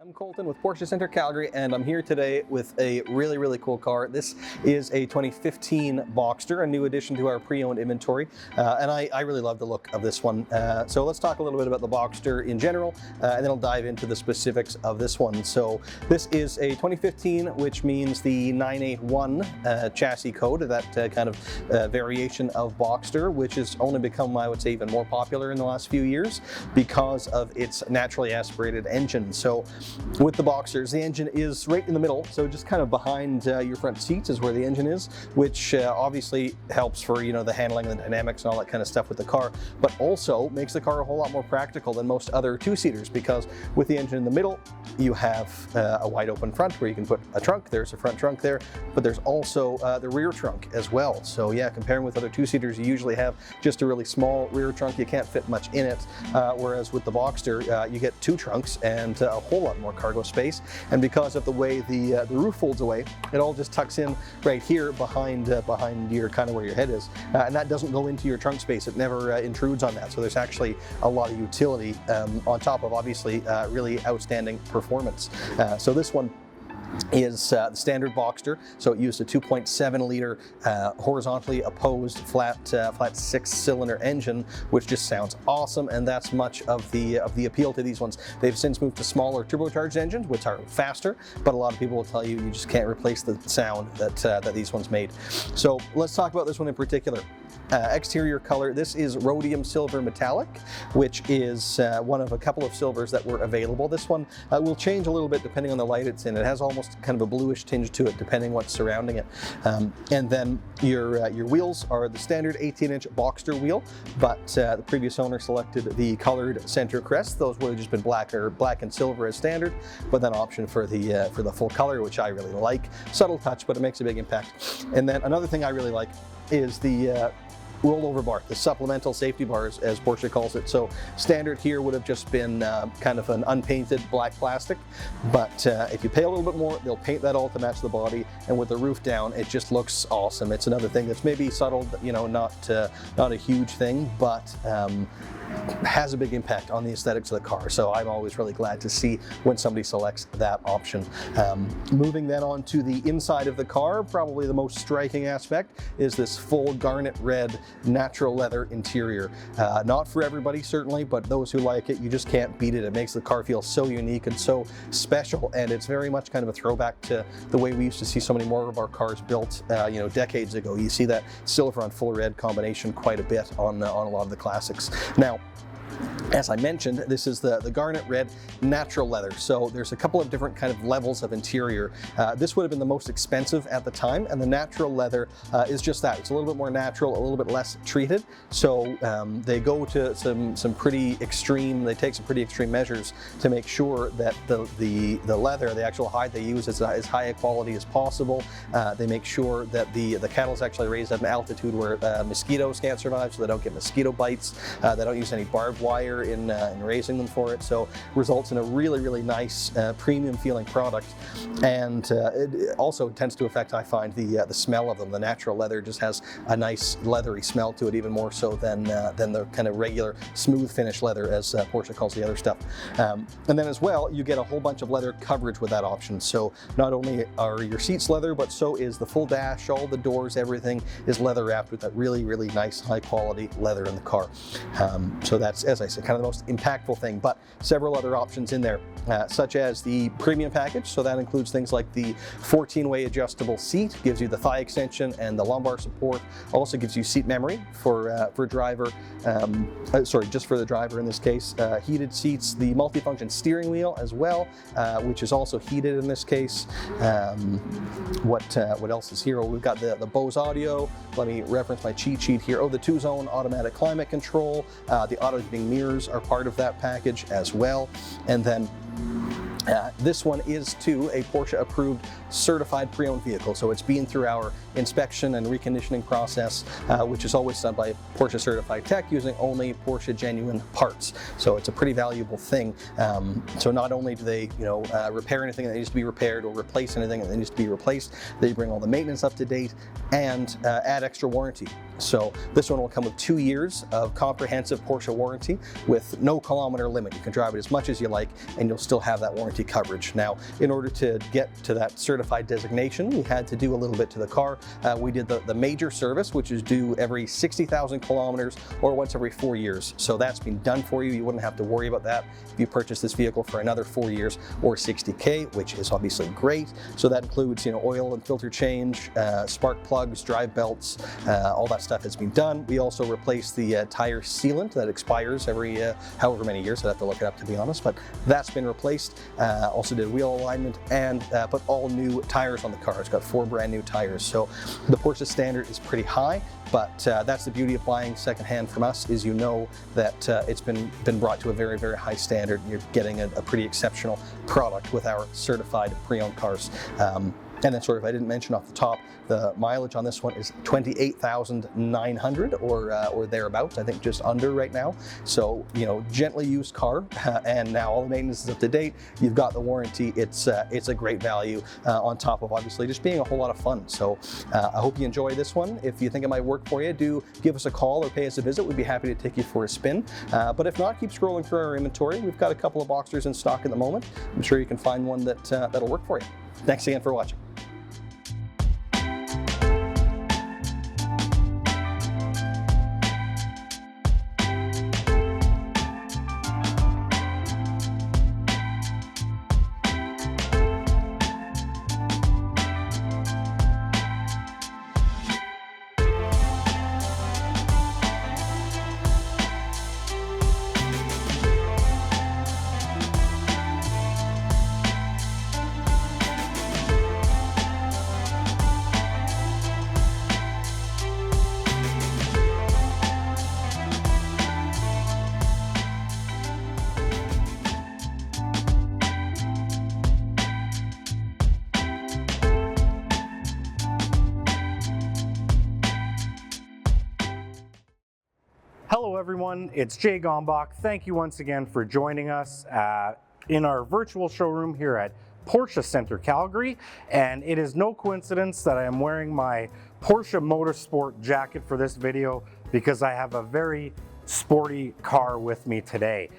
I'm Colton with Porsche Center Calgary, and I'm here today with a really cool car. This is a 2015 Boxster, a new addition to our pre-owned inventory, and I really love the look of this one. So let's talk a little bit about the Boxster in general, and then I'll dive into the specifics of this one. So this is a 2015, which means the 981 chassis code, that kind of variation of Boxster, which has only become, I would say, even more popular in the last few years because of its naturally aspirated engine. So with the Boxsters, the engine is right in the middle, so just kind of behind your front seats is where the engine is, which obviously helps for, you know, the handling and the dynamics and all that kind of stuff with the car, but also makes the car a whole lot more practical than most other two-seaters, because with the engine in the middle, you have a wide open front where you can put a trunk. There's a front trunk there, but there's also the rear trunk as well. So yeah, comparing with other two-seaters, you usually have just a really small rear trunk. You can't fit much in it, whereas with the Boxster, you get two trunks and a whole lot more cargo space. And because of the way the roof folds away, it all just tucks in right here behind your kind of where your head is, and that doesn't go into your trunk space. It never intrudes on that. So there's actually a lot of utility on top of obviously really outstanding performance. So this one is the standard Boxster, so it used a 2.7 liter horizontally opposed flat 6-cylinder engine, which just sounds awesome, and that's much of the appeal to these ones. They've since moved to smaller turbocharged engines, which are faster, but a lot of people will tell you just can't replace the sound that these ones made. So let's talk about this one in particular. Exterior color, this is rhodium silver metallic, which is one of a couple of silvers that were available. This one will change a little bit depending on the light it's in. It has almost kind of a bluish tinge to it depending what's surrounding it. And then your wheels are the standard 18-inch Boxster wheel, but the previous owner selected the colored center crest. Those would have just been black and silver as standard, but then option for the full color, which I really like. Subtle touch, but it makes a big impact. And then another thing I really like is the rollover bar, the supplemental safety bars, as Porsche calls it. So standard here would have just been kind of an unpainted black plastic, but if you pay a little bit more, they'll paint that all to match the body, and with the roof down, it just looks awesome. It's another thing that's maybe subtle, you know, not a huge thing, but has a big impact on the aesthetics of the car. So I'm always really glad to see when somebody selects that option. Moving then on to the inside of the car, probably the most striking aspect is this full garnet red natural leather interior. Not for everybody certainly, but those who like it, you just can't beat it. It makes the car feel so unique and so special, and it's very much kind of a throwback to the way we used to see so many more of our cars built, you know, decades ago. You see that silver on full red combination quite a bit on a lot of the classics. Now, as I mentioned, this is the garnet red natural leather. So there's a couple of different kind of levels of interior. This would have been the most expensive at the time, and the natural leather is just that. It's a little bit more natural, a little bit less treated. So they go to some pretty extreme, they take some pretty extreme measures to make sure that the leather, the actual hide they use, is as high a quality as possible. They make sure that the cattle is actually raised at an altitude where mosquitoes can't survive, so they don't get mosquito bites. They don't use any barbed wire in raising them for it, so results in a really nice premium feeling product. And it also tends to affect, I find, the smell of them. The natural leather just has a nice leathery smell to it, even more so than the kind of regular smooth finish leather, as Porsche calls the other stuff. And then as well, you get a whole bunch of leather coverage with that option. So not only are your seats leather, but so is the full dash, all the doors, everything is leather wrapped with that really nice high quality leather in the car. So that's, as I said, kind of the most impactful thing, but several other options in there, such as the premium package. So that includes things like the 14-way adjustable seat, gives you the thigh extension and the lumbar support. Also gives you seat memory for driver, sorry, just for the driver in this case. Heated seats, the multifunction steering wheel as well, which is also heated in this case. What else is here? Oh, we've got the Bose audio. Let me reference my cheat sheet here. Oh, the 2-zone automatic climate control, the auto heating mirrors are part of that package as well. And then this one is too a Porsche approved certified pre-owned vehicle, so it's been through our inspection and reconditioning process, which is always done by Porsche certified tech using only Porsche genuine parts. So it's a pretty valuable thing. So not only do they, you know, repair anything that needs to be repaired or replace anything that needs to be replaced, they bring all the maintenance up to date and add extra warranty. So this one will come with 2 years of comprehensive Porsche warranty with no kilometer limit. You can drive it as much as you like and you'll still have that warranty warranty coverage. Now, in order to get to that certified designation, we had to do a little bit to the car. We did the major service, which is due every 60,000 kilometers or once every 4 years. So that's been done for you. You wouldn't have to worry about that if you purchase this vehicle for another 4 years or 60K, which is obviously great. So that includes, oil and filter change, spark plugs, drive belts, all that stuff has been done. We also replaced the tire sealant that expires every however many years. I'd have to look it up, to be honest, but that's been replaced. Also did wheel alignment and put all new tires on the car. It's got 4 brand new tires. So the Porsche standard is pretty high, but that's the beauty of buying secondhand from us, is that it's been brought to a very, very high standard, and you're getting a pretty exceptional product with our certified pre-owned cars. And then I didn't mention off the top, the mileage on this one is 28,900 or thereabouts, I think just under right now. So, gently used car, and now all the maintenance is up to date. You've got the warranty. It's a great value on top of obviously just being a whole lot of fun. So I hope you enjoy this one. If you think it might work for you, do give us a call or pay us a visit. We'd be happy to take you for a spin. But if not, keep scrolling through our inventory. We've got a couple of Boxsters in stock at the moment. I'm sure you can find one that'll work for you. Thanks again for watching. Hello everyone, it's Jay Gombach. Thank you once again for joining us in our virtual showroom here at Porsche Center Calgary. And it is no coincidence that I am wearing my Porsche Motorsport jacket for this video, because I have a very sporty car with me today.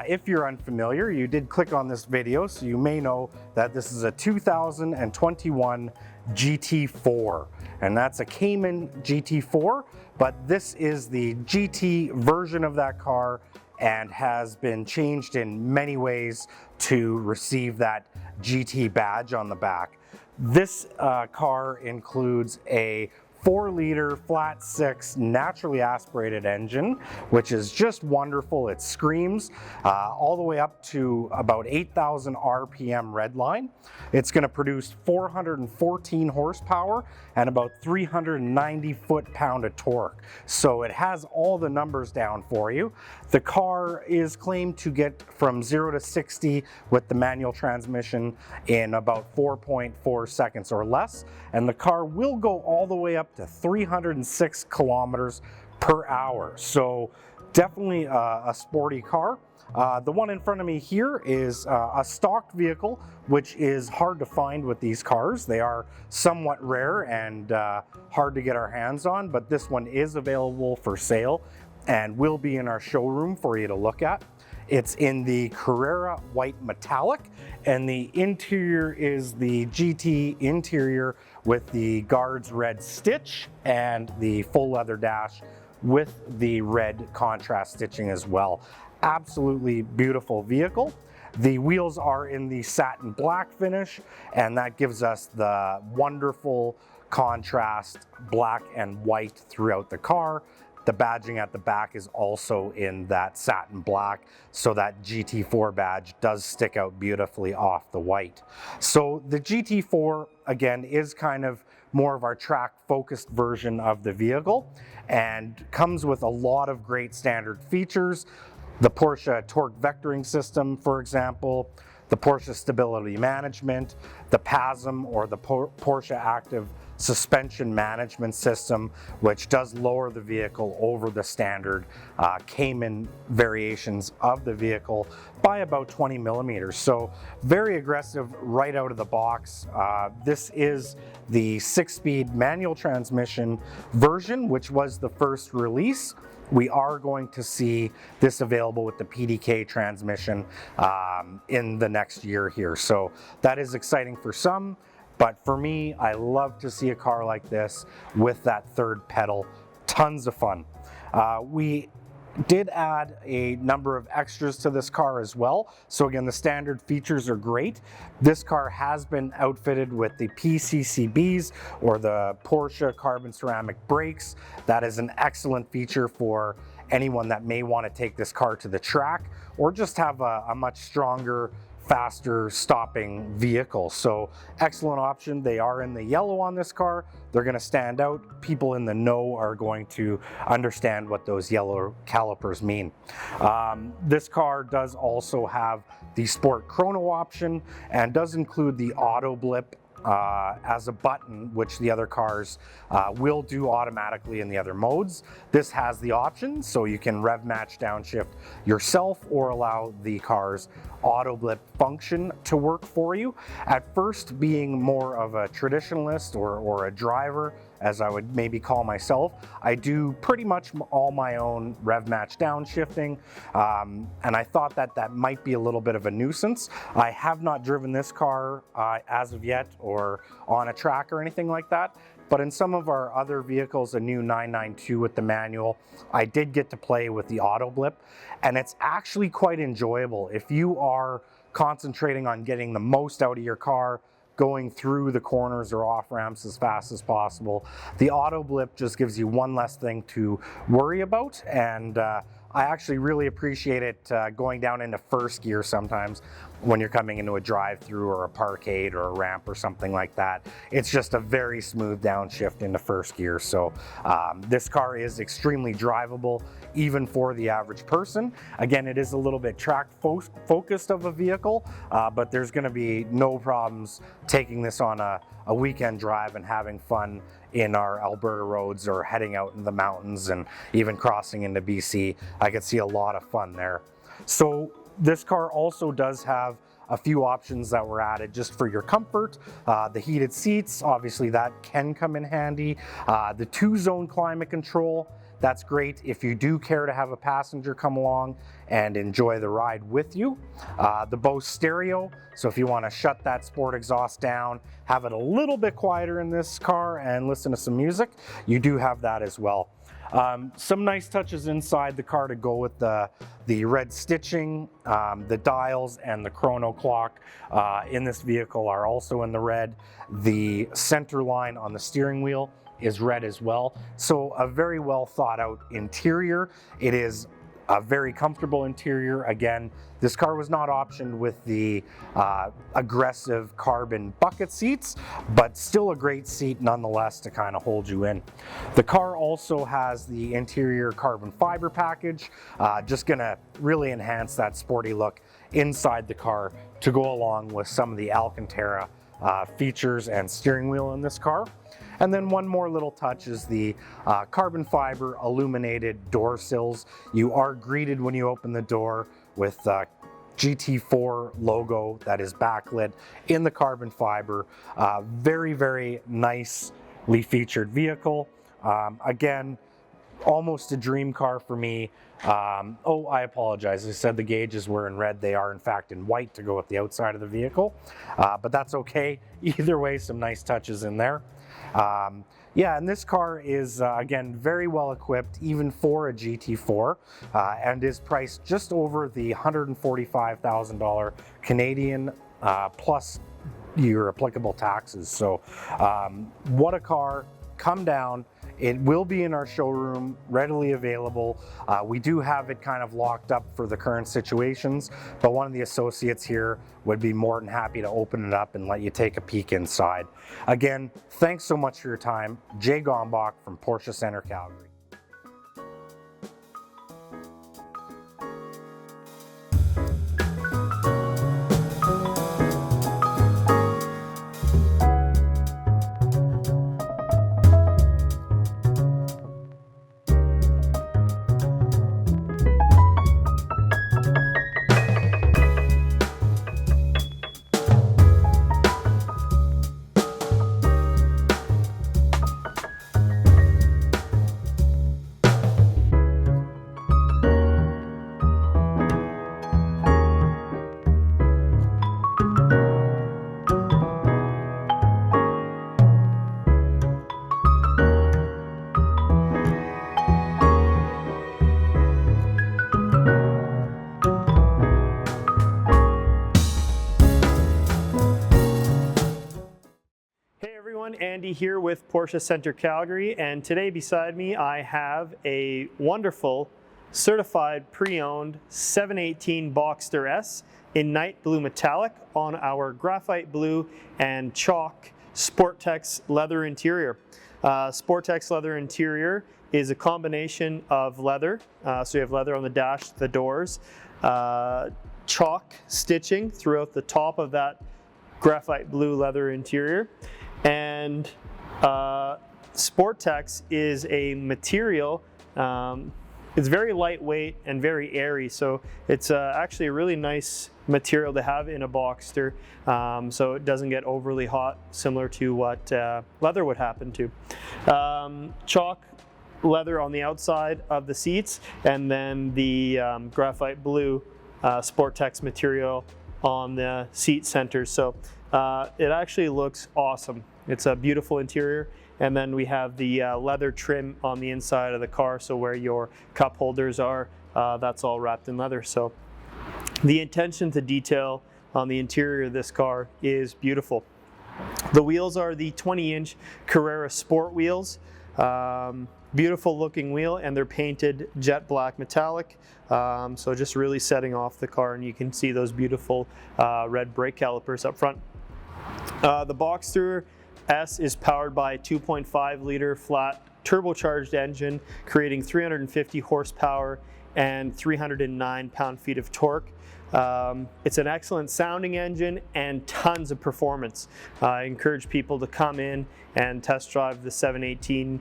If you're unfamiliar, you did click on this video, so you may know that this is a 2021 GT4, and that's a Cayman GT4, but this is the GT version of that car and has been changed in many ways to receive that GT badge on the back. This car includes a 4-liter flat 6 naturally aspirated engine, which is just wonderful. It screams all the way up to about 8,000 RPM redline. It's going to produce 414 horsepower and about 390 foot-pound of torque. So it has all the numbers down for you. The car is claimed to get from 0 to 60 with the manual transmission in about 4.4 seconds or less, and the car will go all the way up to 306 kilometers per hour. So definitely a sporty car. The one in front of me here is a stocked vehicle, which is hard to find with these cars. They are somewhat rare and hard to get our hands on, but this one is available for sale and will be in our showroom for you to look at. It's in the Carrera white metallic, and the interior is the GT interior with the guards red stitch and the full leather dash with the red contrast stitching as well. Absolutely beautiful vehicle. The wheels are in the satin black finish, and that gives us the wonderful contrast black and white throughout the car. The badging at the back is also in that satin black, so that GT4 badge does stick out beautifully off the white. So the GT4, again, is kind of more of our track-focused version of the vehicle and comes with a lot of great standard features. The Porsche torque vectoring system, for example, the Porsche stability management, the PASM, or the Porsche active suspension management system, which does lower the vehicle over the standard Cayman variations of the vehicle by about 20 millimeters. So very aggressive right out of the box. This is the 6-speed manual transmission version, which was the first release. we are going to see this available with the PDK transmission in the next year here. So that is exciting for some, but for me, I love to see a car like this with that third pedal. Tons of fun. We did add a number of extras to this car as well. So again, the standard features are great. This car has been outfitted with the PCCBs, or the Porsche carbon ceramic brakes. That is an excellent feature for anyone that may want to take this car to the track or just have a much stronger, faster stopping vehicle. So excellent option. They are in the yellow on this car. They're going to stand out. People in the know are going to understand what those yellow calipers mean. This car does also have the Sport Chrono option and does include the auto blip as a button, which the other cars will do automatically in the other modes. This has the option, so you can rev match downshift yourself or allow the car's auto blip function to work for you. At first, being more of a traditionalist or a driver, as I would maybe call myself, I do pretty much all my own rev match downshifting, and I thought that might be a little bit of a nuisance. I have not driven this car as of yet or on a track or anything like that, but in some of our other vehicles, a new 992 with the manual, I did get to play with the auto blip, and it's actually quite enjoyable. If you are concentrating on getting the most out of your car, going through the corners or off ramps as fast as possible, the auto blip just gives you one less thing to worry about. And I actually really appreciate it going down into first gear sometimes when you're coming into a drive-through or a parkade or a ramp or something like that. It's just a very smooth downshift into first gear. So this car is extremely drivable, even for the average person. Again, it is a little bit track focused of a vehicle, but there's gonna be no problems taking this on a weekend drive and having fun in our Alberta roads or heading out in the mountains and even crossing into BC. I could see a lot of fun there. So this car also does have a few options that were added just for your comfort. The heated seats, obviously that can come in handy. The 2-zone climate control, that's great if you do care to have a passenger come along and enjoy the ride with you. The Bose stereo, so if you want to shut that sport exhaust down, have it a little bit quieter in this car and listen to some music, you do have that as well. Some nice touches inside the car to go with the red stitching. The dials and the chrono clock in this vehicle are also in the red. The center line on the steering wheel is red as well. So a very well thought out interior. It is a very comfortable interior. Again, this car was not optioned with the aggressive carbon bucket seats, but still a great seat nonetheless to kind of hold you in. The car also has the interior carbon fiber package, just gonna really enhance that sporty look inside the car to go along with some of the Alcantara features and steering wheel in this car. And then one more little touch is the carbon fiber illuminated door sills. You are greeted when you open the door with GT4 logo that is backlit in the carbon fiber. Very, very nicely featured vehicle. Again, almost a dream car for me. Oh, I apologize. I said the gauges were in red. They are in fact in white to go with the outside of the vehicle, but that's okay. Either way, some nice touches in there. Yeah, and this car is, again, very well equipped, even for a GT4, and is priced just over the $145,000 Canadian, plus your applicable taxes. So what a car. Come down. It will be in our showroom, readily available. We do have it kind of locked up for the current situations, but one of the associates here would be more than happy to open it up and let you take a peek inside. Again, thanks so much for your time. Jay Gombach from Porsche Centre, Calgary. everyone, Andy here with Porsche Center Calgary, and today beside me I have a wonderful certified pre-owned 718 Boxster S in night blue metallic on our graphite blue and chalk Sportex leather interior. Sportex leather interior is a combination of leather, so you have leather on the dash, the doors, chalk stitching throughout the top of that graphite blue leather interior, and Sportex is a material, it's very lightweight and very airy, so it's actually a really nice material to have in a Boxster, so it doesn't get overly hot, similar to what leather would happen to. Chalk leather on the outside of the seats, and then the graphite blue Sportex material on the seat centers. So it actually looks awesome. It's a beautiful interior. And then we have the leather trim on the inside of the car, so where your cup holders are, that's all wrapped in leather. So the attention to detail on the interior of this car is beautiful. The wheels are the 20-inch Carrera Sport wheels. Beautiful looking wheel, and they're painted jet black metallic, so just really setting off the car, and you can see those beautiful red brake calipers up front. The Boxster S is powered by a 2.5 liter flat turbocharged engine, creating 350 horsepower and 309 pound-feet of torque. It's an excellent sounding engine and tons of performance. I encourage people to come in and test drive the 718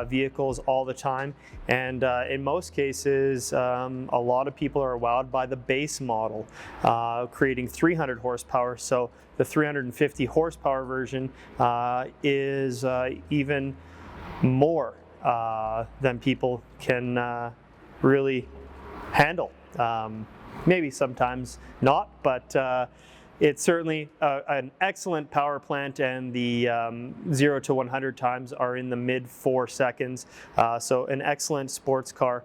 vehicles all the time, and in most cases a lot of people are wowed by the base model, creating 300 horsepower. So the 350 horsepower version is even more than people can really handle. Maybe sometimes not, but it's certainly an excellent power plant, and the 0 to 100 times are in the mid 4 seconds. So an excellent sports car,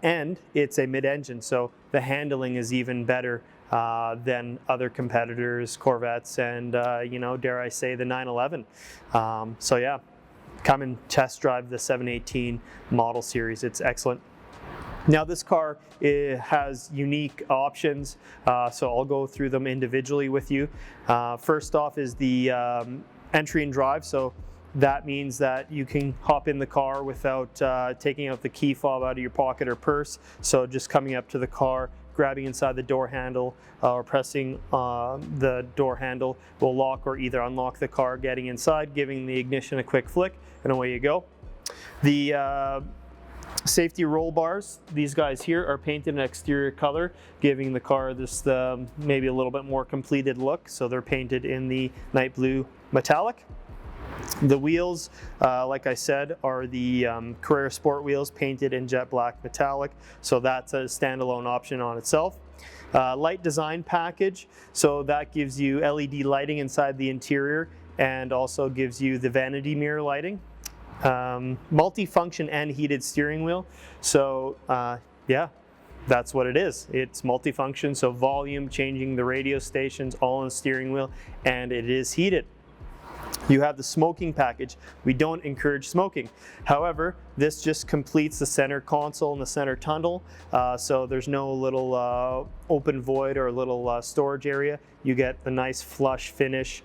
and it's a mid-engine, so the handling is even better than other competitors, Corvettes, and you know, dare I say, the 911. So yeah, come and test drive the 718 model series. It's excellent. Now this car has unique options, so I'll go through them individually with you. First off is the entry and drive, so that means that you can hop in the car without taking out the key fob out of your pocket or purse. So just coming up to the car, grabbing inside the door handle, or pressing the door handle will lock or either unlock the car, getting inside, giving the ignition a quick flick, and away you go. The safety roll bars, these guys here, are painted an exterior color, giving the car this maybe a little bit more completed look. So they're painted in the night blue metallic. The wheels, like I said, are the Carrera Sport wheels, painted in jet black metallic, so that's a standalone option on itself. Light design package, so that gives you LED lighting inside the interior and also gives you the vanity mirror lighting. Multi-function and heated steering wheel, so yeah, that's what it is. It's multifunction, so volume, changing the radio stations, all on the steering wheel, and it is heated. You have the smoking package. We don't encourage smoking. However, this just completes the center console and the center tunnel, so there's no little open void or little storage area. You get a nice flush finish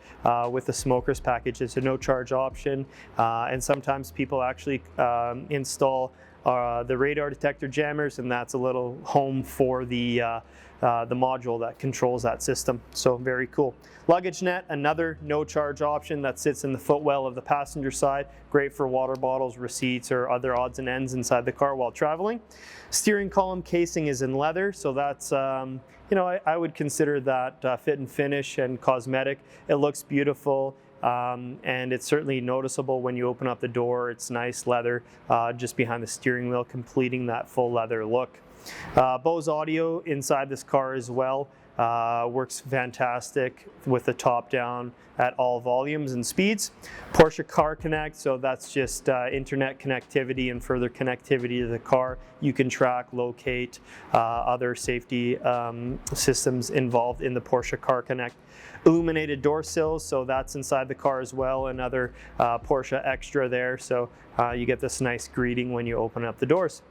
with the smoker's package. It's a no charge option, and sometimes people actually install the radar detector jammers, and that's a little home for the module that controls that system. So very cool. Luggage net, another no charge option that sits in the footwell of the passenger side. Great for water bottles, receipts, or other odds and ends inside the car while traveling. Steering column casing is in leather, so that's you know, I would consider that fit and finish and cosmetic. It looks beautiful. And it's certainly noticeable when you open up the door. It's nice leather just behind the steering wheel, completing that full leather look. Bose audio inside this car as well. works fantastic with the top down at all volumes and speeds. Porsche Car Connect, so that's just internet connectivity and further connectivity to the car. You can track, locate other safety systems involved in the Porsche Car Connect. Illuminated door sills, so that's inside the car as well, another Porsche extra there, so you get this nice greeting when you open up the doors.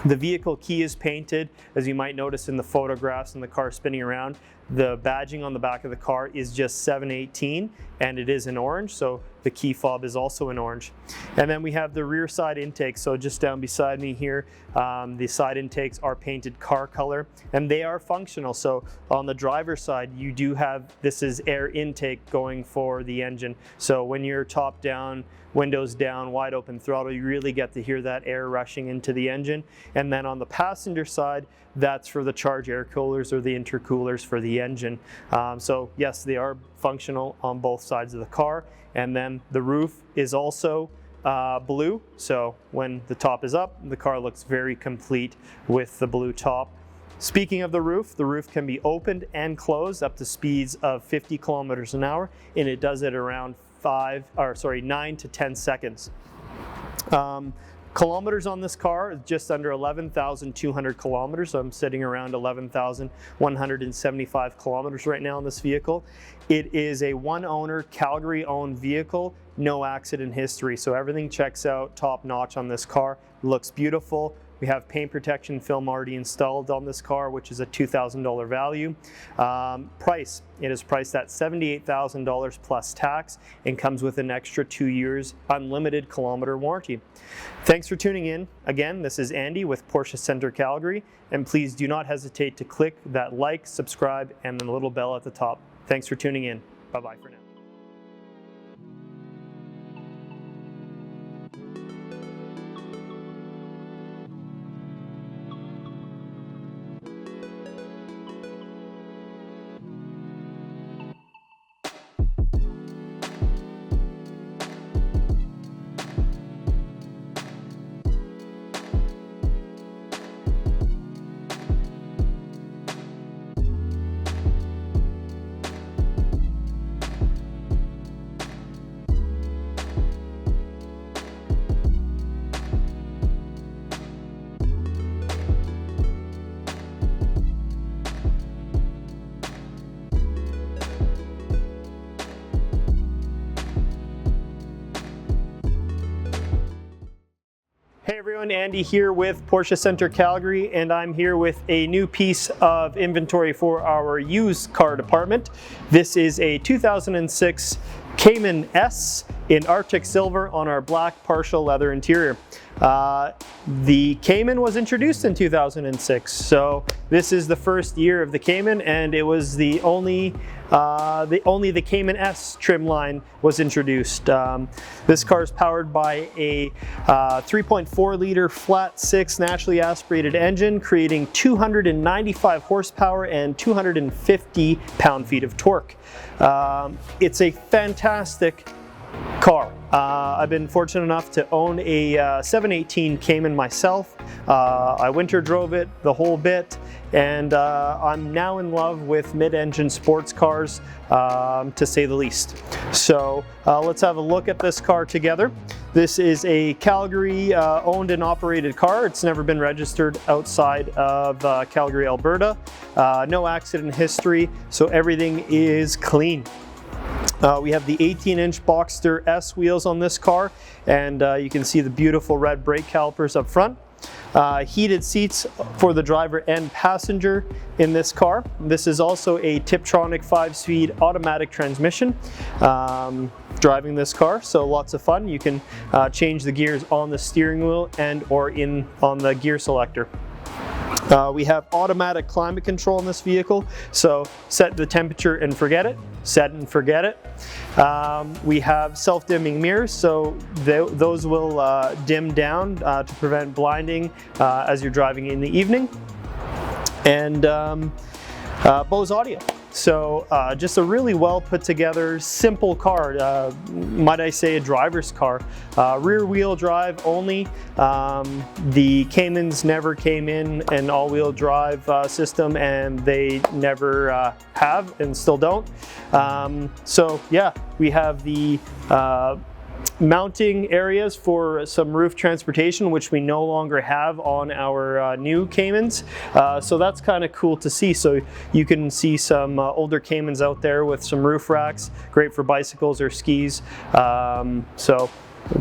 The vehicle key is painted, as you might notice in the photographs and the car spinning around. The badging on the back of the car is just 718, and it is in orange, so the key fob is also in orange. And then we have the rear side intakes, so just down beside me here, the side intakes are painted car color, and they are functional. So on the driver's side, you do have, this is air intake going for the engine. So when you're top down, windows down, wide open throttle, you really get to hear that air rushing into the engine. And then on the passenger side, that's for the charge air coolers or the intercoolers for the engine. So yes, they are functional on both sides of the car. And then the roof is also blue, so when the top is up, the car looks very complete with the blue top. Speaking of the roof can be opened and closed up to speeds of 50 kilometers an hour, and it does it around 9 to 10 seconds. Kilometers on this car is just under 11,200 kilometers. So I'm sitting around 11,175 kilometers right now on this vehicle. It is a one owner, Calgary owned vehicle, no accident history. So everything checks out top notch on this car. Looks beautiful. We have paint protection film already installed on this car, which is a $2,000 value. Price, it is priced at $78,000 plus tax and comes with an extra 2 years unlimited kilometer warranty. Thanks for tuning in. Again, this is Andy with Porsche Center Calgary, and please do not hesitate to click that like, subscribe, and the little bell at the top. Thanks for tuning in. Bye-bye for now. Hey everyone, Andy here with Porsche Center Calgary, and I'm here with a new piece of inventory for our used car department. This is a 2006 Cayman S in Arctic Silver on our black partial leather interior. The Cayman was introduced in 2006, so this is the first year of the Cayman, and it was the only the Cayman S trim line was introduced. This car is powered by a 3.4 liter flat six naturally aspirated engine, creating 295 horsepower and 250 pound-feet of torque. It's a fantastic car. I've been fortunate enough to own a 718 Cayman myself. I winter drove it the whole bit, and I'm now in love with mid-engine sports cars, to say the least. So let's have a look at this car together. This is a Calgary owned and operated car. It's never been registered outside of Calgary, Alberta. No accident history, so everything is clean. We have the 18-inch Boxster S wheels on this car, and you can see the beautiful red brake calipers up front. Heated seats for the driver and passenger in this car. This is also a Tiptronic 5-speed automatic transmission driving this car, so lots of fun. You can change the gears on the steering wheel and or on the gear selector. We have automatic climate control in this vehicle, so set the temperature and forget it, set and forget it. We have self-dimming mirrors, so those will dim down to prevent blinding as you're driving in the evening. And Bose audio. So just a really well put together, simple car, might I say a driver's car. Rear wheel drive only. The Caymans never came in an all-wheel drive system, and they never have and still don't. So yeah, we have the mounting areas for some roof transportation, which we no longer have on our new Caymans. So that's kind of cool to see. So you can see some older Caymans out there with some roof racks, great for bicycles or skis. So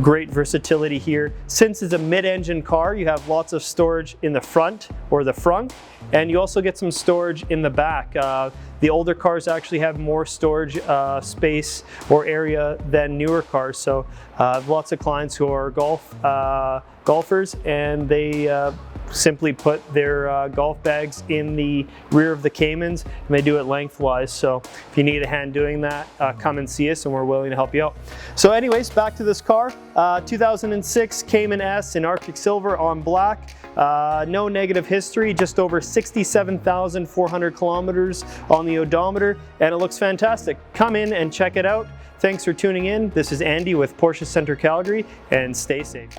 great versatility here. Since it's a mid-engine car, you have lots of storage in the front or the frunk, and you also get some storage in the back. The older cars actually have more storage space or area than newer cars. So I have lots of clients who are golfers, and they simply put their golf bags in the rear of the Caymans, and they do it lengthwise. So if you need a hand doing that, come and see us, and we're willing to help you out. So anyways, back to this car. 2006 Cayman S in Arctic Silver on black. No negative history, just over 67,400 kilometers on the odometer, and it looks fantastic. Come in and check it out. Thanks for tuning in. This is Andy with Porsche Center Calgary, and stay safe.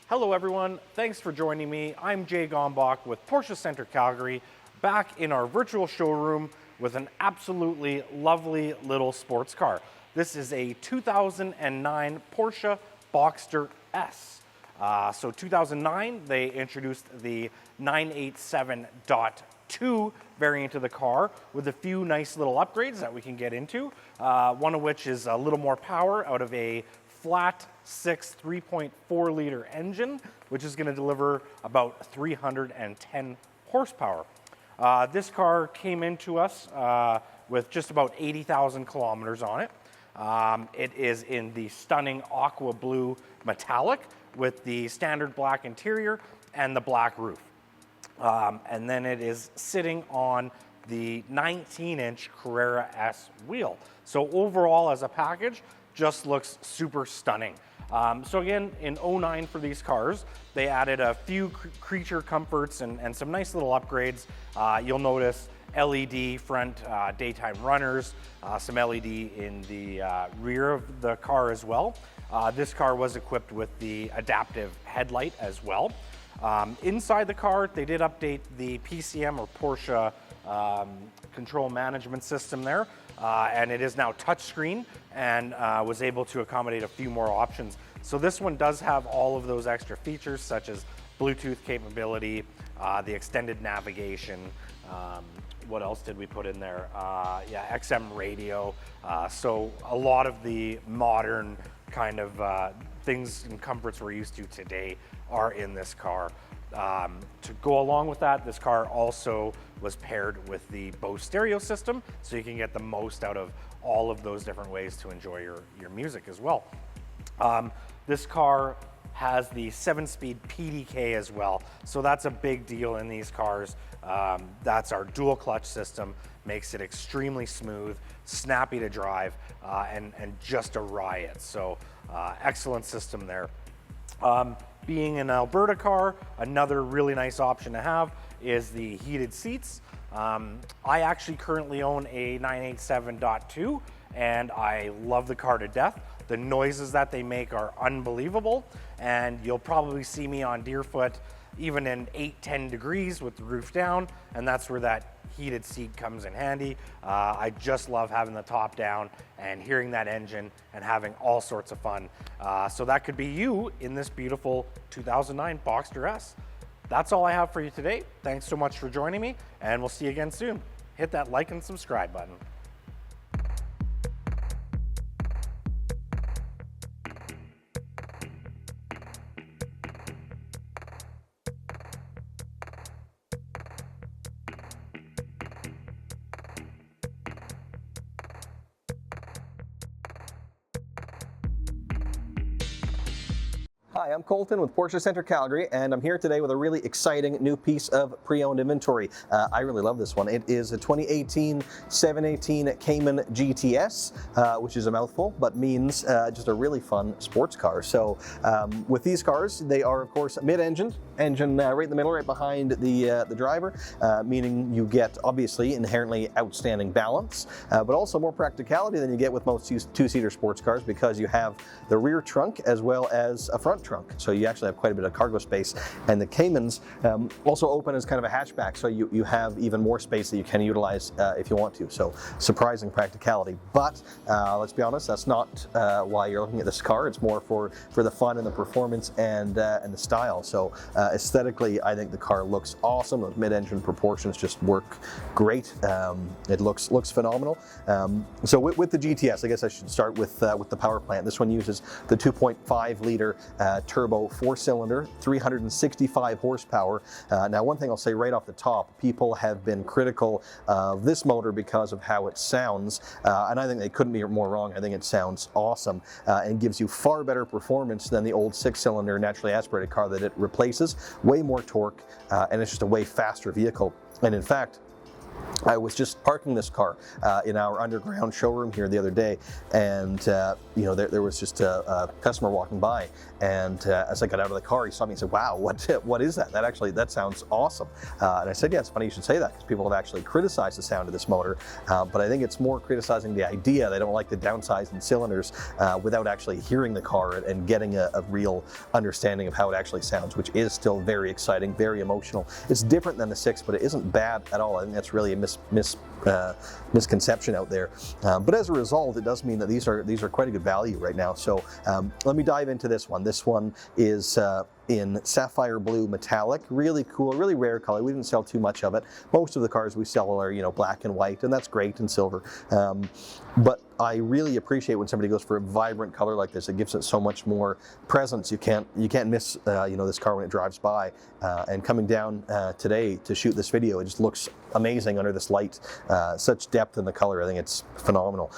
Hello everyone, thanks for joining me. I'm Jay Gombach with Porsche Center Calgary, back in our virtual showroom with an absolutely lovely little sports car. This is a 2009 Porsche Boxster S. So 2009, they introduced the 987.2 variant of the car with a few nice little upgrades that we can get into. One of which is a little more power out of a flat 6 3.4 liter engine, which is going to deliver about 310 horsepower. This car came into us with just about 80,000 kilometers on it. It is in the stunning aqua blue metallic with the standard black interior and the black roof. And then it is sitting on the 19-inch Carrera S wheel. So overall, as a package, just looks super stunning. So again, in 09 for these cars, they added a few creature comforts and some nice little upgrades. You'll notice LED front daytime runners, some LED in the rear of the car as well. This car was equipped with the adaptive headlight as well. Inside the car, they did update the PCM or Porsche control management system there, and it is now touchscreen and was able to accommodate a few more options. So this one does have all of those extra features such as Bluetooth capability, the extended navigation. What else did we put in there? Yeah, XM radio. So a lot of the modern kind of things and comforts we're used to today are in this car. To go along with that, this car also was paired with the Bose stereo system, so you can get the most out of all of those different ways to enjoy your music as well. This car has the 7-speed PDK as well, so that's a big deal in these cars. That's our dual clutch system, makes it extremely smooth, snappy to drive, and just a riot. So excellent system there. Being an Alberta car, another really nice option to have is the heated seats. I actually currently own a 987.2 and I love the car to death. The noises that they make are unbelievable, and you'll probably see me on Deerfoot even in 8-10 degrees with the roof down, and that's where that heated seat comes in handy. I just love having the top down and hearing that engine and having all sorts of fun. So that could be you in this beautiful 2009 Boxster S. That's all I have for you today. Thanks so much for joining me, and we'll see you again soon. Hit that like and subscribe button. Hi, I'm Colton with Porsche Center Calgary, and I'm here today with a really exciting new piece of pre-owned inventory. I really love this one. It is a 2018 718 Cayman GTS, which is a mouthful, but means just a really fun sports car. So with these cars, they are of course mid-engine, engine right in the middle, right behind the driver, meaning you get obviously inherently outstanding balance, but also more practicality than you get with most two-seater sports cars, because you have the rear trunk as well as a front trunk. So you actually have quite a bit of cargo space, and the Caymans also open as kind of a hatchback, so you have even more space that you can utilize if you want to. So surprising practicality. But let's be honest, that's not why you're looking at this car. It's more for the fun and the performance and the style. So aesthetically, I think the car looks awesome. Those mid-engine proportions just work great. It looks phenomenal. So with the GTS, I guess I should start with the power plant. This one uses the 2.5 liter turbo 4-cylinder, 365 horsepower. Now, one thing I'll say right off the top, people have been critical of this motor because of how it sounds, and I think they couldn't be more wrong. I think it sounds awesome and gives you far better performance than the old 6-cylinder naturally aspirated car that it replaces. Way more torque, and it's just a way faster vehicle. And in fact, I was just parking this car in our underground showroom here the other day, and there was just a customer walking by, and as I got out of the car, he saw me and said, "Wow, what is that? That sounds awesome." And I said, "Yeah, it's funny you should say that, because people have actually criticized the sound of this motor, but I think it's more criticizing the idea. They don't like the downsize in cylinders without actually hearing the car and getting a real understanding of how it actually sounds, which is still very exciting, very emotional. It's different than the 6, but it isn't bad at all. I think that's really a misconception out there. But as a result, it does mean that these are quite a good value right now. So let me dive into this one. This one is in sapphire blue metallic, really cool, really rare color. We didn't sell too much of it. Most of the cars we sell are black and white, and that's great, and silver. But I really appreciate when somebody goes for a vibrant color like this. It gives it so much more presence. You can't miss this car when it drives by. And coming down today to shoot this video, it just looks amazing under this light. Such depth in the color. I think it's phenomenal.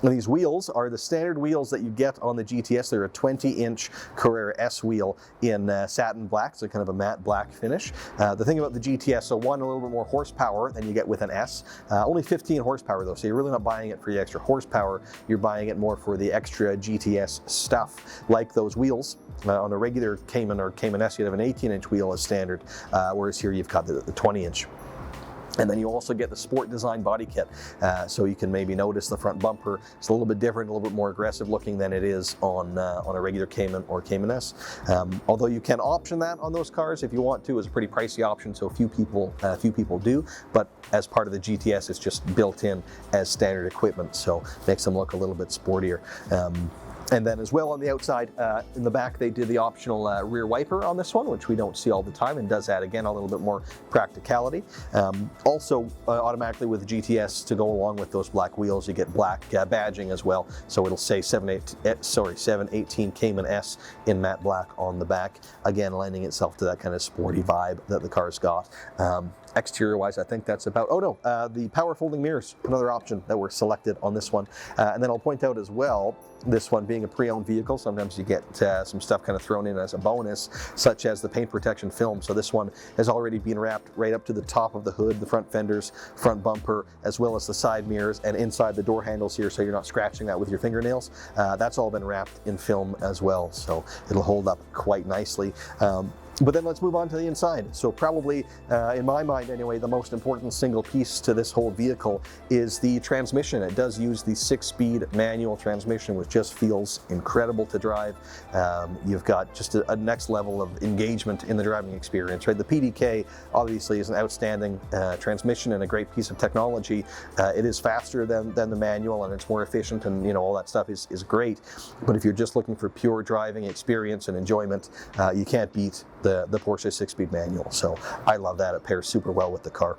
And these wheels are the standard wheels that you get on the GTS. They're a 20-inch Carrera S wheel in satin black, so kind of a matte black finish. The thing about the GTS, so one, a little bit more horsepower than you get with an S. Only 15 horsepower though, so you're really not buying it for the extra horsepower. You're buying it more for the extra GTS stuff, like those wheels. On a regular Cayman or Cayman S, you'd have an 18-inch wheel as standard, whereas here you've got the 20-inch. And then you also get the sport design body kit, so you can maybe notice the front bumper. It's a little bit different, a little bit more aggressive looking than it is on a regular Cayman or Cayman S. Although you can option that on those cars if you want to. It's a pretty pricey option, so few people do. But as part of the GTS, it's just built in as standard equipment, so makes them look a little bit sportier. And then as well on the outside, in the back, they did the optional rear wiper on this one, which we don't see all the time, and does add, again, a little bit more practicality. Also, automatically with the GTS, to go along with those black wheels, you get black badging as well. So it'll say 718 Cayman S in matte black on the back. Again, lending itself to that kind of sporty vibe that the car's got. Exterior wise, I think that's about, the power folding mirrors, another option that were selected on this one. And then I'll point out as well, this one being a pre-owned vehicle, sometimes you get some stuff kind of thrown in as a bonus, such as the paint protection film. So this one has already been wrapped right up to the top of the hood, the front fenders, front bumper, as well as the side mirrors and inside the door handles here, so you're not scratching that with your fingernails. That's all been wrapped in film as well, so it'll hold up quite nicely. But then let's move on to the inside. So probably, in my mind anyway, the most important single piece to this whole vehicle is the transmission. It does use the 6-speed manual transmission, which just feels incredible to drive. You've got just a next level of engagement in the driving experience, right? The PDK obviously is an outstanding transmission and a great piece of technology. It is faster than the manual, and it's more efficient, and all that stuff is great. But if you're just looking for pure driving experience and enjoyment, you can't beat the Porsche 6-speed manual. So I love that. It pairs super well with the car.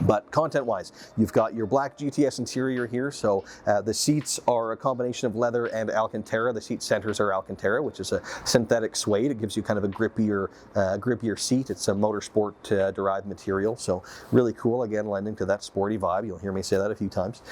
But content-wise, you've got your black GTS interior here. So the seats are a combination of leather and Alcantara. The seat centers are Alcantara, which is a synthetic suede. It gives you kind of a grippier seat. It's a motorsport derived material. So really cool, again, lending to that sporty vibe. You'll hear me say that a few times.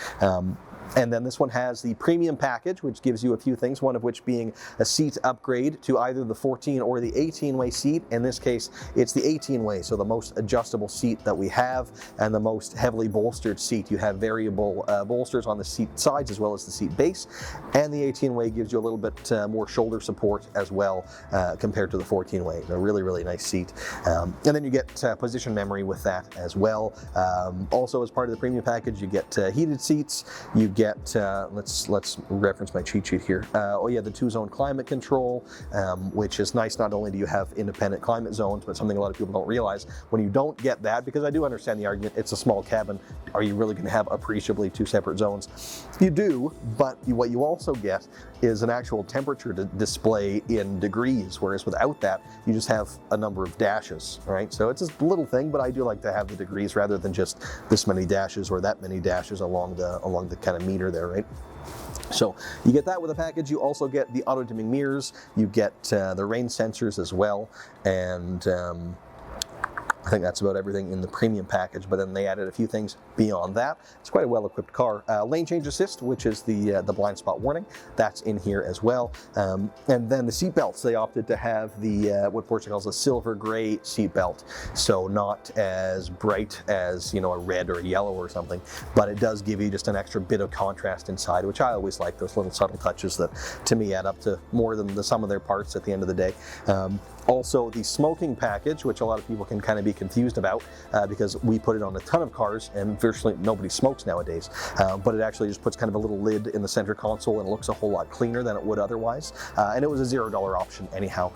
And then this one has the premium package, which gives you a few things, one of which being a seat upgrade to either the 14 or the 18-way seat. In this case, it's the 18-way, so the most adjustable seat that we have and the most heavily bolstered seat. You have variable bolsters on the seat sides as well as the seat base, and the 18-way gives you a little bit more shoulder support as well compared to the 14-way. A really, really nice seat. And then you get position memory with that as well. Also, as part of the premium package, you get heated seats. You get, let's reference my cheat sheet here. Oh yeah, the 2-zone climate control, which is nice. Not only do you have independent climate zones, but something a lot of people don't realize, when you don't get that, because I do understand the argument, it's a small cabin, are you really going to have appreciably 2 separate zones? You do, but what you also get is an actual temperature display in degrees, whereas without that, you just have a number of dashes, right? So it's a little thing, but I do like to have the degrees rather than just this many dashes or that many dashes along the kind of meter there, right? So you get that with a package. You also get the auto dimming mirrors. You get the rain sensors as well, and I think that's about everything in the premium package, but then they added a few things beyond that. It's quite a well-equipped car. Lane change assist, which is the blind spot warning, that's in here as well. And then the seat belts, they opted to have the what Porsche calls a silver gray seat belt. So not as bright as a red or a yellow or something, but it does give you just an extra bit of contrast inside, which I always like, those little subtle touches that to me add up to more than the sum of their parts at the end of the day. Also, the smoking package, which a lot of people can kind of be confused about because we put it on a ton of cars and virtually nobody smokes nowadays. But it actually just puts kind of a little lid in the center console and it looks a whole lot cleaner than it would otherwise. And it was a $0 option anyhow.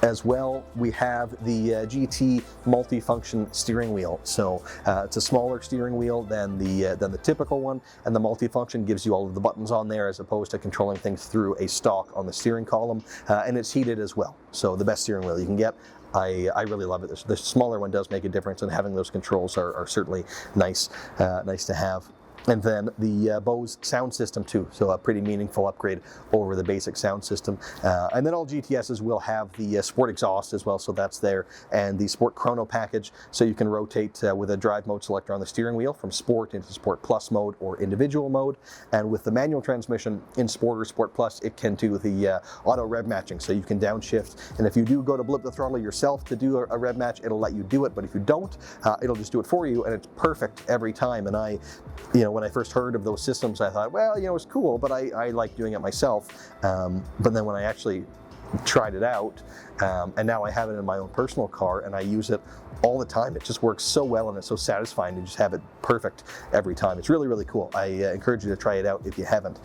As well, we have the GT multi-function steering wheel. So it's a smaller steering wheel than the typical one, and the multi-function gives you all of the buttons on there as opposed to controlling things through a stalk on the steering column, and it's heated as well. So the best steering wheel you can get. I really love it. The smaller one does make a difference, and having those controls are certainly nice to have. And then the Bose sound system too, so a pretty meaningful upgrade over the basic sound system. And then all GTSs will have the Sport exhaust as well, so that's there, and the Sport Chrono package, so you can rotate with a drive mode selector on the steering wheel from Sport into Sport Plus mode or individual mode. And with the manual transmission in Sport or Sport Plus, it can do the auto rev matching, so you can downshift. And if you do go to blip the throttle yourself to do a rev match, it'll let you do it, but if you don't, it'll just do it for you, and it's perfect every time. And when I first heard of those systems, I thought, well, it's cool, but I like doing it myself. But then when I actually tried it out, and now I have it in my own personal car, and I use it all the time. It just works so well, and it's so satisfying to just have it perfect every time. It's really, really cool. I encourage you to try it out if you haven't.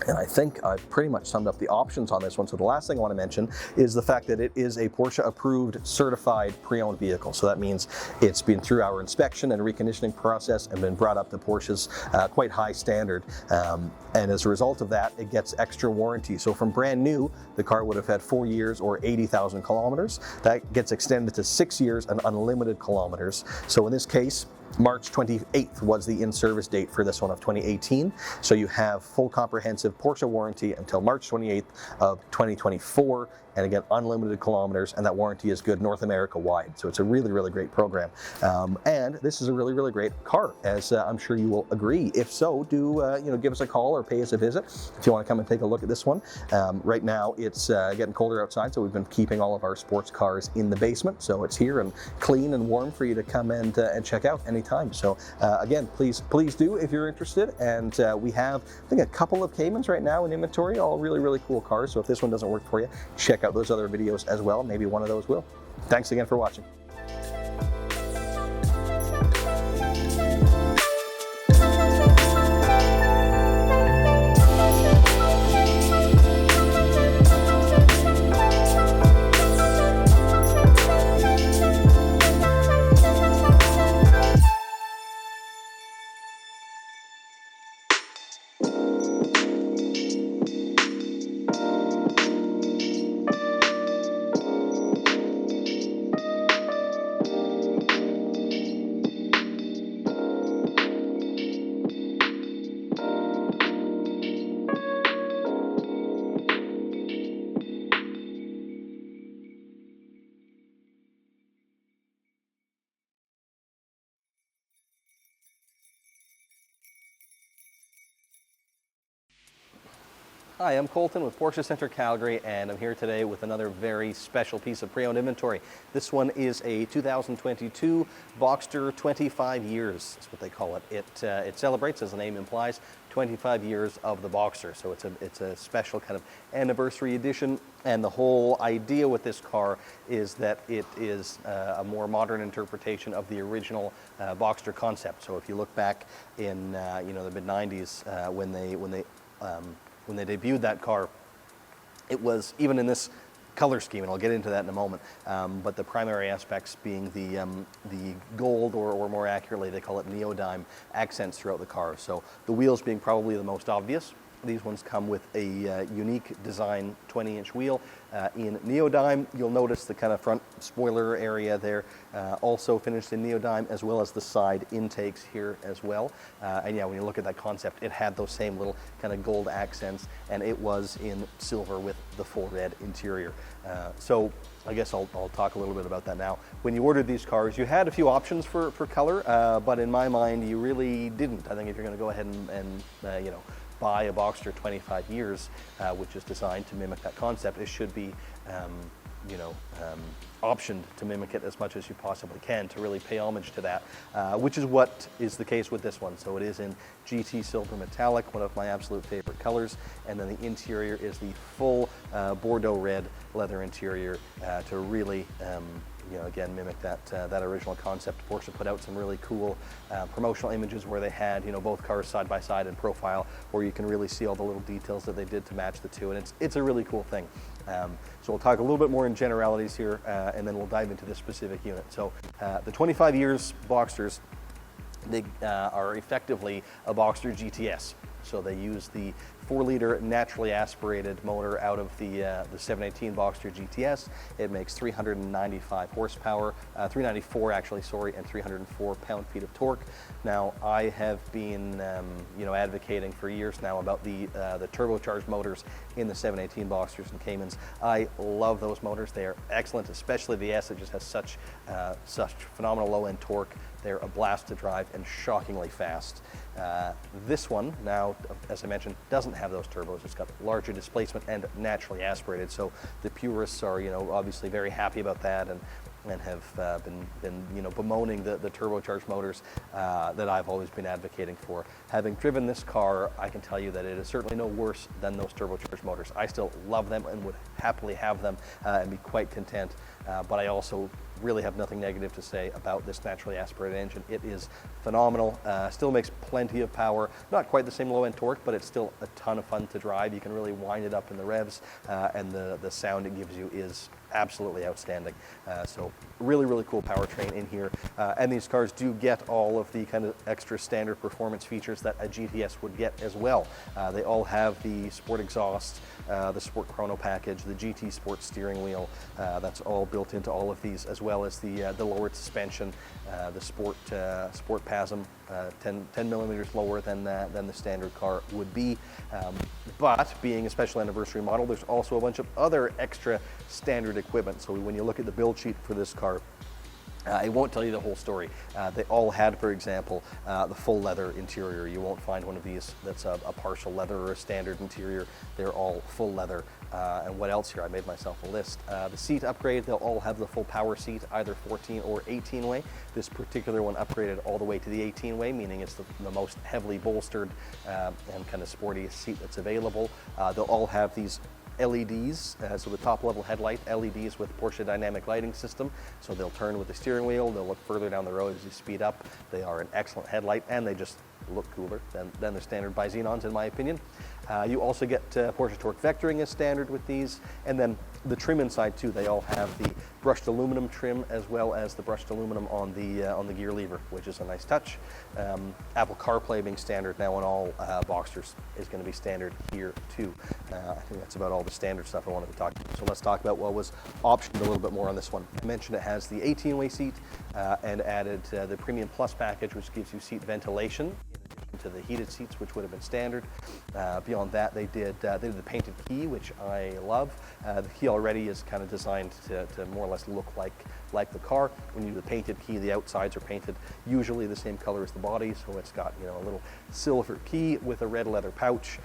And I think I've pretty much summed up the options on this one. So the last thing I want to mention is the fact that it is a Porsche approved, certified pre-owned vehicle. So that means it's been through our inspection and reconditioning process and been brought up to Porsche's quite high standard. And as a result of that, it gets extra warranty. So from brand new, the car would have had 4 years or 80,000 kilometers. That gets extended to 6 years and unlimited kilometers. So in this case, March 28th was the in-service date for this one of 2018. So you have full comprehensive Porsche warranty until March 28th of 2024. And again, unlimited kilometers, and that warranty is good North America wide. So it's a really, really great program. And this is a really, really great car, as I'm sure you will agree. If so, do give us a call or pay us a visit if you want to come and take a look at this one. Right now, it's getting colder outside, so we've been keeping all of our sports cars in the basement. So it's here and clean and warm for you to come and check out anytime. So again, please do if you're interested. And we have, I think, a couple of Caymans right now in inventory, all really, really cool cars. So if this one doesn't work for you, check check out those other videos as well. Maybe one of those will. Thanks again for watching. Hi, I'm Colton with Porsche Center Calgary, and I'm here today with another very special piece of pre-owned inventory. This one is a 2022 Boxster 25 years, that's what they call it. It celebrates, as the name implies, 25 years of the Boxster, so it's a special kind of anniversary edition, and the whole idea with this car is that it is a more modern interpretation of the original Boxster concept. So if you look back in the mid-90s when they debuted that car, it was even in this color scheme, and I'll get into that in a moment, but the primary aspects being the gold, or more accurately they call it neodyme accents throughout the car. So the wheels being probably the most obvious. These ones come with a unique design 20-inch wheel in neodyme. You'll notice the kind of front spoiler area there also finished in neodyme, as well as the side intakes here as well. And yeah, when you look at that concept, it had those same little kind of gold accents, and it was in silver with the full red interior. So I guess I'll talk a little bit about that now. When you ordered these cars, you had a few options for color, but in my mind, you really didn't. I think if you're going to go ahead and buy a Boxster 25 years, which is designed to mimic that concept, it should be optioned to mimic it as much as you possibly can to really pay homage to that, which is what is the case with this one. So it is in GT Silver Metallic, one of my absolute favorite colors, and then the interior is the full Bordeaux red leather interior to really again, mimic that original concept. Porsche put out some really cool promotional images where they had, both cars side by side in profile, where you can really see all the little details that they did to match the two, and it's a really cool thing. So we'll talk a little bit more in generalities here, and then we'll dive into this specific unit. So the 25 years Boxsters, they are effectively a Boxster GTS. So they use the 4-liter naturally aspirated motor out of the 718 Boxster GTS. It makes 395 horsepower, 394 actually, sorry, and 304 pound-feet of torque. Now, I have been, advocating for years now about the turbocharged motors in the 718 Boxsters and Caymans. I love those motors. They are excellent, especially the S. It just has such phenomenal low-end torque. They're a blast to drive and shockingly fast. This one, now, as I mentioned, doesn't have those turbos. It's got larger displacement and naturally aspirated. So the purists are, obviously very happy about that, and have been bemoaning the turbocharged motors that I've always been advocating for. Having driven this car, I can tell you that it is certainly no worse than those turbocharged motors. I still love them and would happily have them and be quite content, but I also really have nothing negative to say about this naturally aspirated engine. It is phenomenal, still makes plenty of power, not quite the same low-end torque, but it's still a ton of fun to drive. You can really wind it up in the revs, and the sound it gives you is absolutely outstanding. So really, really cool powertrain in here. And these cars do get all of the kind of extra standard performance features that a GTS would get as well. They all have the sport exhaust, the sport chrono package, the GT sport steering wheel. That's all built into all of these, as well as the lowered suspension, the sport PASM, 10 millimeters lower than the standard car would be. But being a special anniversary model, there's also a bunch of other extra standard equipment. So when you look at the build sheet for this car, it won't tell you the whole story. They all had, for example, the full leather interior. You won't find one of these that's a partial leather or a standard interior. They're all full leather. And what else here? I made myself a list. The seat upgrade, they'll all have the full power seat, either 14 or 18-way. This particular one upgraded all the way to the 18-way, meaning it's the most heavily bolstered and kind of sporty seat that's available. They'll all have these LEDs, so the top level headlight, LEDs with Porsche dynamic lighting system. So they'll turn with the steering wheel, they'll look further down the road as you speed up. They are an excellent headlight, and they just look cooler than the standard by Xenons, in my opinion. You also get Porsche torque vectoring as standard with these, and then the trim inside too. They all have the brushed aluminum trim as well as the brushed aluminum on the gear lever, which is a nice touch. Apple CarPlay being standard now on all Boxsters is going to be standard here too. I think that's about all the standard stuff I wanted to talk about. So let's talk about what was optioned a little bit more on this one. I mentioned it has the 18-way seat and added the Premium Plus package, which gives you seat ventilation to the heated seats, which would have been standard. Beyond that, they did the painted key, which I love. The key already is kind of designed to more or less look like the car. When you do the painted key, the outsides are painted usually the same color as the body, so it's got, you know, a little silver key with a red leather pouch.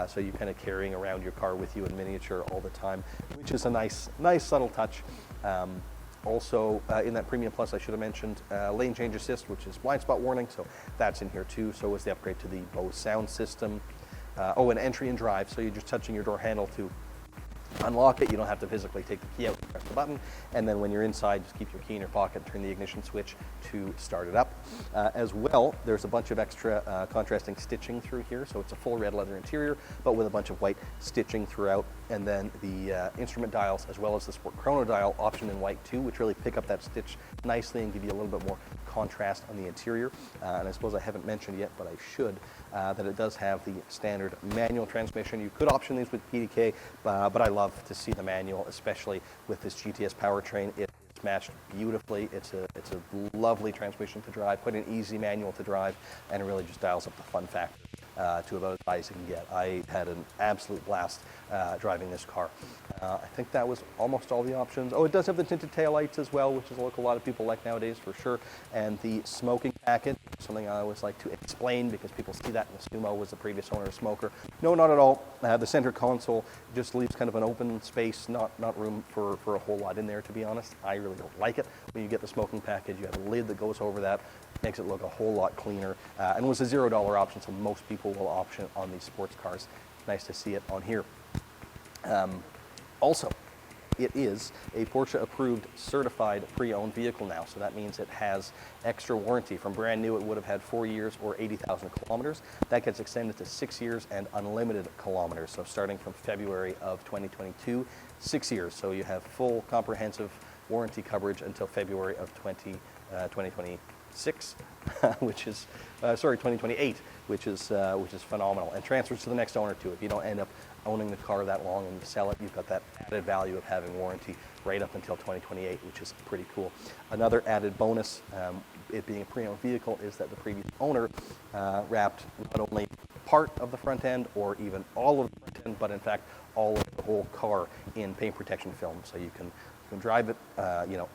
So you're kind of carrying around your car with you in miniature all the time, which is a nice subtle touch. Also, in that Premium Plus, I should have mentioned lane change assist, which is blind spot warning, so that's in here too. So is the upgrade to the Bose sound system. And entry and drive, so you're just touching your door handle to unlock it. You don't have to physically take the key out and press the button, and then when you're inside, just keep your key in your pocket and turn the ignition switch to start it up. As well, there's a bunch of extra contrasting stitching through here, so it's a full red leather interior, but with a bunch of white stitching throughout, and then the instrument dials as well as the Sport Chrono dial option in white too, which really pick up that stitch nicely and give you a little bit more contrast on the interior. And I suppose I haven't mentioned yet, but I should, that it does have the standard manual transmission. You could option these with PDK, but I love to see the manual, especially with this GTS powertrain. It's matched beautifully. It's a lovely transmission to drive, quite an easy manual to drive, and it really just dials up the fun factor to about as high as you can get. I had an absolute blast driving this car. I think that was almost all the options. Oh, it does have the tinted taillights as well, which is a look a lot of people like nowadays for sure. And the smoking package, something I always like to explain because people see that in the Sumo was the previous owner a smoker. No, not at all. The center console just leaves kind of an open space, not room for a whole lot in there, to be honest. I really don't like it. When you get the smoking package, you have a lid that goes over that, makes it look a whole lot cleaner, and was a $0 option, so most people will option on these sports cars. Nice to see it on here. Also, it is a Porsche approved certified pre-owned vehicle now, so that means it has extra warranty. From brand new, it would have had 4 years or 80,000 kilometers. That gets extended to 6 years and unlimited kilometers. So starting from February of 2022, 6 years. So you have full comprehensive warranty coverage until February of 2026, which is 2028, which is phenomenal, and transfers to the next owner too. If you don't end up owning the car that long and you sell it, you've got that added value of having warranty right up until 2028, which is pretty cool. Another added bonus, it being a pre-owned vehicle, is that the previous owner wrapped not only part of the front end or even all of the front end, but in fact all of the whole car in paint protection film, so you can drive it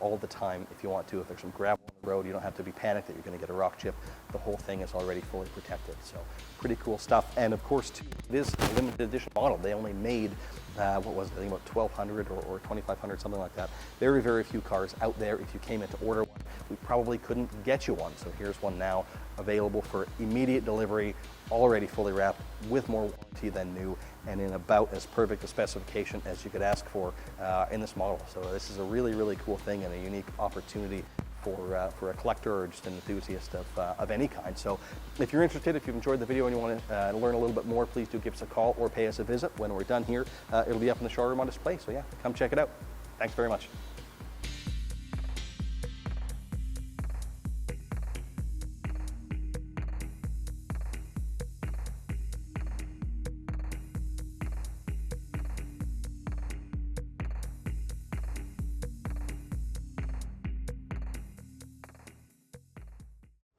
all the time if you want to. If there's some gravel on the road, you don't have to be panicked that you're going to get a rock chip. The whole thing is already fully protected, so pretty cool stuff. And of course, too, it is a limited edition model. They only made, what was it, I think about 1,200 or 2,500, something like that. Very, very few cars out there. If you came in to order one, we probably couldn't get you one. So here's one now available for immediate delivery, already fully wrapped with more warranty than new, and in about as perfect a specification as you could ask for in this model. So this is a really, really cool thing and a unique opportunity for a collector or just an enthusiast of any kind. So if you're interested, if you've enjoyed the video and you want to learn a little bit more, please do give us a call or pay us a visit. When we're done here, it'll be up in the showroom on display. So yeah, come check it out. Thanks very much.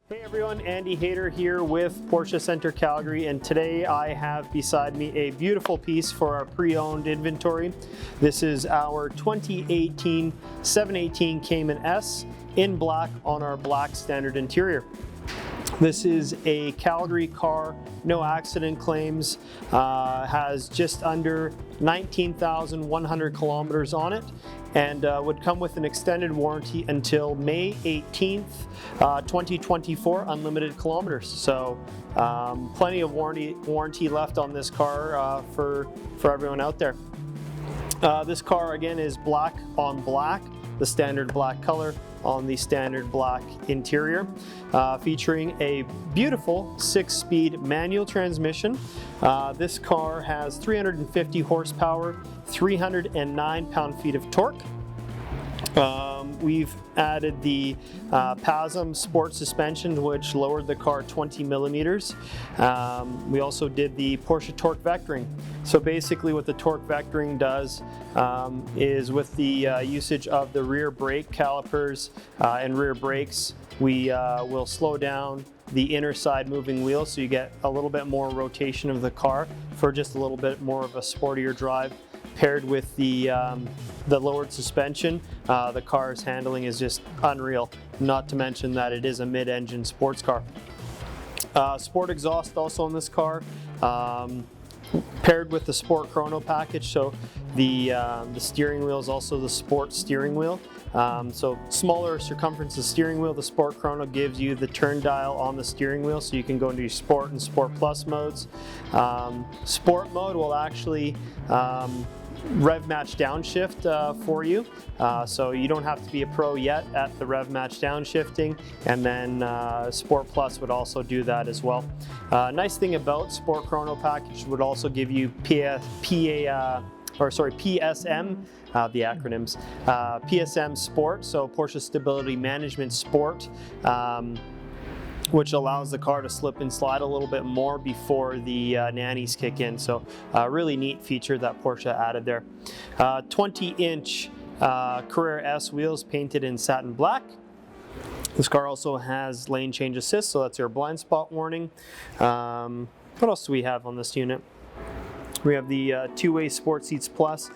Hey everyone, Andy Hayter here with Porsche Center Calgary, and today I have beside me a beautiful piece for our pre-owned inventory. This is our 2018 718 Cayman S in black on our black standard interior. This is a Calgary car, no accident claims, has just under 19,100 kilometers on it, and would come with an extended warranty until May 18th, 2024, unlimited kilometers. So plenty of warranty left on this car for everyone out there. This car again is black on black, the standard black color on the standard black interior, featuring a beautiful 6-speed manual transmission. This car has 350 horsepower, 309 pound-feet of torque. We've added the PASM sport suspension, which lowered the car 20 millimeters. We also did the Porsche torque vectoring. So basically what the torque vectoring does is with the usage of the rear brake calipers and rear brakes, we will slow down the inner side moving wheel, so you get a little bit more rotation of the car for just a little bit more of a sportier drive. Paired with the lowered suspension, the car's handling is just unreal, not to mention that it is a mid-engine sports car. Sport exhaust also on this car, paired with the Sport Chrono package, so the steering wheel is also the Sport steering wheel. So smaller circumference of steering wheel, the Sport Chrono gives you the turn dial on the steering wheel, so you can go into your Sport and Sport Plus modes. Sport mode will actually rev match downshift for you, so you don't have to be a pro yet at the rev match downshifting, and then Sport Plus would also do that as well. Nice thing about Sport Chrono package would also give you PSM, the acronyms, PSM Sport, so Porsche Stability Management Sport, which allows the car to slip and slide a little bit more before the nannies kick in. So really neat feature that Porsche added there. 20-inch Carrera S wheels painted in satin black. This car also has lane change assist, so that's your blind spot warning. What else do we have on this unit? We have the two-way Sport Seats Plus.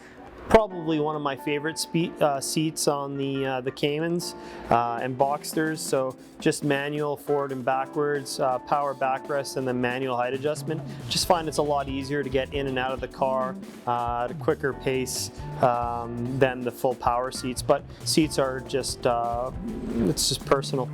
Probably one of my favorite seats on the Caymans and Boxsters. So just manual forward and backwards, power backrest, and then manual height adjustment. Just find it's a lot easier to get in and out of the car at a quicker pace than the full power seats. But seats are just, it's just personal.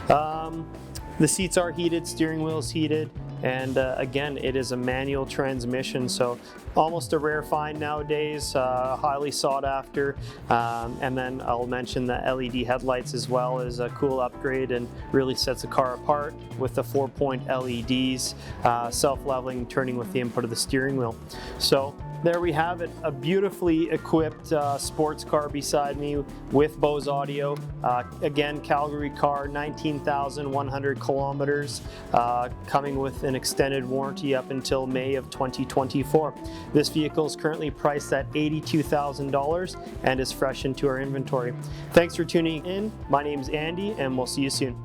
The seats are heated, steering wheel is heated. And again, it is a manual transmission, so almost a rare find nowadays, highly sought after. And then I'll mention the LED headlights as well is a cool upgrade and really sets the car apart with the 4-point LEDs, self-leveling, turning with the input of the steering wheel. So there we have it, a beautifully equipped sports car beside me with Bose audio. Again, Calgary car, 19,100 kilometers, coming with an extended warranty up until May of 2024. This vehicle is currently priced at $82,000 and is fresh into our inventory. Thanks for tuning in. My name is Andy, and we'll see you soon.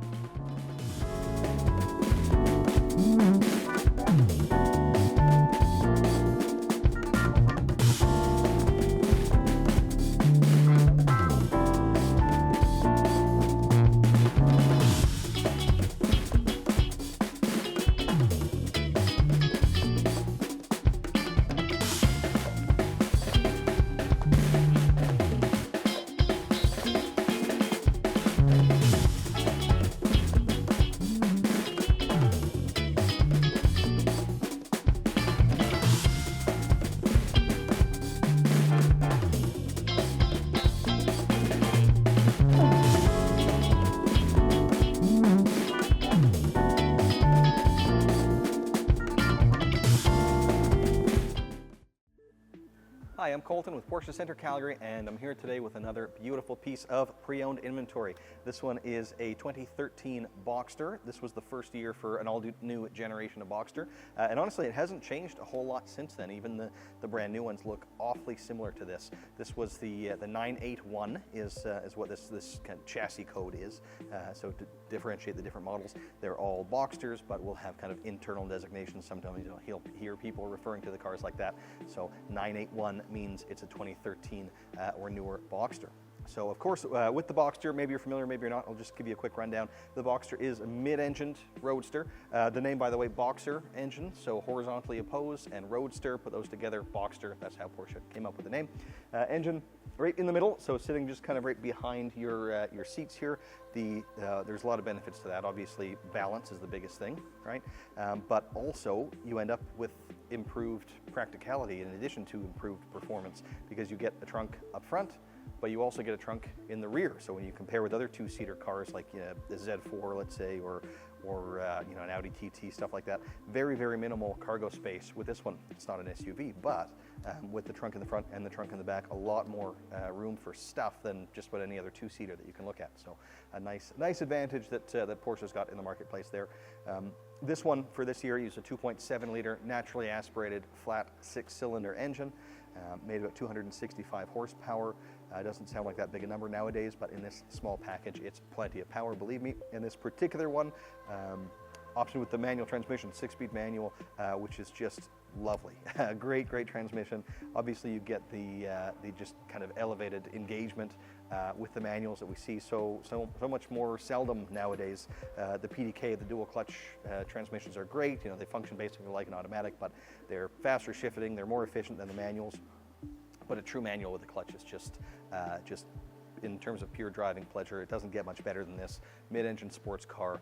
Hi, I'm Colton with Porsche Center Calgary, and I'm here today with another beautiful piece of pre-owned inventory. This one is a 2013 Boxster. This was the first year for an all-new generation of Boxster, and honestly, it hasn't changed a whole lot since then. Even the brand new ones look awfully similar to this. This was the 981 is what this kind of chassis code is. So to differentiate the different models, they're all Boxsters, but we'll have kind of internal designations. Sometimes you'll hear people referring to the cars like that. So 981 means it's a 2013 or newer Boxster. So of course, with the Boxster, maybe you're familiar, maybe you're not, I'll just give you a quick rundown. The Boxster is a mid-engined roadster. The name, by the way, Boxer engine, so horizontally opposed, and roadster, put those together, Boxster, that's how Porsche came up with the name. Engine right in the middle, so sitting just kind of right behind your seats here. There's a lot of benefits to that. Obviously, balance is the biggest thing, right? But also, you end up with improved practicality in addition to improved performance, because you get a trunk up front, but you also get a trunk in the rear. So when you compare with other two-seater cars like the Z4, let's say, or an Audi TT, stuff like that, very, very minimal cargo space. With this one, it's not an SUV, but with the trunk in the front and the trunk in the back, a lot more room for stuff than just about any other two-seater that you can look at. So a nice advantage that Porsche's got in the marketplace there. This one for this year used a 2.7 liter naturally aspirated flat 6-cylinder engine, made about 265 horsepower. Doesn't sound like that big a number nowadays, but in this small package, it's plenty of power, believe me. In this particular one, option with the manual transmission, 6-speed manual, which is just lovely. Great transmission. Obviously, you get the just kind of elevated engagement with the manuals that we see so much more seldom nowadays. The PDK, the dual clutch transmissions are great. They function basically like an automatic, but they're faster shifting. They're more efficient than the manuals. But a true manual with a clutch is just in terms of pure driving pleasure, it doesn't get much better than this. Mid-engine sports car,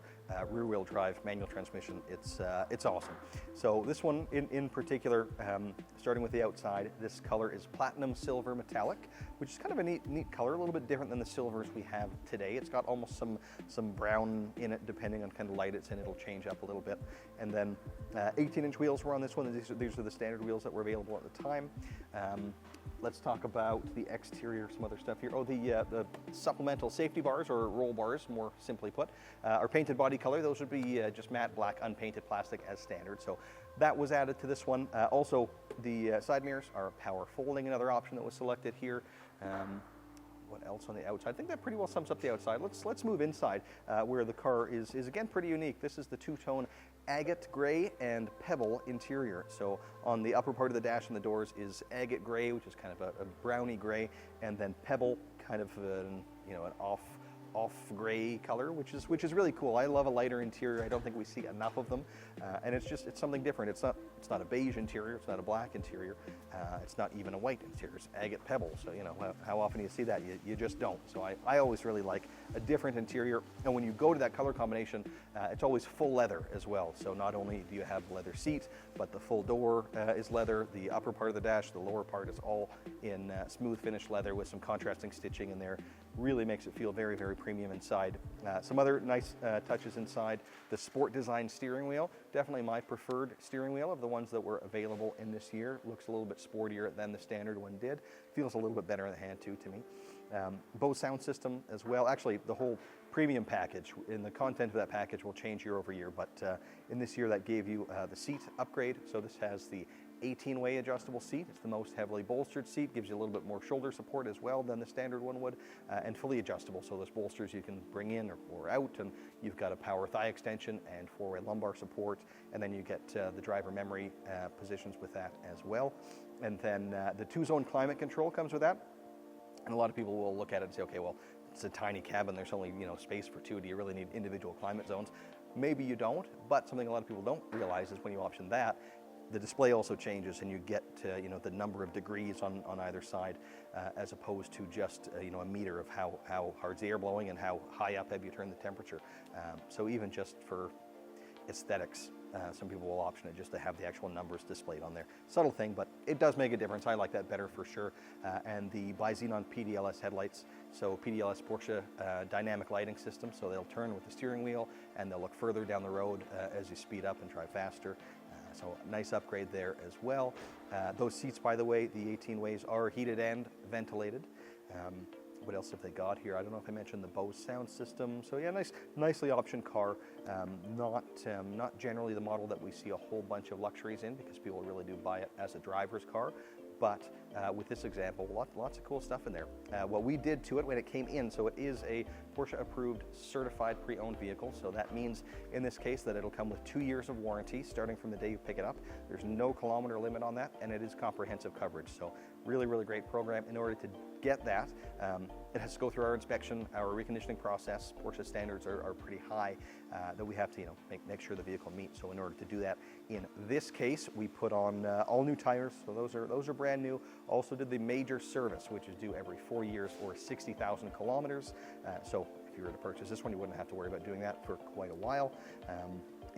rear-wheel drive, manual transmission. It's awesome. So this one in particular, starting with the outside, this color is platinum silver metallic, which is kind of a neat color, a little bit different than the silvers we have today. It's got almost some brown in it, depending on kind of light it's in. It'll change up a little bit. And then 18-inch wheels were on this one. These are the standard wheels that were available at the time. Let's talk about the exterior, some other stuff here. Oh, the supplemental safety bars, or roll bars, more simply put, are painted body color. Those would be just matte black, unpainted plastic as standard. So that was added to this one. Also, the side mirrors are power folding, another option that was selected here. What else on the outside? I think that pretty well sums up the outside. Let's move inside, where the car is again pretty unique. This is the two-tone agate gray and pebble interior. So on the upper part of the dash and the doors is agate gray, which is kind of a browny gray, and then pebble, kind of an off gray color, which is really cool. I love a lighter interior. I don't think we see enough of them, and it's something different. It's not a beige interior. It's not a black interior. It's not even a white interior. It's agate pebble. So how often do you see that? You just don't. So I always really like a different interior. And when you go to that color combination, it's always full leather as well. So not only do you have leather seat, but the full door is leather. The upper part of the dash, the lower part, is all in smooth finish leather with some contrasting stitching in there. Really makes it feel very, very premium inside. Some other nice touches inside. The sport design steering wheel, definitely my preferred steering wheel of the ones that were available in this year. Looks a little bit sportier than the standard one did. Feels a little bit better in the hand too, to me. Bose sound system as well. Actually, the whole premium package, in the content of that package will change year over year, but in this year that gave you the seat upgrade. So this has the 18-way adjustable seat. It's the most heavily bolstered seat, gives you a little bit more shoulder support as well than the standard one would, and fully adjustable. So those bolsters you can bring in or out, and you've got a power thigh extension and 4-way lumbar support, and then you get the driver memory positions with that as well. And then the 2-zone climate control comes with that. And a lot of people will look at it and say, okay, well, it's a tiny cabin. There's only space for 2. Do you really need individual climate zones? Maybe you don't, but something a lot of people don't realize is when you option that, the display also changes, and you get the number of degrees on either side, as opposed to just a meter of how hard's the air blowing and how high up have you turned the temperature. So even just for aesthetics, some people will option it just to have the actual numbers displayed on there. Subtle thing, but it does make a difference. I like that better for sure. And the bi-xenon PDLS headlights. So PDLS Porsche dynamic lighting system. So they'll turn with the steering wheel, and they'll look further down the road as you speed up and drive faster. So nice upgrade there as well. Those seats, by the way, the 18 ways are heated and ventilated. What else have they got here? I don't know if I mentioned the Bose sound system. So yeah, nicely optioned car. Not generally the model that we see a whole bunch of luxuries in, because people really do buy it as a driver's car. But with this example, lots of cool stuff in there. What we did to it when it came in, so it is a Porsche approved certified pre-owned vehicle. So that means in this case that it'll come with 2 years of warranty starting from the day you pick it up. There's no kilometer limit on that, and it is comprehensive coverage. So really, really great program. In order to get that, it has to go through our inspection, our reconditioning process. Porsche standards are pretty high that we have to make sure the vehicle meets. So in order to do that, in this case, we put on all new tires. So those are brand new. Also did the major service, which is due every 4 years or 60,000 kilometers. So if you were to purchase this one, you wouldn't have to worry about doing that for quite a while.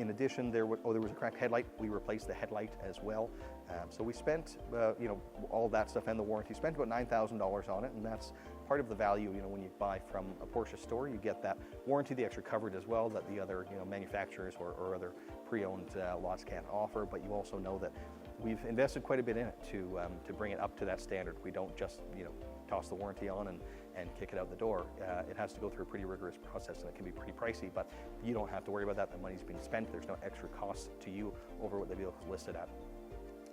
In addition, there was a cracked headlight. We replaced the headlight as well. So we spent, all that stuff and the warranty, spent about $9,000 on it, and that's part of the value. When you buy from a Porsche store, you get that warranty, the extra coverage as well that the other manufacturers or other pre-owned lots can't offer. But you also know that we've invested quite a bit in it to bring it up to that standard. We don't just toss the warranty on and kick it out the door. It has to go through a pretty rigorous process, and it can be pretty pricey, but you don't have to worry about that. The money's been spent. There's no extra cost to you over what the vehicle is listed at.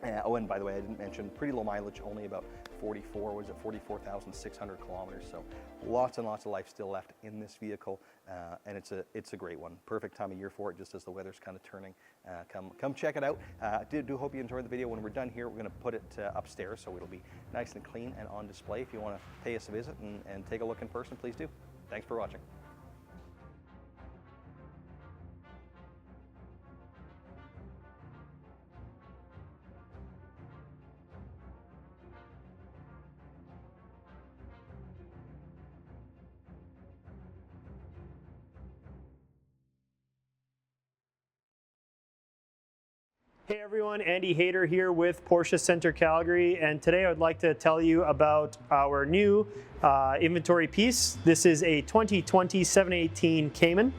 And by the way, I didn't mention pretty low mileage, only about 44,600 kilometers. So lots and lots of life still left in this vehicle, and it's a great one. Perfect time of year for it, just as the weather's kind of turning. Come check it out. Do hope you enjoyed the video. When we're done here, we're going to put it upstairs, so it'll be nice and clean and on display. If you want to pay us a visit and take a look in person, please do. Thanks for watching. Hey everyone, Andy Hayter here with Porsche Centre Calgary, and today I would like to tell you about our new inventory piece. This is a 2020 718 Cayman.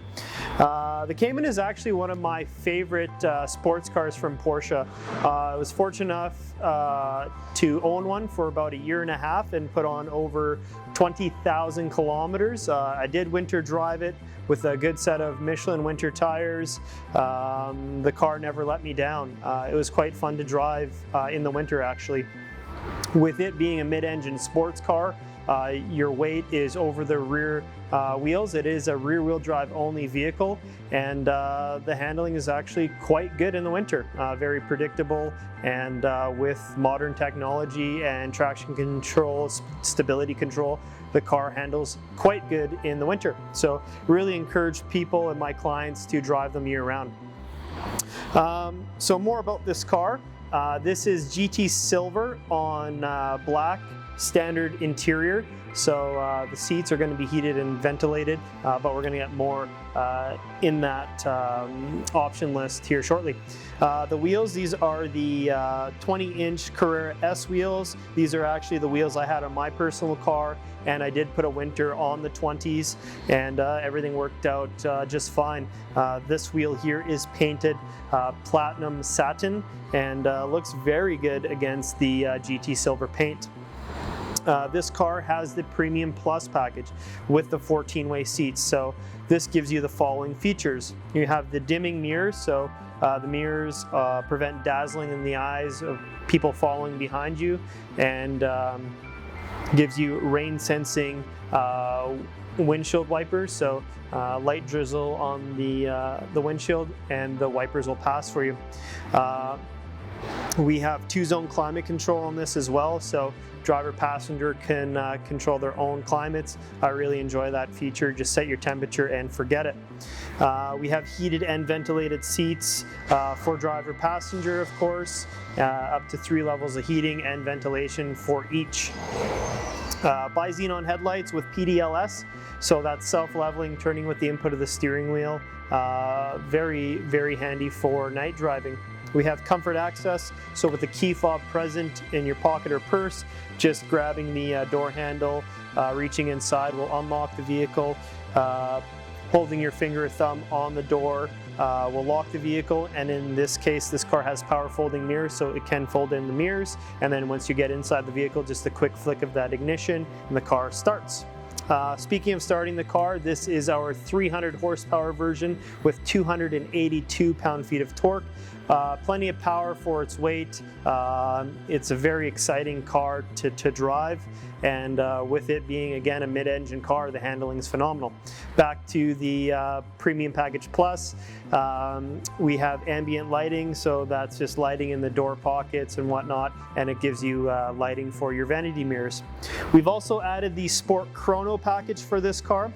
The Cayman is actually one of my favorite sports cars from Porsche. I was fortunate enough to own one for about a year and a half and put on over 20,000 kilometers. I did winter drive it with a good set of Michelin winter tires. The car never let me down. It was quite fun to drive in the winter, actually. With it being a mid-engine sports car, your weight is over the rear wheels. It is a rear-wheel drive only vehicle, and the handling is actually quite good in the winter. Very predictable, and with modern technology and traction control, stability control, the car handles quite good in the winter. So really encourage people and my clients to drive them year-round. So more about this car. This is GT Silver on black standard interior. So the seats are going to be heated and ventilated, but we're going to get more in that option list here shortly. The wheels, these are the 20-inch Carrera S wheels. These are actually the wheels I had on my personal car, and I did put a winter on the 20s, and everything worked out just fine. This wheel here is painted platinum satin and looks very good against the GT Silver paint. This car has the Premium Plus package with the 14-way seats. So this gives you the following features. You have the dimming mirrors, so the mirrors prevent dazzling in the eyes of people following behind you, and gives you rain sensing windshield wipers. So light drizzle on the windshield and the wipers will pass for you. We have 2-zone climate control on this as well, so driver passenger can control their own climates. I really enjoy that feature. Just set your temperature and forget it. We have heated and ventilated seats for driver passenger, of course, up to 3 levels of heating and ventilation for each. Bi-xenon headlights with PDLS, so that's self-leveling, turning with the input of the steering wheel. Very, very handy for night driving. We have comfort access, so with the key fob present in your pocket or purse, just grabbing the door handle, reaching inside will unlock the vehicle. Holding your finger or thumb on the door will lock the vehicle, and in this case this car has power folding mirrors, so it can fold in the mirrors, and then once you get inside the vehicle, just a quick flick of that ignition and the car starts. Speaking of starting the car, this is our 300 horsepower version with 282 pound-feet of torque. Plenty of power for its weight. It's a very exciting car to drive, and with it being again a mid-engine car, the handling is phenomenal. Back to the Premium Package Plus, we have ambient lighting, so that's just lighting in the door pockets and whatnot, and it gives you lighting for your vanity mirrors. We've also added the Sport Chrono package for this car.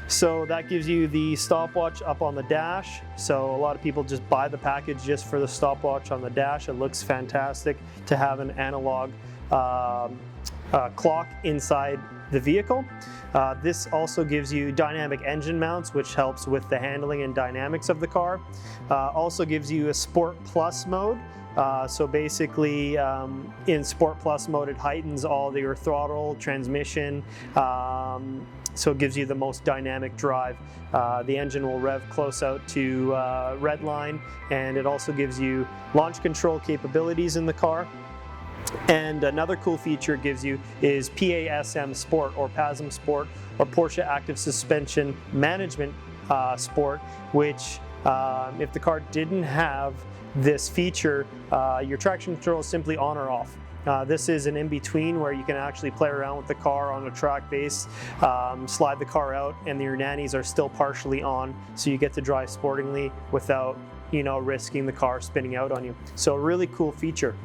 So that gives you the stopwatch up on the dash. So a lot of people just buy the package just for the stopwatch on the dash. It looks fantastic to have an analog clock inside the vehicle. This also gives you dynamic engine mounts, which helps with the handling and dynamics of the car. Also gives you a Sport Plus mode. So basically, in Sport Plus mode, it heightens all your throttle, transmission, so it gives you the most dynamic drive. The engine will rev close out to red line, and it also gives you launch control capabilities in the car. And another cool feature it gives you is PASM Sport, or PASM Sport, or Porsche Active Suspension Management Sport, which if the car didn't have this feature, your traction control is simply on or off. This is an in-between where you can actually play around with the car on a track base, slide the car out, and your nannies are still partially on, so you get to drive sportingly without, risking the car spinning out on you. So a really cool feature.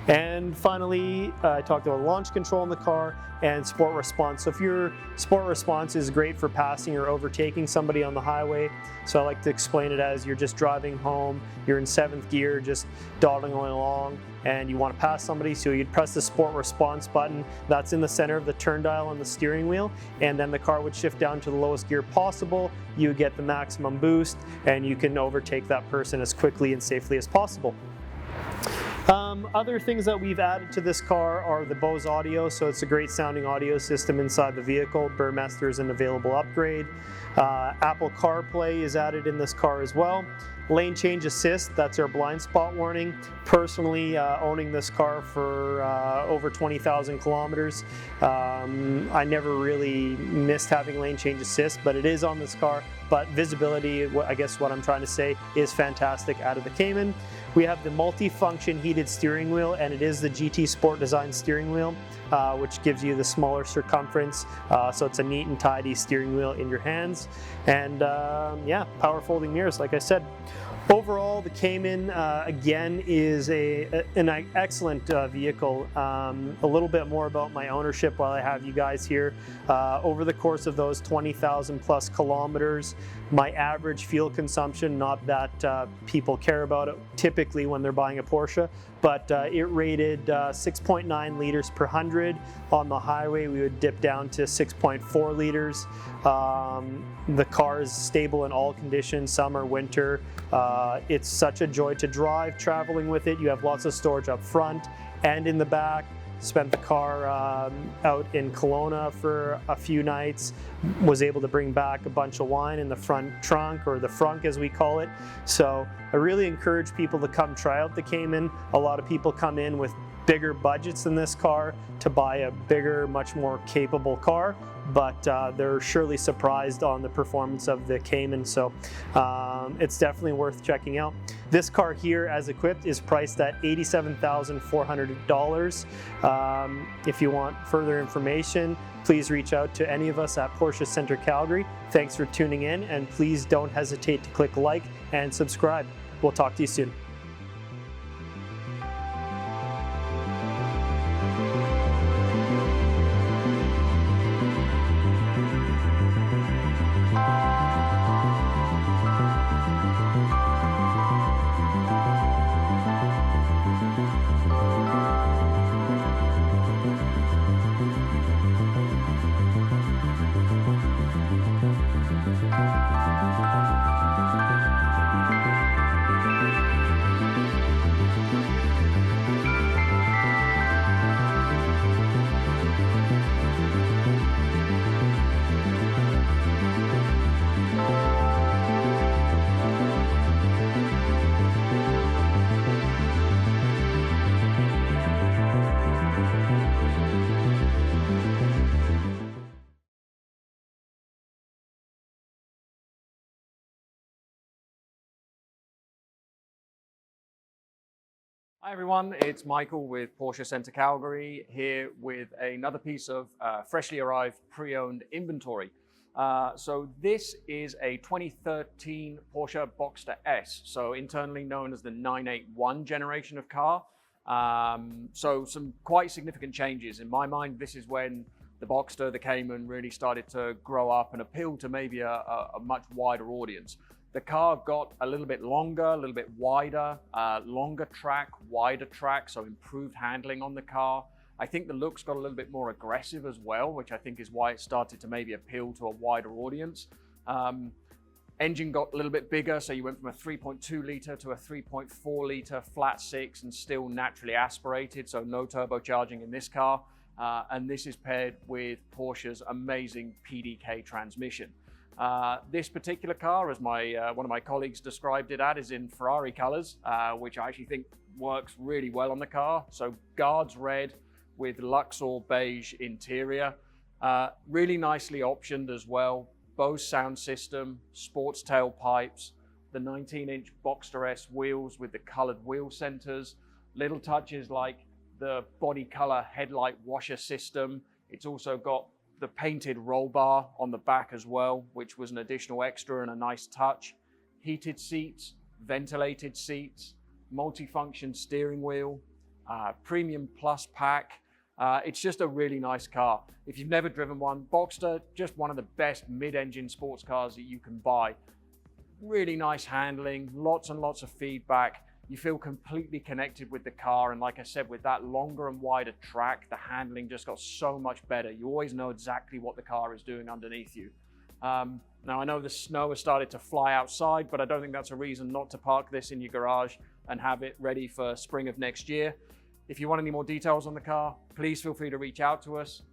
And finally, I talked about launch control in the car and sport response. So if your sport response is great for passing or overtaking somebody on the highway, so I like to explain it as you're just driving home, you're in 7th gear, just dawdling along, and you want to pass somebody, so you'd press the sport response button that's in the center of the turn dial on the steering wheel, and then the car would shift down to the lowest gear possible. You get the maximum boost, and you can overtake that person as quickly and safely as possible. Other things that we've added to this car are the Bose audio, so it's a great sounding audio system inside the vehicle. Burmester is an available upgrade. Apple CarPlay is added in this car as well. Lane change assist, that's our blind spot warning. Personally, owning this car for over 20,000 kilometers, I never really missed having lane change assist, but it is on this car. But visibility, I guess what I'm trying to say, is fantastic out of the Cayman. We have the multi-function heated steering wheel, and it is the GT Sport Design steering wheel, which gives you the smaller circumference, so it's a neat and tidy steering wheel in your hands. And yeah, power folding mirrors, like I said. Overall, the Cayman, again, is an excellent vehicle. A little bit more about my ownership while I have you guys here. Over the course of those 20,000 plus kilometers, my average fuel consumption, not that people care about it typically when they're buying a Porsche, but it rated 6.9 liters per 100. On the highway, we would dip down to 6.4 liters. The car is stable in all conditions, summer, winter. It's such a joy to drive, traveling with it. You have lots of storage up front and in the back. Spent the car out in Kelowna for a few nights, was able to bring back a bunch of wine in the front trunk, or the frunk as we call it. So I really encourage people to come try out the Cayman. A lot of people come in with bigger budgets than this car to buy a bigger, much more capable car, but they're surely surprised on the performance of the Cayman, so it's definitely worth checking out. This car here, as equipped, is priced at $87,400. If you want further information, please reach out to any of us at Porsche Center Calgary. Thanks for tuning in, and please don't hesitate to click like and subscribe. We'll talk to you soon. Hi everyone, it's Michael with Porsche Center Calgary, here with another piece of freshly arrived pre-owned inventory. So this is a 2013 Porsche Boxster S, so internally known as the 981 generation of car. So some quite significant changes. In my mind, this is when the Boxster, the Cayman, really started to grow up and appeal to maybe a much wider audience. The car got a little bit longer, a little bit wider, longer track, wider track, so improved handling on the car. I think the looks got a little bit more aggressive as well, which I think is why it started to maybe appeal to a wider audience. Engine got a little bit bigger, so you went from a 3.2 litre to a 3.4 litre flat six and still naturally aspirated, so no turbocharging in this car. And this is paired with Porsche's amazing PDK transmission. This particular car, as one of my colleagues described it is in Ferrari colors, which I actually think works really well on the car. So guards red with Luxor beige interior, really nicely optioned as well. Bose sound system, sports tailpipes, the 19-inch Boxster S wheels with the colored wheel centers, little touches like the body color headlight washer system. It's also got the painted roll bar on the back as well, which was an additional extra and a nice touch. Heated seats, ventilated seats, multifunction steering wheel, premium plus pack. It's just a really nice car. If you've never driven one, Boxster, just one of the best mid-engine sports cars that you can buy. Really nice handling, lots and lots of feedback. You feel completely connected with the car, and like I said, with that longer and wider track, the handling just got so much better. You always know exactly what the car is doing underneath you. Now I know the snow has started to fly outside, but I don't think that's a reason not to park this in your garage and have it ready for spring of next year. If you want any more details on the car, please feel free to reach out to us.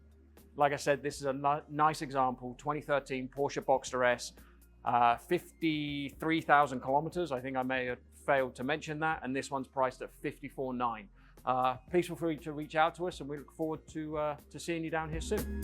Like I said, this is a nice example, 2013 Porsche Boxster S, 53,000 kilometers. I think I may have failed to mention that, and this one's priced at $54,900. Please feel free to reach out to us, and we look forward to seeing you down here soon.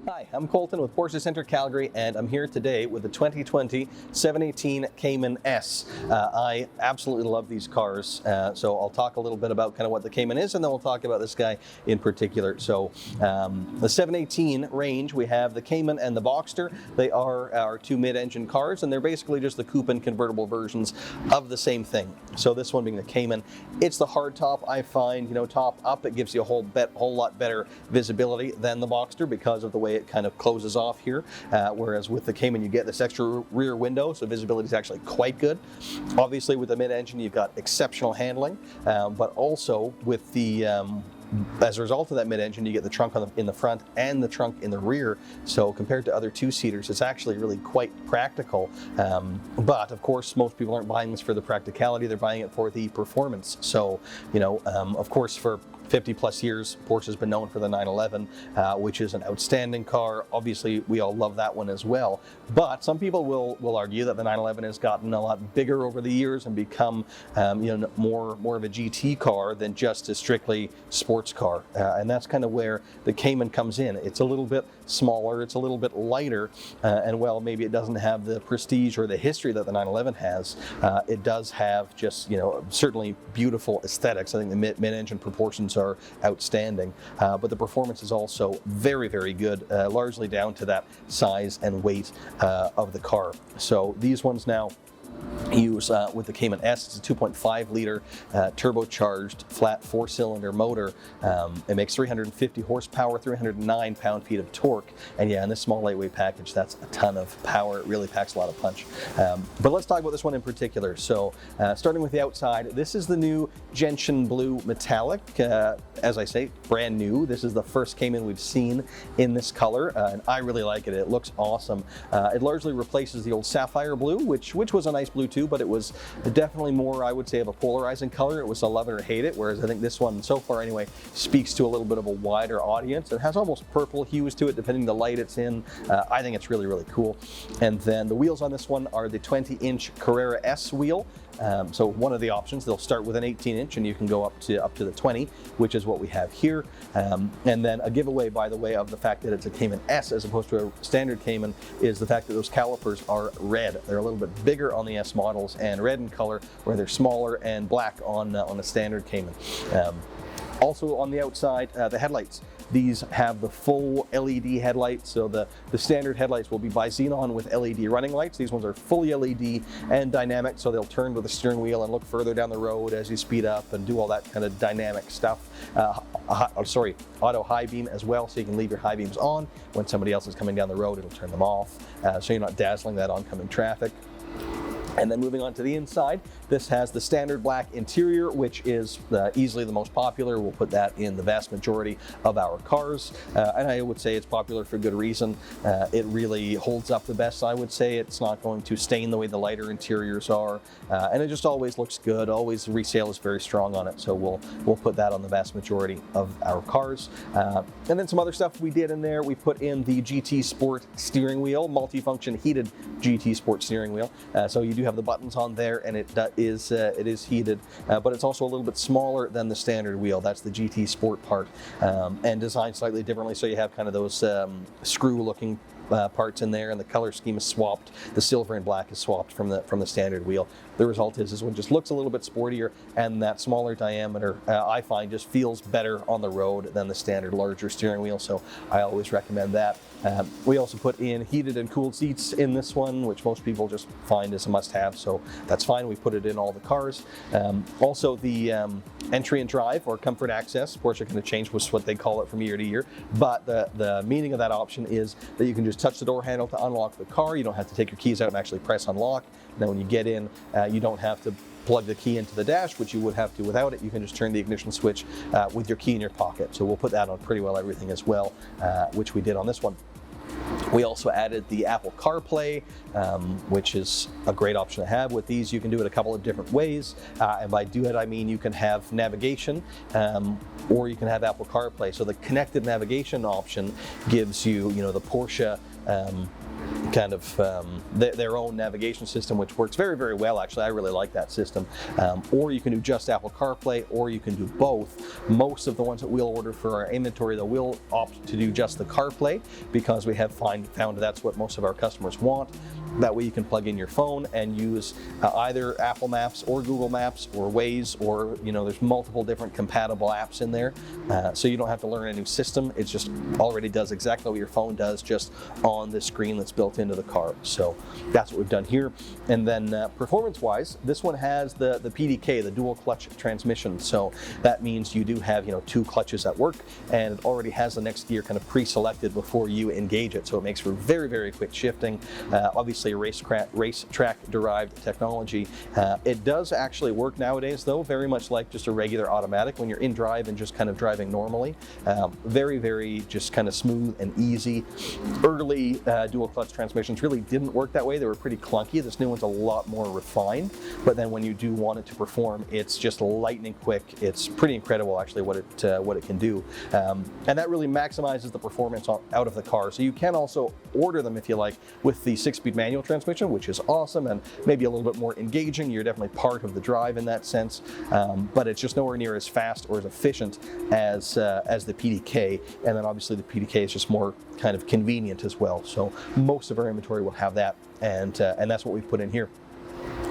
Hi, I'm Colton with Porsche Center Calgary, and I'm here today with the 2020 718 Cayman S. I absolutely love these cars, so I'll talk a little bit about kind of what the Cayman is, and then we'll talk about this guy in particular. So the 718 range, we have the Cayman and the Boxster. They are our two mid-engine cars, and they're basically just the coupe and convertible versions of the same thing. So this one being the Cayman, it's the hardtop. I find, top up, it gives you a whole lot better visibility than the Boxster because of the way it kind of closes off here, whereas with the Cayman you get this extra rear window, so visibility is actually quite good. Obviously with the mid-engine you've got exceptional handling, but also with the as a result of that mid-engine, you get the trunk in the front and the trunk in the rear. So compared to other two-seaters, it's actually really quite practical. But of course, most people aren't buying this for the practicality; they're buying it for the performance. So, of course, for 50 plus years, Porsche's been known for the 911, which is an outstanding car. Obviously, we all love that one as well. But some people will argue that the 911 has gotten a lot bigger over the years and become, more of a GT car than just a strictly sports car. And that's kind of where the Cayman comes in. It's a little bit smaller, it's a little bit lighter, and well, maybe it doesn't have the prestige or the history that the 911 has. It does have just, certainly beautiful aesthetics. I think the mid-engine proportions are outstanding, but the performance is also very, very good, largely down to that size and weight of the car. So these ones now use with the Cayman S, it's a 2.5 liter turbocharged flat 4-cylinder motor. It makes 350 horsepower, 309 pound-feet of torque, and yeah, in this small lightweight package, that's a ton of power. It really packs a lot of punch. But let's talk about this one in particular. So starting with the outside, this is the new gentian blue metallic. As I say, brand new. This is the first Cayman we've seen in this color, and I really like it. It looks awesome. It largely replaces the old sapphire blue, which was a nice blue too, but it was definitely more, I would say, of a polarizing color. It was a love it or hate it, whereas I think this one, so far anyway, speaks to a little bit of a wider audience. It has almost purple hues to it, depending the light it's in. I think it's really, really cool. And then the wheels on this one are the 20-inch Carrera S wheel. So one of the options, they'll start with an 18-inch, and you can go up to the 20, which is what we have here. And then a giveaway, by the way, of the fact that it's a Cayman S as opposed to a standard Cayman is the fact that those calipers are red. They're a little bit bigger on the S models and red in color, where they're smaller and black on a standard Cayman. Also on the outside, the headlights These have the full LED headlights, so the standard headlights will be by Xenon with LED running lights. These ones are fully LED and dynamic, so they'll turn with the steering wheel and look further down the road as you speed up and do all that kind of dynamic stuff. Auto high beam as well, so you can leave your high beams on. When somebody else is coming down the road, it'll turn them off, so you're not dazzling that oncoming traffic. And then moving on to the inside, this has the standard black interior, which is easily the most popular. We'll put that in the vast majority of our cars. And I would say it's popular for good reason. It really holds up the best, I would say. It's not going to stain the way the lighter interiors are. And it just always looks good. Always resale is very strong on it. So we'll put that on the vast majority of our cars. And then some other stuff we did in there. We put in the GT Sport steering wheel, multifunction heated GT Sport steering wheel. So you do have the buttons on there, and it is heated, but it's also a little bit smaller than the standard wheel. That's the GT Sport part, and designed slightly differently. So you have kind of those screw-looking parts in there, and the color scheme is swapped. The silver and black is swapped from the standard wheel. The result is this one just looks a little bit sportier, and that smaller diameter I find just feels better on the road than the standard larger steering wheel, so I always recommend that. We also put in heated and cooled seats in this one, which most people just find is a must-have, so that's fine. We put it in all the cars. Also the entry and drive, or comfort access, Porsche kind of changed what they call it from year to year, but the meaning of that option is that you can just touch the door handle to unlock the car. You don't have to take your keys out and actually press unlock. Then when you get in, you don't have to plug the key into the dash, which you would have to without it. You can just turn the ignition switch with your key in your pocket. So we'll put that on pretty well everything as well, which we did on this one. We also added the Apple CarPlay, which is a great option to have. With these, you can do it a couple of different ways. And by do it, I mean you can have navigation, or you can have Apple CarPlay. So the connected navigation option gives you, the Porsche kind of their own navigation system, which works very, very well. Actually, I really like that system. Or you can do just Apple CarPlay, or you can do both. Most of the ones that we'll order for our inventory, though, will opt to do just the CarPlay, because we have found that's what most of our customers want. That way you can plug in your phone and use either Apple Maps or Google Maps or Waze, or there's multiple different compatible apps in there, so you don't have to learn a new system. It just already does exactly what your phone does, just on the screen that's built into the car. So that's what we've done here. And then performance-wise, this one has the PDK, the dual clutch transmission. So that means you do have two clutches at work, and it already has the next gear kind of pre-selected before you engage it. So it makes for very, very quick shifting. Obviously racetrack derived technology. It does actually work nowadays, though, very much like just a regular automatic when you're in drive and just kind of driving normally. Very, very just kind of smooth and easy. Early dual clutch transmissions really didn't work that way. They were pretty clunky. This new one's a lot more refined, but then when you do want it to perform, it's just lightning quick. It's pretty incredible, actually, what it can do, and that really maximizes the performance out of the car. So you can also order them, if you like, with the 6-speed manual transmission, which is awesome and maybe a little bit more engaging. You're definitely part of the drive in that sense, but it's just nowhere near as fast or as efficient as the PDK. And then obviously the PDK is just more kind of convenient as well. So most of our inventory will have that, and that's what we've put in here.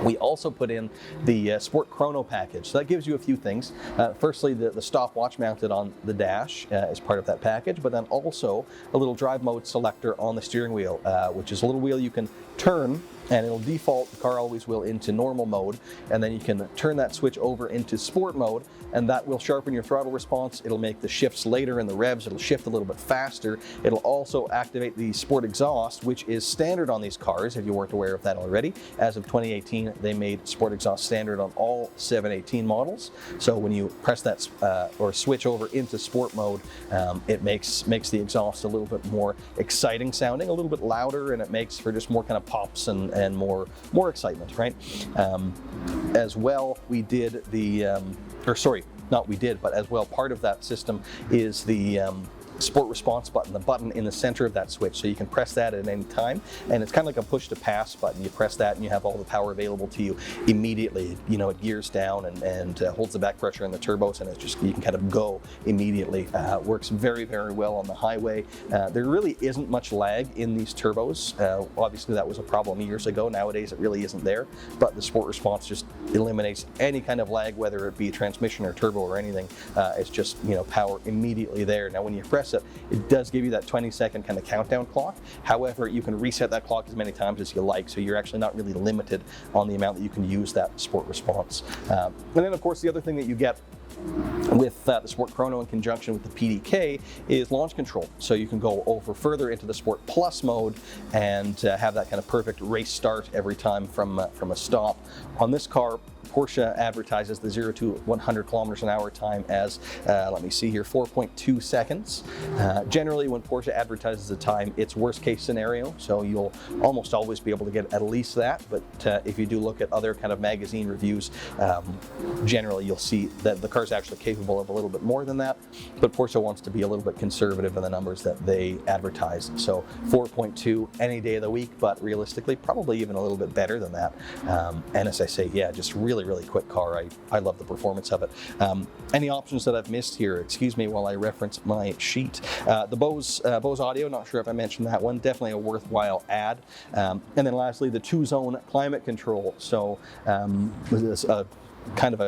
We also put in the Sport Chrono package. So that gives you a few things. Firstly, the stopwatch mounted on the dash is part of that package, but then also a little drive mode selector on the steering wheel, which is a little wheel you can turn, and it'll default, the car always will, into normal mode, and then you can turn that switch over into sport mode, and that will sharpen your throttle response. It'll make the shifts later in the revs. It'll shift a little bit faster. It'll also activate the sport exhaust, which is standard on these cars, if you weren't aware of that already. As of 2018, they made sport exhaust standard on all 718 models. So when you press that or switch over into sport mode, it makes the exhaust a little bit more exciting sounding, a little bit louder, and it makes for just more kind of pops and more excitement, right? As well, we did but as well, part of that system is the sport response button, the button in the center of that switch. So you can press that at any time, and it's kind of like a push to pass button. You press that and you have all the power available to you immediately. It gears down and holds the back pressure in the turbos, and you can kind of go immediately. Works very, very well on the highway. There really isn't much lag in these turbos. Obviously that was a problem years ago. Nowadays it really isn't there, but the sport response just eliminates any kind of lag, whether it be transmission or turbo or anything. It's just power immediately there. Now when you press press it, it does give you that 20-second kind of countdown clock. However, you can reset that clock as many times as you like, so you're actually not really limited on the amount that you can use that sport response. And then of course the other thing that you get with the Sport Chrono in conjunction with the PDK is launch control. So you can go over further into the Sport Plus mode and have that kind of perfect race start every time from a stop. On this car, Porsche advertises the 0 to 100 kilometers an hour time as, let me see here, 4.2 seconds. Generally, when Porsche advertises a time, it's worst case scenario, so you'll almost always be able to get at least that. But if you do look at other kind of magazine reviews, generally you'll see that the car's actually capable of a little bit more than that. But Porsche wants to be a little bit conservative in the numbers that they advertise. So 4.2 any day of the week, but realistically, probably even a little bit better than that. And as I say, yeah, just really quick car. I love the performance of it. Any options that I've missed here, excuse me while I reference my sheet. The Bose audio, not sure if I mentioned that one, definitely a worthwhile add. And then lastly, the 2-zone climate control. So this kind of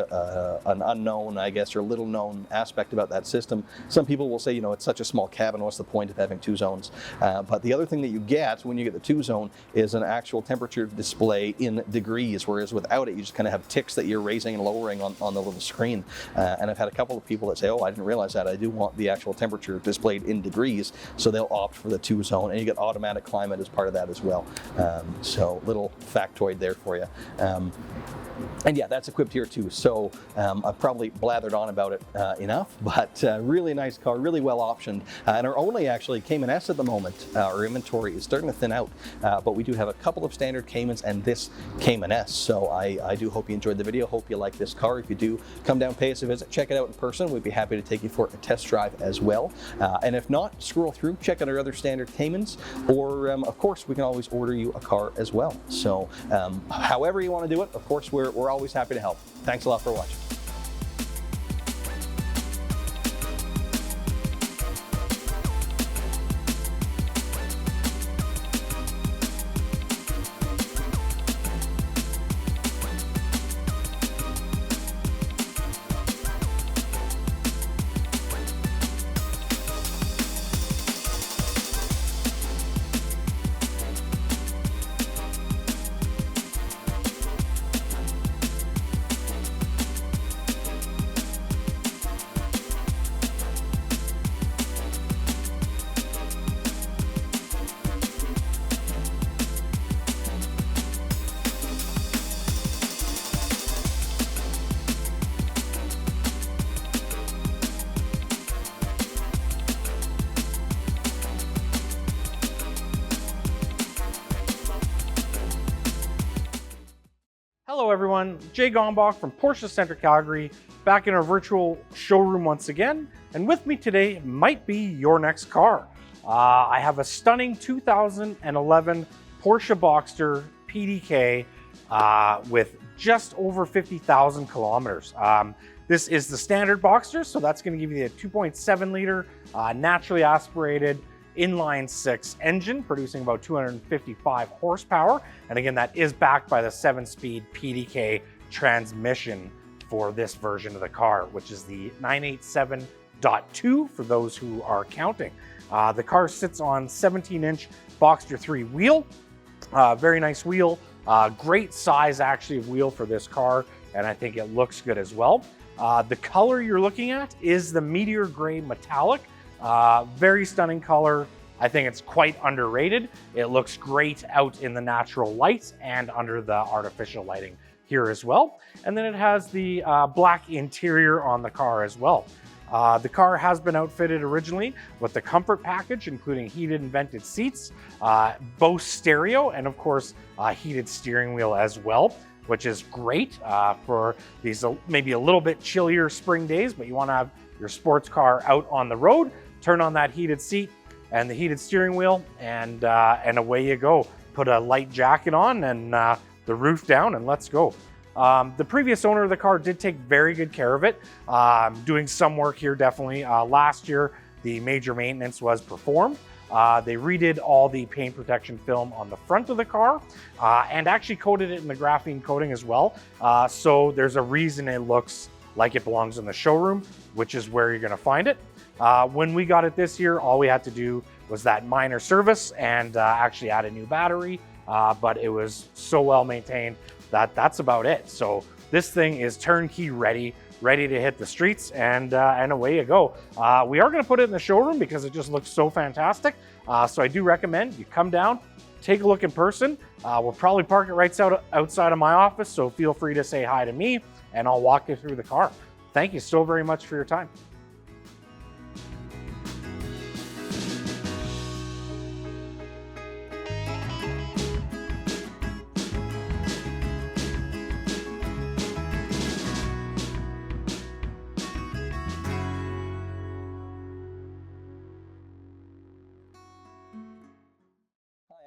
an unknown, I guess, or little known aspect about that system. Some people will say, you know, it's such a small cabin, what's the point of having 2 zones? But the other thing that you get when you get the 2-zone is an actual temperature display in degrees, whereas without it, you just kind of have ticks that you're raising and lowering on the little screen. And I've had a couple of people that say, oh, I didn't realize that. I do want the actual temperature displayed in degrees, so they'll opt for the 2-zone, and you get automatic climate as part of that as well. So little factoid there for you. And yeah, that's equipped here too. So I've probably blathered on about it enough, but really nice car, really well optioned. And our only actually Cayman S at the moment, our inventory is starting to thin out, but we do have a couple of standard Caymans and this Cayman S. So I do hope you enjoyed the video. Hope you like this car. If you do, come down, pay us a visit, check it out in person. We'd be happy to take you for a test drive as well. And if not, scroll through, check out our other standard Caymans, or of course, we can always order you a car as well. So however you want to do it, of course, we're always happy to help. Thanks a lot for watching. Hello everyone, Jay Gombach from Porsche Center Calgary, back in our virtual showroom once again, and with me today might be your next car. I have a stunning 2011 Porsche Boxster PDK with just over 50,000 kilometers. This is the standard Boxster, so that's going to give you the 2.7 liter naturally aspirated inline 6 engine producing about 255 horsepower. And again, that is backed by the 7-speed PDK transmission for this version of the car, which is the 987.2 for those who are counting. The car sits on 17-inch Boxster 3 wheel, very nice wheel, great size actually of wheel for this car, and I think it looks good as well. The color you're looking at is the Meteor Gray Metallic. Very stunning color. I think it's quite underrated. It looks great out in the natural light and under the artificial lighting here as well. And then it has the black interior on the car as well. The car has been outfitted originally with the comfort package, including heated and vented seats, Bose stereo, and of course, heated steering wheel as well, which is great for these maybe a little bit chillier spring days, but you want to have your sports car out on the road, turn on that heated seat and the heated steering wheel, and away you go. Put a light jacket on and the roof down, and let's go. The previous owner of the car did take very good care of it, doing some work here definitely. Last year, the major maintenance was performed. They redid all the paint protection film on the front of the car and actually coated it in the graphene coating as well. So there's a reason it looks like it belongs in the showroom, which is where you're going to find it. When we got it this year, all we had to do was that minor service and actually add a new battery, but it was so well maintained that that's about it. So this thing is turnkey ready to hit the streets, and away you go. We are going to put it in the showroom because it just looks so fantastic. So I do recommend you come down, take a look in person. We'll probably park it right outside of my office, so feel free to say hi to me and I'll walk you through the car. Thank you so very much for your time.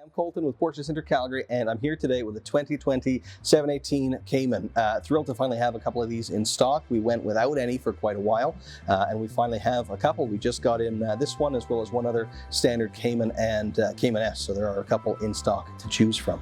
I'm Colton with Porsche Center Calgary, and I'm here today with a 2020 718 Cayman. Thrilled to finally have a couple of these in stock. We went without any for quite a while, and we finally have a couple. We just got in this one as well as one other standard Cayman and Cayman S, so there are a couple in stock to choose from.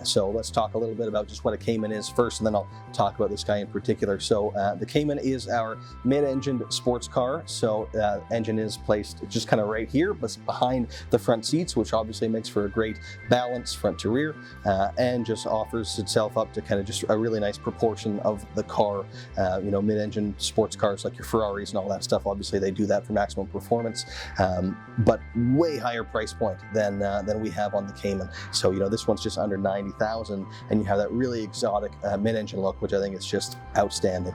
So let's talk a little bit about just what a Cayman is first, and then I'll talk about this guy in particular. So the Cayman is our mid-engined sports car. So engine is placed just kind of right here, but behind the front seats, which obviously makes for a great balance front to rear, and just offers itself up to kind of just a really nice proportion of the car. You know, mid-engine sports cars like your Ferraris and all that stuff, obviously they do that for maximum performance, but way higher price point than we have on the Cayman. So, you know, this one's just under 90,000, and you have that really exotic mid-engine look, which I think is just outstanding.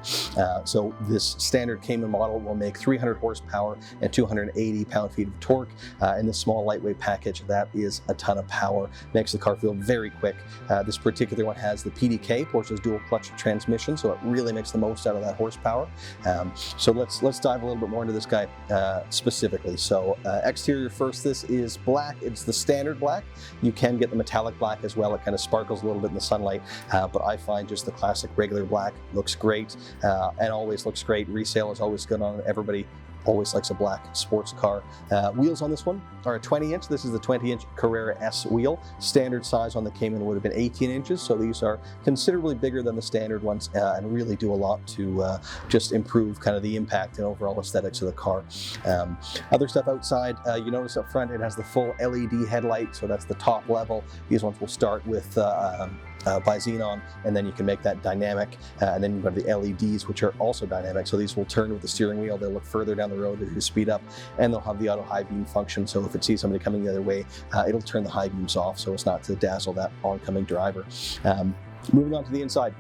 So this standard Cayman model will make 300 horsepower and 280 pound-feet of torque in this small lightweight package. That is a ton of power, makes the car feel very quick. This particular one has the PDK, Porsche's dual clutch transmission, so it really makes the most out of that horsepower. So let's dive a little bit more into this guy specifically. So exterior first, this is black. It's the standard black. You can get the metallic black as well. It kind of sparkles a little bit in the sunlight, but I find just the classic regular black looks great, and always looks great. Resale is always good on it. Everybody always likes a black sports car. Wheels on this one are a 20-inch. This is the 20-inch Carrera S wheel. Standard size on the Cayman would have been 18 inches, so these are considerably bigger than the standard ones, and really do a lot to just improve kind of the impact and overall aesthetics of the car. Other stuff outside, you notice up front it has the full LED headlight, so that's the top level. These ones will start with by xenon, and then you can make that dynamic, and then you've got the LEDs, which are also dynamic, so these will turn with the steering wheel. They'll look further down the road as you speed up, and they'll have the auto high beam function, so if it sees somebody coming the other way, it'll turn the high beams off, so it's not to dazzle that oncoming driver. Moving on to the inside.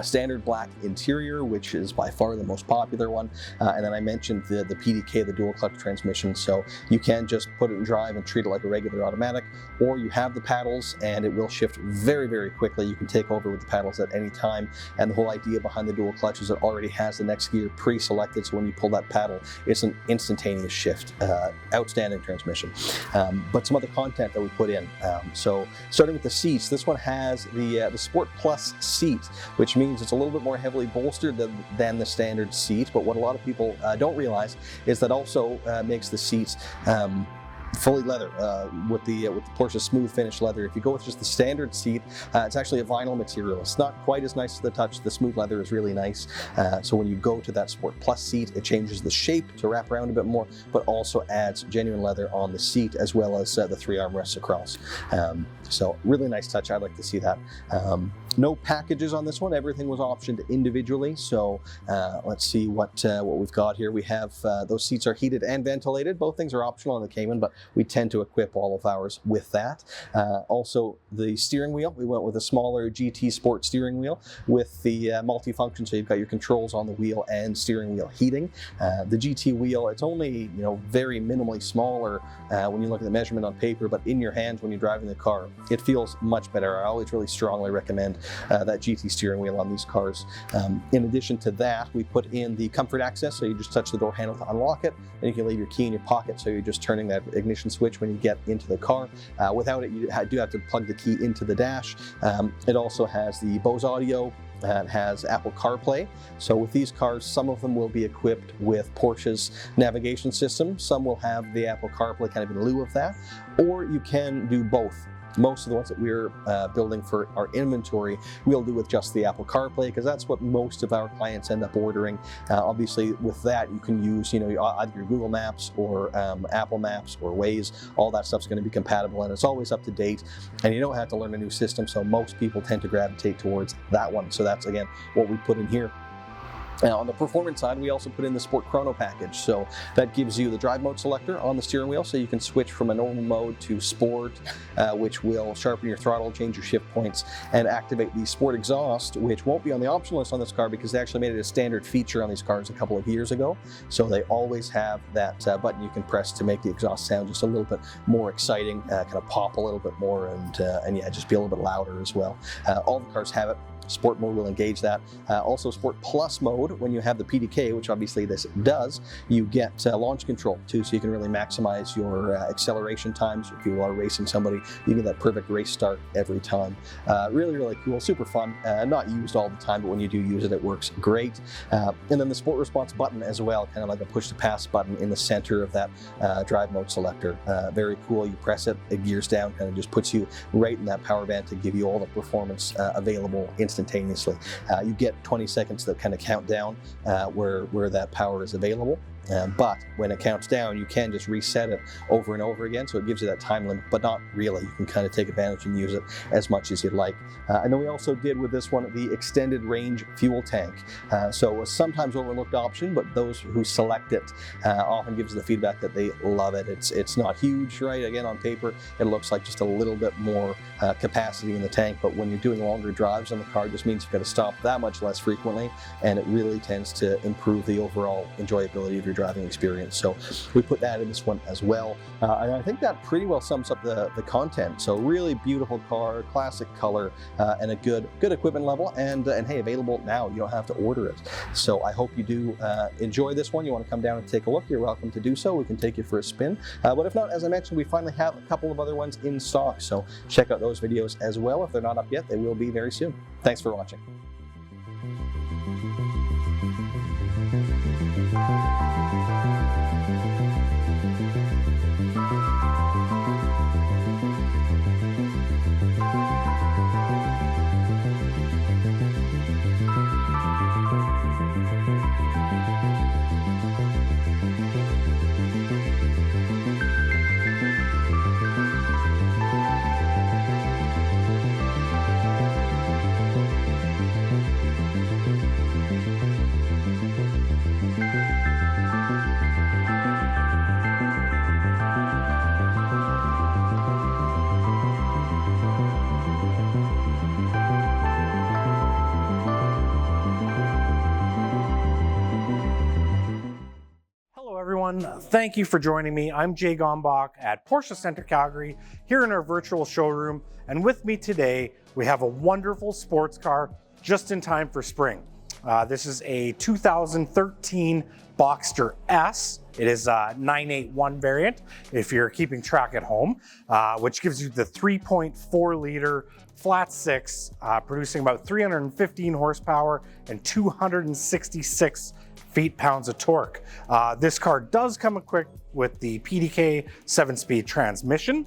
Standard black interior, which is by far the most popular one, and then I mentioned the PDK, the dual clutch transmission, so you can just put it in drive and treat it like a regular automatic, or you have the paddles and it will shift very, very quickly. You can take over with the paddles at any time, and the whole idea behind the dual clutch is it already has the next gear pre-selected, so when you pull that paddle, it's an instantaneous shift. Outstanding transmission. But some other content that we put in. So starting with the seats, this one has the Sport Plus seat, which means it's a little bit more heavily bolstered than the standard seat. But what a lot of people don't realize is that also makes the seats fully leather with the Porsche smooth finish leather. If you go with just the standard seat, it's actually a vinyl material. It's not quite as nice to the touch. The smooth leather is really nice. So when you go to that Sport Plus seat, it changes the shape to wrap around a bit more, but also adds genuine leather on the seat as well as the 3 armrests across. So really nice touch. I'd like to see that. No packages on this one. Everything was optioned individually. So let's see what we've got here. We have those seats are heated and ventilated. Both things are optional on the Cayman, but we tend to equip all of ours with that. Also, the steering wheel, we went with a smaller GT Sport steering wheel with the multifunction, so you've got your controls on the wheel and steering wheel heating. The GT wheel, it's only very minimally smaller when you look at the measurement on paper, but in your hands when you're driving the car, it feels much better. I always really strongly recommend that GT steering wheel on these cars. In addition to that, we put in the comfort access, so you just touch the door handle to unlock it, and you can leave your key in your pocket, so you're just turning that ignition switch when you get into the car. Without it, you do have to plug the key into the dash. It also has the Bose audio. It has Apple CarPlay. So with these cars, some of them will be equipped with Porsche's navigation system. Some will have the Apple CarPlay kind of in lieu of that, or you can do both. most of the ones that we're building for our inventory, we'll do with just the Apple CarPlay, because that's what most of our clients end up ordering. Obviously, with that, you can use, you know, either your Google Maps or Apple Maps or Waze. All that stuff's going to be compatible, and it's always up to date, and you don't have to learn a new system, so most people tend to gravitate towards that one. So that's, again, what we put in here. Now, on the performance side, we also put in the Sport Chrono package. So that gives you the drive mode selector on the steering wheel, so you can switch from a normal mode to Sport, which will sharpen your throttle, change your shift points, and activate the Sport exhaust, which won't be on the optional list on this car because they actually made it a standard feature on these cars a couple of years ago. So they always have that button you can press to make the exhaust sound just a little bit more exciting, kind of pop a little bit more, and yeah, just be a little bit louder as well. All the cars have it. Sport mode will engage that. Also Sport Plus mode, when you have the PDK, which obviously this does, you get launch control too, so you can really maximize your acceleration times. If you are racing somebody, you get that perfect race start every time. Really, really cool, super fun. Not used all the time, but when you do use it, it works great. And then the Sport Response button as well, kind of like a push to pass button in the center of that drive mode selector. Very cool. You press it, it gears down, and it just puts you right in that power band to give you all the performance available instantaneously. You get 20 seconds that kind of count down where that power is available. But when it counts down, you can just reset it over and over again, so it gives you that time limit, but not really. You can kind of take advantage and use it as much as you'd like. And then we also did with this one the extended range fuel tank. So a sometimes overlooked option, but those who select it often gives the feedback that they love it. It's not huge, right? Again, on paper, it looks like just a little bit more capacity in the tank, but when you're doing longer drives on the car, it just means you've got to stop that much less frequently, and it really tends to improve the overall enjoyability of your driving experience. So we put that in this one as well. And I think that pretty well sums up the content. So really beautiful car, classic color, and a good equipment level, and hey, available now. You don't have to order it. So I hope you do enjoy this one. You want to come down and take a look, you're welcome to do so. We can take you for a spin. But if not, as I mentioned, we finally have a couple of other ones in stock. So check out those videos as well. If they're not up yet, they will be very soon. Thanks for watching. Thank you for joining me. I'm Jay Gombach at Porsche Center Calgary, here in our virtual showroom. And with me today, we have a wonderful sports car just in time for spring. This is a 2013 Boxster S. It is a 981 variant, if you're keeping track at home, which gives you the 3.4 liter flat six, producing about 315 horsepower and 266 feet-pounds of torque. This car does come equipped with the PDK 7-speed transmission.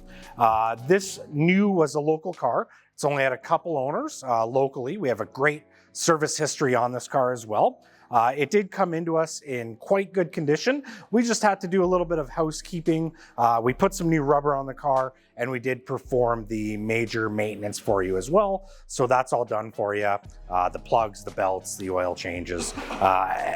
This new was a local car. It's only had a couple owners locally. We have a great service history on this car as well. It did come into us in quite good condition. We just had to do a little bit of housekeeping. We put some new rubber on the car, and we did perform the major maintenance for you as well. So that's all done for you. The plugs, the belts, the oil changes,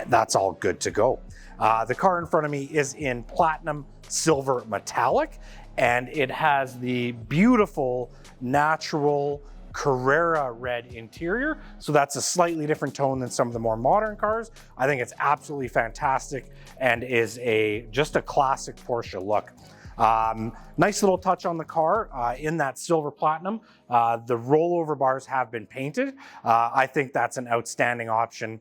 that's all good to go. The car in front of me is in platinum silver metallic, and it has the beautiful natural Carrera red interior. So that's a slightly different tone than some of the more modern cars. I think it's absolutely fantastic and is just a classic Porsche look. Nice little touch on the car in that silver platinum. The rollover bars have been painted. I think that's an outstanding option.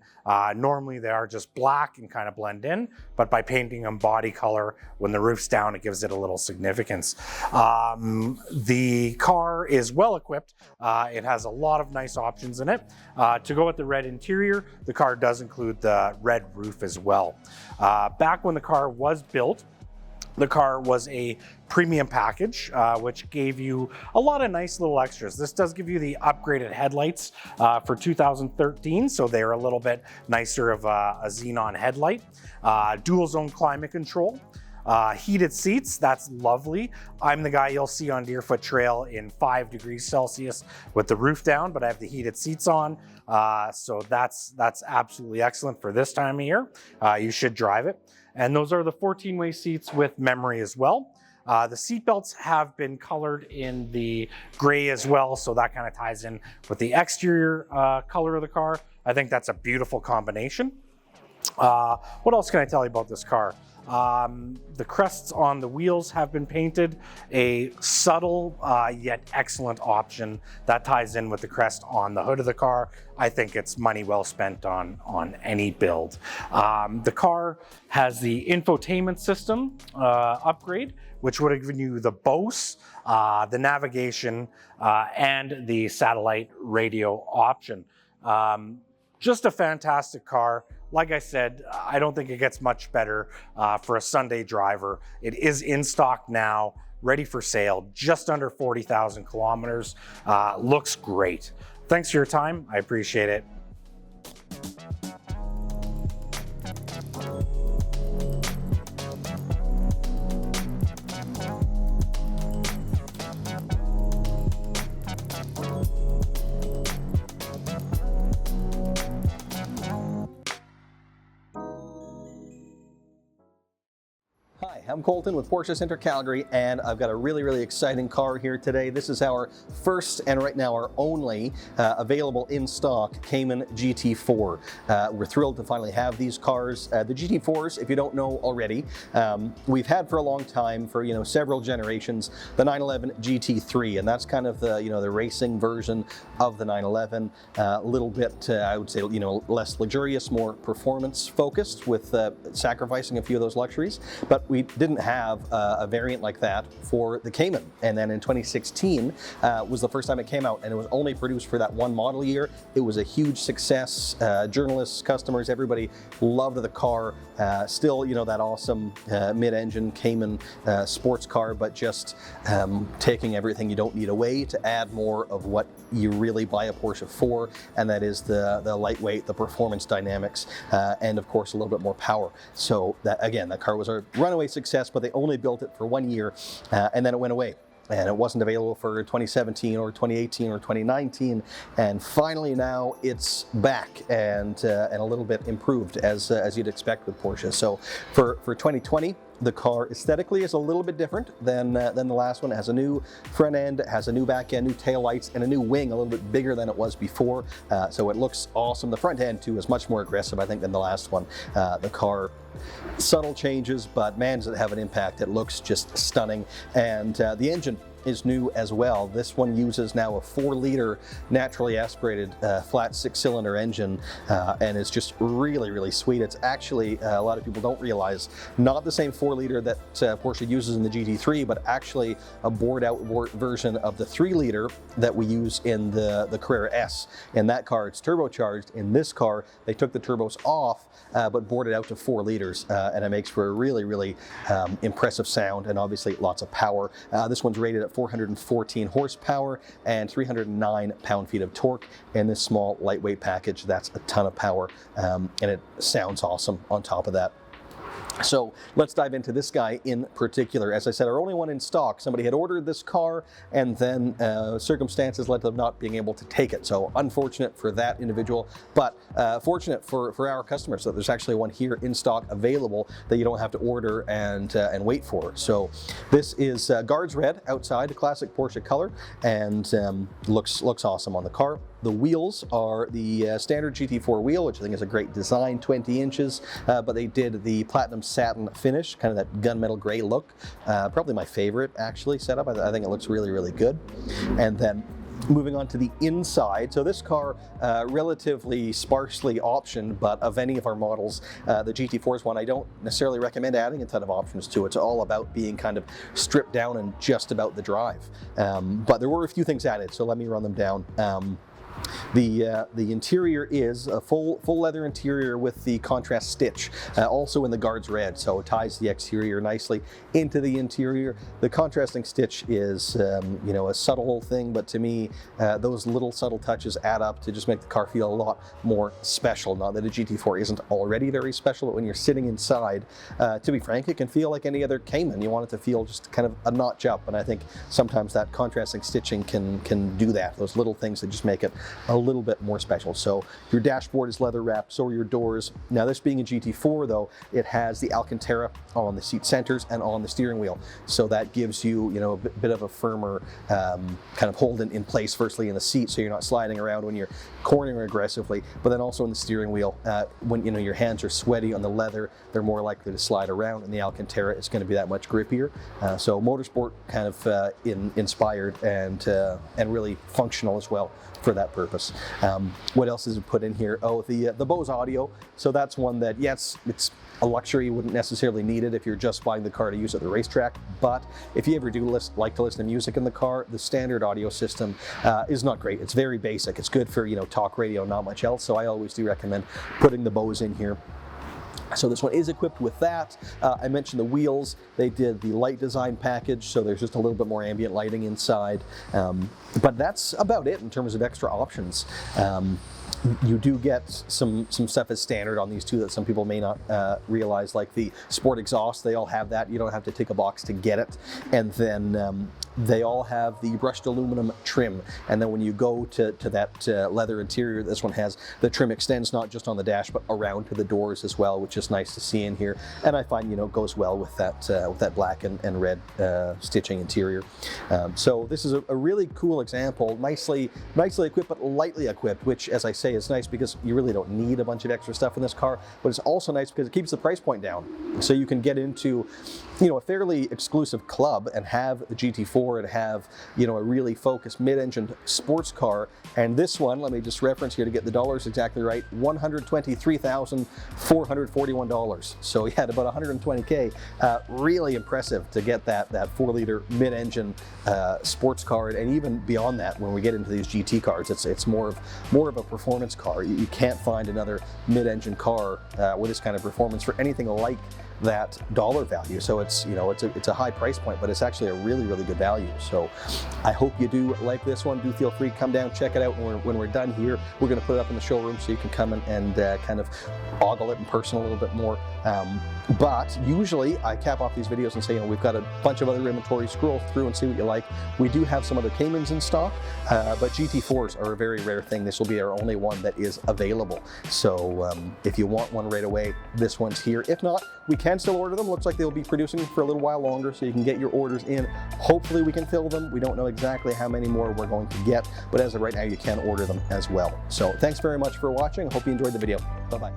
Normally they are just black and kind of blend in, but by painting them body color when the roof's down, it gives it a little significance. The car is well equipped. It has a lot of nice options in it. To go with the red interior, the car does include the red roof as well. Back when the car was built, the car was a premium package, which gave you a lot of nice little extras. This does give you the upgraded headlights for 2013, so they're a little bit nicer of a xenon headlight. Dual zone climate control. Heated seats, that's lovely. I'm the guy you'll see on Deerfoot Trail in 5 degrees Celsius with the roof down, but I have the heated seats on. So that's absolutely excellent for this time of year. You should drive it. And those are the 14-way seats with memory as well. The seat belts have been colored in the gray as well, so that kind of ties in with the exterior color of the car. I think that's a beautiful combination. What else can I tell you about this car? The crests on the wheels have been painted, a subtle yet excellent option that ties in with the crest on the hood of the car. I think it's money well spent on any build. The car has the infotainment system upgrade, which would have given you the Bose, the navigation, and the satellite radio option. Just a fantastic car. Like I said, I don't think it gets much better for a Sunday driver. It is in stock now, ready for sale, just under 40,000 kilometers. Looks great. Thanks for your time. I appreciate it. Hi, I'm Colton with Porsche Center Calgary, and I've got a really exciting car here today. This is our first and right now our only available in stock Cayman GT4. We're thrilled to finally have these cars. The GT4s, if you don't know already, we've had for a long time, for several generations, the 911 GT3, and that's kind of the the racing version of the 911. A little bit, I would say, less luxurious, more performance focused, with sacrificing a few of those luxuries. But we didn't have a variant like that for the Cayman. And then in 2016 was the first time it came out, and it was only produced for that one model year. It was a huge success. Journalists, customers, everybody loved the car. Still, that awesome mid-engine Cayman sports car, but just taking everything you don't need away to add more of what you really buy a Porsche for, and that is the lightweight, the performance dynamics, and of course a little bit more power. So that, again, that car was a runaway success, but they only built it for 1 year, and then it went away. And it wasn't available for 2017 or 2018 or 2019, and finally now it's back, and a little bit improved, as you'd expect with Porsche. So for 2020, the car aesthetically is a little bit different than the last one. It has a new front end, it has a new back end, new tail lights, and a new wing, a little bit bigger than it was before. So it looks awesome. The front end too is much more aggressive, I think, than the last one. The car, subtle changes, but man, does it have an impact. It looks just stunning. And the engine is new as well. This one uses now a 4-liter naturally aspirated flat 6-cylinder engine, and it's just really sweet. It's actually, a lot of people don't realize, not the same 4-liter that Porsche uses in the GT3, but actually a bored out version of the 3-liter that we use in the Carrera S. In that car, it's turbocharged. In this car, they took the turbos off, but bored it out to 4 liters, and it makes for a really impressive sound, and obviously lots of power. This one's rated at 414 horsepower and 309 pound-feet of torque. In this small lightweight package, that's a ton of power, and it sounds awesome on top of that. So let's dive into this guy in particular. As I said, our only one in stock. Somebody had ordered this car, and then circumstances led to them not being able to take it. So unfortunate for that individual, but fortunate for our customers that there's actually one here in stock available that you don't have to order and wait for. So this is Guards Red outside, a classic Porsche color, and looks awesome on the car. The wheels are the standard GT4 wheel, which I think is a great design, 20 inches, but they did the platinum satin finish, kind of that gunmetal gray look. Probably my favorite, actually, setup. I think it looks really good. And then moving on to the inside. So this car, relatively sparsely optioned, but of any of our models, the GT4 is one I don't necessarily recommend adding a ton of options to. It's all about being kind of stripped down and just about the drive. But there were a few things added, so let me run them down. The interior is a full leather interior with the contrast stitch, also in the guards red, so it ties the exterior nicely into the interior. The contrasting stitch is you know, a subtle thing, but to me those little subtle touches add up to just make the car feel a lot more special. Not that a GT4 isn't already very special, but when you're sitting inside, to be frank, it can feel like any other Cayman. You want it to feel just kind of a notch up, and I think sometimes that contrasting stitching can do that. Those little things that just make it a little bit more special. So your dashboard is leather wrapped, so are your doors. Now, this being a GT4 though, it has the Alcantara on the seat centers and on the steering wheel. So that gives you, you know, a bit of a firmer kind of hold in place, firstly in the seat, so you're not sliding around when you're cornering aggressively, but then also in the steering wheel, when, you know, your hands are sweaty on the leather, they're more likely to slide around, and the Alcantara is going to be that much grippier. So motorsport kind of inspired and really functional as well for that purpose. What else is it put in here? Oh, the Bose audio. So that's one that, yes, it's a luxury. You wouldn't necessarily need it if you're just buying the car to use at the racetrack, but if you ever do like to listen to music in the car, the standard audio system is not great. It's very basic. It's good for, you know, talk radio, not much else, so I always do recommend putting the Bose in here. So this one is equipped with that. I mentioned the wheels. They did the light design package, so there's just a little bit more ambient lighting inside. But that's about it in terms of extra options. You do get some stuff as standard on these two that some people may not realize, like the sport exhaust. They all have that. You don't have to tick a box to get it. And then they all have the brushed aluminum trim. And then when you go to that leather interior, this one has, the trim extends not just on the dash, but around to the doors as well, which is nice to see in here. And I find, you know, goes well with that black and red stitching interior. So this is a really cool example, nicely equipped, but lightly equipped, which, as I say, is nice because you really don't need a bunch of extra stuff in this car, but it's also nice because it keeps the price point down. So you can get into, you know, a fairly exclusive club and have the GT4 and have, you know, a really focused mid-engine sports car. And this one, let me just reference here to get the dollars exactly right, $123,441. So you had about 120K. Really impressive to get that 4-liter mid-engine sports car, and even beyond that, when we get into these GT cars, it's more of a performance car. You can't find another mid-engine car with this kind of performance for anything like that dollar value. So it's, you know, it's a high price point, but it's actually a really good value. So I hope you do like this one. Do feel free to come down, check it out. When we're done here, we're going to put it up in the showroom so you can come and kind of ogle it in person a little bit more. But usually I cap off these videos and say, you know, we've got a bunch of other inventory, scroll through and see what you like. We do have some other Caymans in stock, but GT4s are a very rare thing. This will be our only one that is available. So if you want one right away, this one's here. If not, we can still order them. Looks like they'll be producing for a little while longer, so you can get your orders in. Hopefully we can fill them. We don't know exactly how many more we're going to get, but as of right now, you can order them as well. So thanks very much for watching. I hope you enjoyed the video. Bye-bye.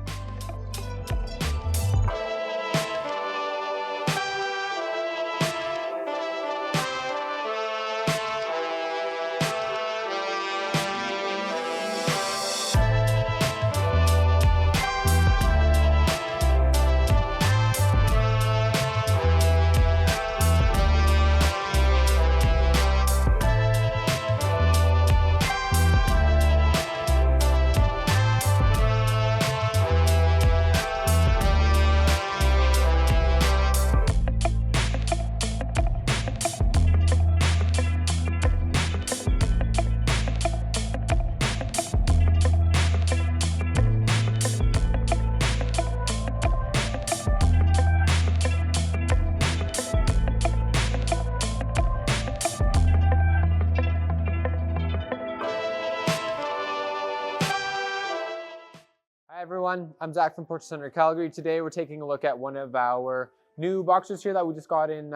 Hi everyone, I'm Zach from Porsche Center Calgary. Today we're taking a look at one of our new Boxsters here that we just got in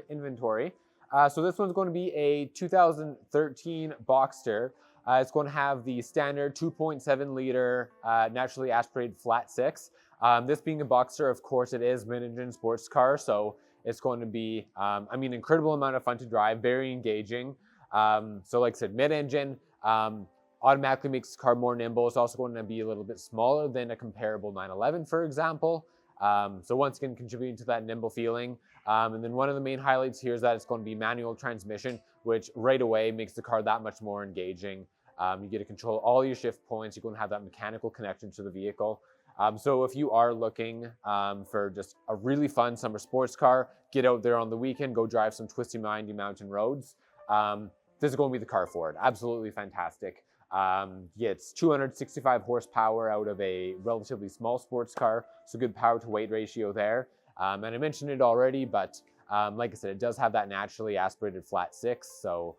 inventory. So this one's going to be a 2013 Boxster. It's going to have the standard 2.7 liter naturally aspirated flat six. This being a Boxster, of course, it is mid-engine sports car, so it's going to be, I mean, incredible amount of fun to drive, very engaging. So like I said, mid-engine. Automatically makes the car more nimble. It's also going to be a little bit smaller than a comparable 911, for example. So once again, contributing to that nimble feeling. And then one of the main highlights here is that it's going to be manual transmission, which right away makes the car that much more engaging. You get to control all your shift points. You're going to have that mechanical connection to the vehicle. So if you are looking for just a really fun summer sports car, get out there on the weekend, go drive some twisty, windy mountain roads. This is going to be the car for it. Absolutely fantastic. It's 265 horsepower out of a relatively small sports car, so good power to weight ratio there. And I mentioned it already, but like I said, it does have that naturally aspirated flat six, so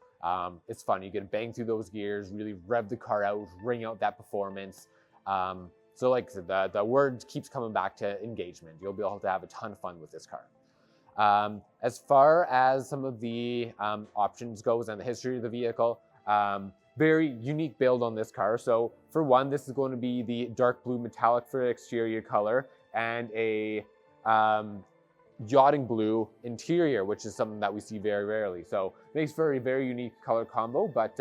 it's fun. You get to bang through those gears, really rev the car out, ring out that performance. So like I said, the word keeps coming back to engagement. You'll be able to have a ton of fun with this car. As far as some of the options goes and the history of the vehicle, very unique build on this car. So for one, this is going to be the dark blue metallic for exterior color and a yachting blue interior, which is something that we see very rarely. So makes for a very unique color combo, but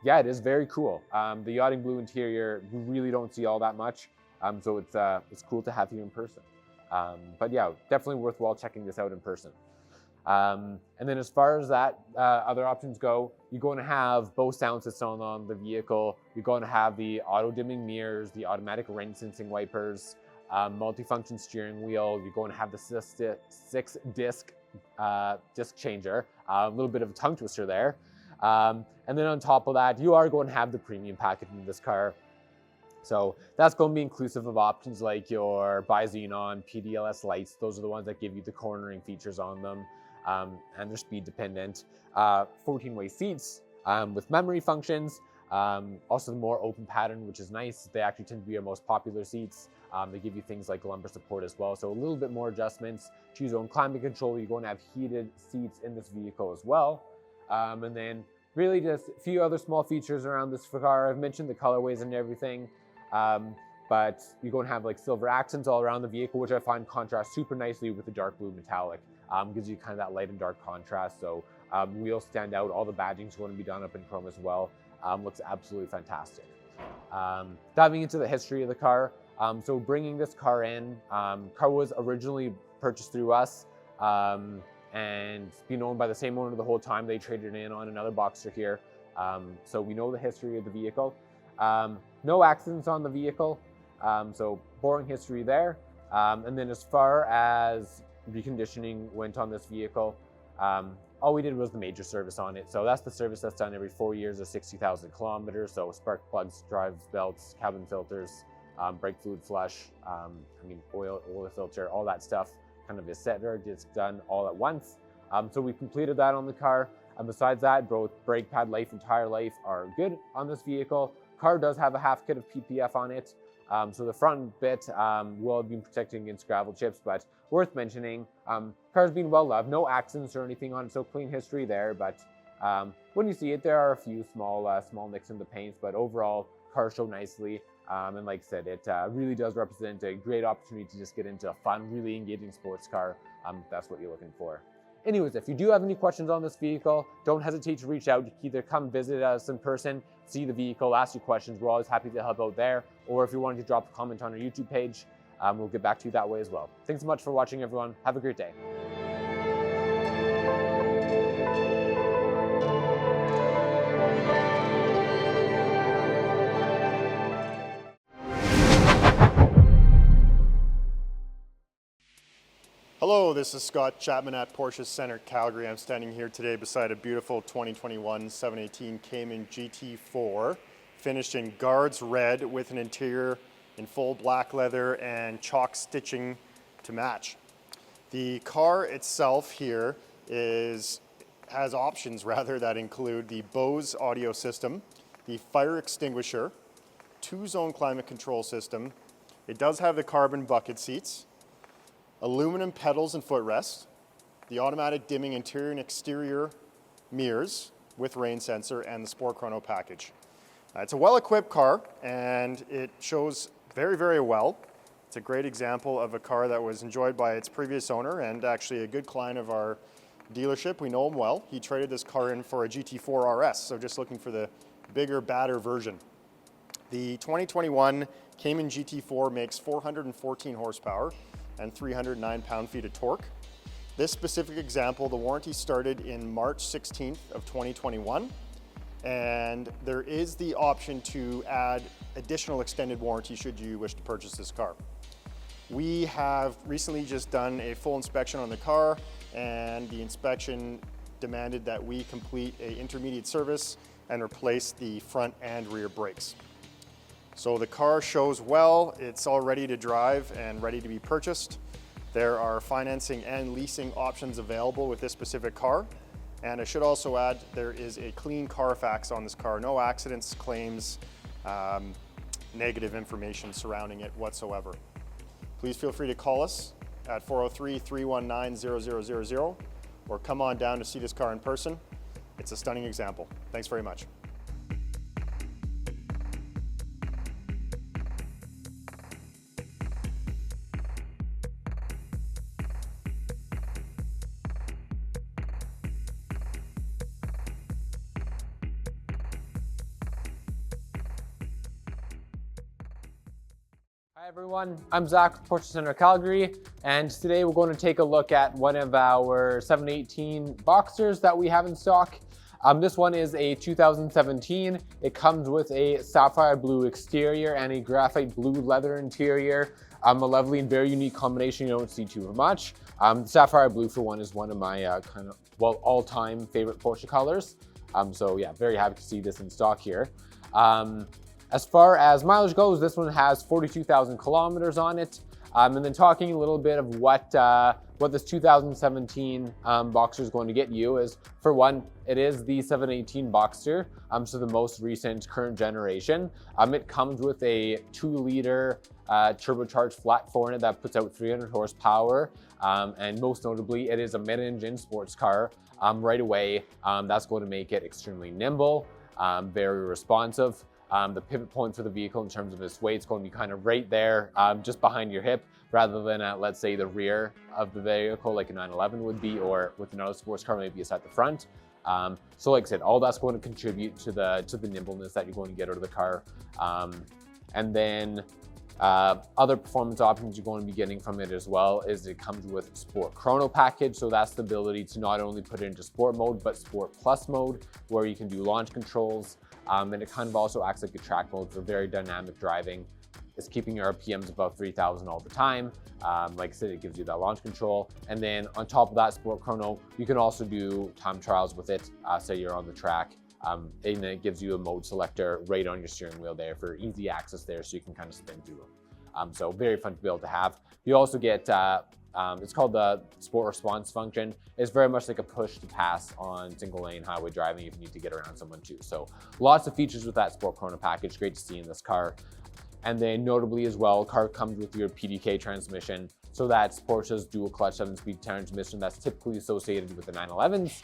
yeah, it is very cool. The yachting blue interior, we really don't see all that much. So it's cool to have here in person. But yeah, definitely worthwhile checking this out in person. And then as far as that, other options go, you're going to have both sound systems on the vehicle. You're going to have the auto dimming mirrors, the automatic rain sensing wipers, multifunction steering wheel. You're going to have the six disc changer, a little bit of a tongue twister there. And then on top of that, you are going to have the premium package in this car. So that's going to be inclusive of options like your bi-xenon, PDLS lights. Those are the ones that give you the cornering features on them, and they're speed dependent. 14-way seats with memory functions. Also the more open pattern, which is nice. They actually tend to be our most popular seats. They give you things like lumbar support as well. So a little bit more adjustments. Choose your own climate control. You're going to have heated seats in this vehicle as well. And then really just a few other small features around this car. I've mentioned the colorways and everything. But you're going to have like silver accents all around the vehicle, which I find contrast super nicely with the dark blue metallic. Gives you kind of that light and dark contrast. So wheels stand out. All the badging's going to be done up in chrome as well. Looks absolutely fantastic. Diving into the history of the car. So bringing this car in, car was originally purchased through us and been owned by the same owner the whole time. They traded in on another Boxster here. So we know the history of the vehicle. No accidents on the vehicle, so boring history there. And then as far as reconditioning went on this vehicle, all we did was the major service on it. So that's the service that's done every 4 years or 60,000 kilometers. So spark plugs, drive belts, cabin filters, brake fluid flush, oil filter, all that stuff kind of is set there, just done all at once. So we completed that on the car. And besides that, both brake pad life and tire life are good on this vehicle. Car does have a half kit of PPF on it. So the front bit will be protecting against gravel chips, but worth mentioning, car's been well loved, no accidents or anything on it, so clean history there. But when you see it, there are a few small nicks in the paints, but overall, car show nicely. And like I said, it really does represent a great opportunity to just get into a fun, really engaging sports car. That's what you're looking for. Anyways, if you do have any questions on this vehicle, don't hesitate to reach out. You can either come visit us in person, see the vehicle, ask you questions. We're always happy to help out there. Or if you want to drop a comment on our YouTube page, we'll get back to you that way as well. Thanks so much for watching, everyone. Have a great day. Hello, this is Scott Chapman at Porsche Center, Calgary. I'm standing here today beside a beautiful 2021 718 Cayman GT4, finished in Guards Red with an interior in full black leather and chalk stitching to match. The car itself here has options that include the Bose audio system, the fire extinguisher, 2-zone climate control system. It does have the carbon bucket seats, aluminum pedals and footrests, the automatic dimming interior and exterior mirrors with rain sensor, and the Sport Chrono package. It's a well-equipped car and it shows very, very well. It's a great example of a car that was enjoyed by its previous owner and actually a good client of our dealership. We know him well. He traded this car in for a GT4 RS, so just looking for the bigger, badder version. The 2021 Cayman GT4 makes 414 horsepower and 309 pound-feet of torque. This specific example, the warranty started in March 16th of 2021. and there is the option to add additional extended warranty should you wish to purchase this car. We have recently just done a full inspection on the car, and the inspection demanded that we complete an intermediate service and replace the front and rear brakes. So the car shows well, it's all ready to drive and ready to be purchased. There are financing and leasing options available with this specific car. And I should also add, there is a clean Carfax on this car. No accidents, claims, negative information surrounding it whatsoever. Please feel free to call us at 403-319-0000 or come on down to see this car in person. It's a stunning example. Thanks very much. Hi everyone, I'm Zach from Porsche Center Calgary, and today we're going to take a look at one of our 718 Boxsters that we have in stock. This one is a 2017. It comes with a sapphire blue exterior and a graphite blue leather interior. A lovely and very unique combination you don't see too much. Sapphire blue, for one, is one of my all-time favorite Porsche colors. So yeah, very happy to see this in stock here. As far as mileage goes, this one has 42,000 kilometers on it. And then talking a little bit of what this 2017 Boxster is going to get you is, for one, it is the 718 Boxster, so the most recent current generation. It comes with a 2-liter turbocharged flat 4 in it that puts out 300 horsepower. And most notably, it is a mid-engine sports car. Right away, that's going to make it extremely nimble, very responsive. The pivot point for the vehicle in terms of its weight is going to be kind of right there, just behind your hip, rather than at, let's say, the rear of the vehicle like a 911 would be, or with another sports car, maybe it's at the front. So like I said, all that's going to contribute to the nimbleness that you're going to get out of the car. And then other performance options you're going to be getting from it as well is it comes with Sport Chrono package. So that's the ability to not only put it into sport mode, but Sport Plus mode, where you can do launch controls. And it kind of also acts like a track mode for very dynamic driving. It's keeping your RPMs above 3,000 all the time. Like I said, it gives you that launch control. And then on top of that Sport Chrono, you can also do time trials with it. Say you're on the track, and it gives you a mode selector right on your steering wheel there for easy access there, so you can kind of spin through them. So very fun to be able to have. You also get, it's called the Sport Response function. It's very much like a push to pass on single lane highway driving if you need to get around someone too. So lots of features with that Sport Chrono package. Great to see in this car. And then notably as well, car comes with your PDK transmission. So that's Porsche's dual clutch 7-speed transmission that's typically associated with the 911s.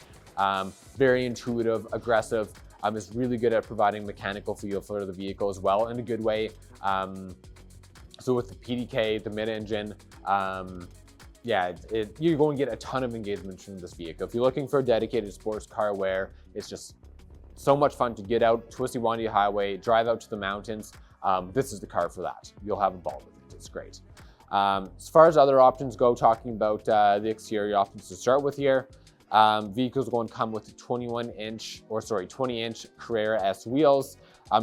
Very intuitive, aggressive. It's really good at providing mechanical feel for the vehicle as well in a good way. So with the PDK, the mid-engine, you're going to get a ton of engagement from this vehicle. If you're looking for a dedicated sports car where it's just so much fun to get out, twisty-windy highway, drive out to the mountains, this is the car for that. You'll have a ball with it. It's great. As far as other options go, talking about the exterior options to start with here, vehicles are going to come with 20-inch Carrera S wheels.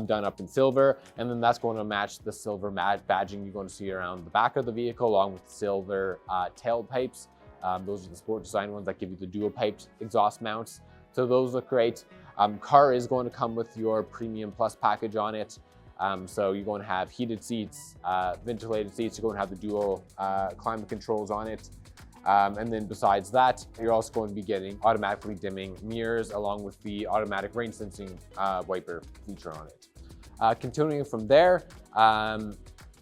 Done up in silver, and then that's going to match the silver badging you're going to see around the back of the vehicle, along with silver tailpipes. Those are the sport design ones that give you the dual piped exhaust mounts. So those look great. Car is going to come with your Premium Plus package on it. So you're going to have heated seats, ventilated seats. You're going to have the dual climate controls on it. And then besides that, you're also going to be getting automatically dimming mirrors along with the automatic rain sensing wiper feature on it. Continuing from there,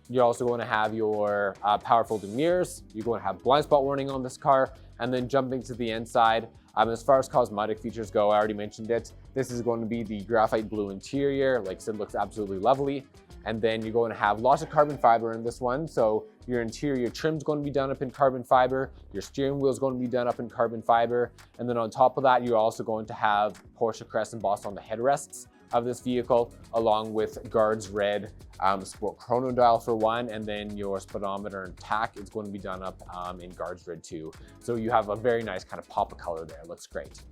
you're also going to have your power folding mirrors. You're going to have blind spot warning on this car. And then jumping to the inside, as far as cosmetic features go, I already mentioned it. This is going to be the graphite blue interior. Like I said, looks absolutely lovely. And then you're going to have lots of carbon fiber in this one. So your interior trim is going to be done up in carbon fiber. Your steering wheel is going to be done up in carbon fiber. And then on top of that, you're also going to have Porsche crest embossed on the headrests of this vehicle, along with Guards Red Sport Chrono dial for one. And then your speedometer and tach is going to be done up in Guards Red too. So you have a very nice kind of pop of color there. It looks great.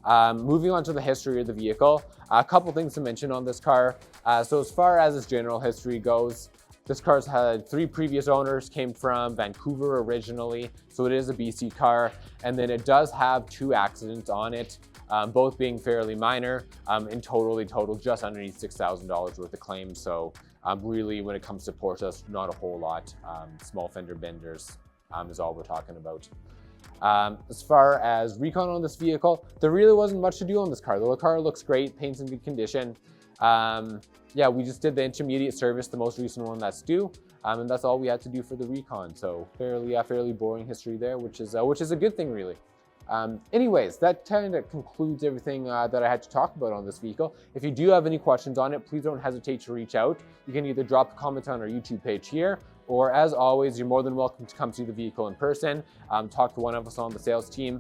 Moving on to the history of the vehicle, a couple things to mention on this car. So as far as its general history goes, this car's had 3 previous owners, came from Vancouver originally, so it is a BC car. And then it does have 2 accidents on it, both being fairly minor. In total, they total just underneath $6,000 worth of claims. So really, when it comes to Porsche, not a whole lot. Small fender benders is all we're talking about. As far as recon on this vehicle, there really wasn't much to do on this car. The car looks great, paint's in good condition. Yeah, we just did the intermediate service, the most recent one that's due, and that's all we had to do for the recon. So fairly boring history there, which is a good thing, really. Anyways, that kind of concludes everything that I had to talk about on this vehicle. If you do have any questions on it, please don't hesitate to reach out. You can either drop a comment on our YouTube page here, or as always, you're more than welcome to come see the vehicle in person, talk to one of us on the sales team.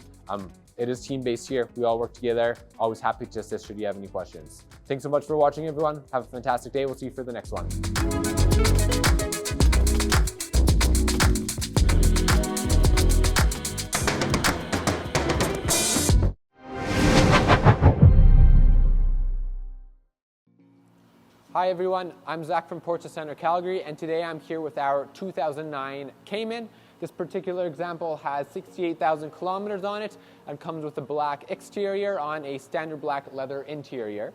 It is team-based here. We all work together. Always happy to assist if you have any questions. Thanks so much for watching, everyone. Have a fantastic day. We'll see you for the next one. Hi everyone, I'm Zach from Porsche Center Calgary, and today I'm here with our 2009 Cayman. This particular example has 68,000 kilometers on it and comes with a black exterior on a standard black leather interior.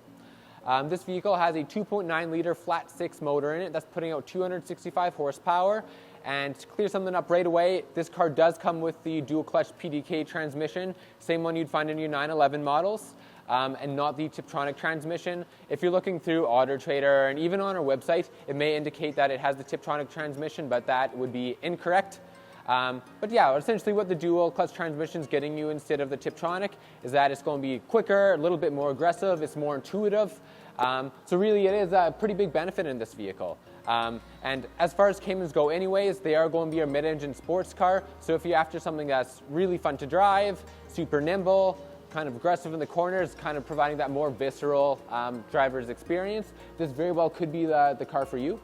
This vehicle has a 2.9 liter flat 6 motor in it that's putting out 265 horsepower. And to clear something up right away, this car does come with the dual clutch PDK transmission, same one you'd find in your 911 models. And not the Tiptronic transmission. If you're looking through Auto Trader and even on our website, it may indicate that it has the Tiptronic transmission, but that would be incorrect. But yeah, essentially what the dual clutch transmission is getting you instead of the Tiptronic is that it's going to be quicker, a little bit more aggressive, it's more intuitive. So really it is a pretty big benefit in this vehicle. And as far as Caymans go anyways, they are going to be your mid-engine sports car. So if you're after something that's really fun to drive, super nimble, kind of aggressive in the corners, kind of providing that more visceral driver's experience, this very well could be the car for you.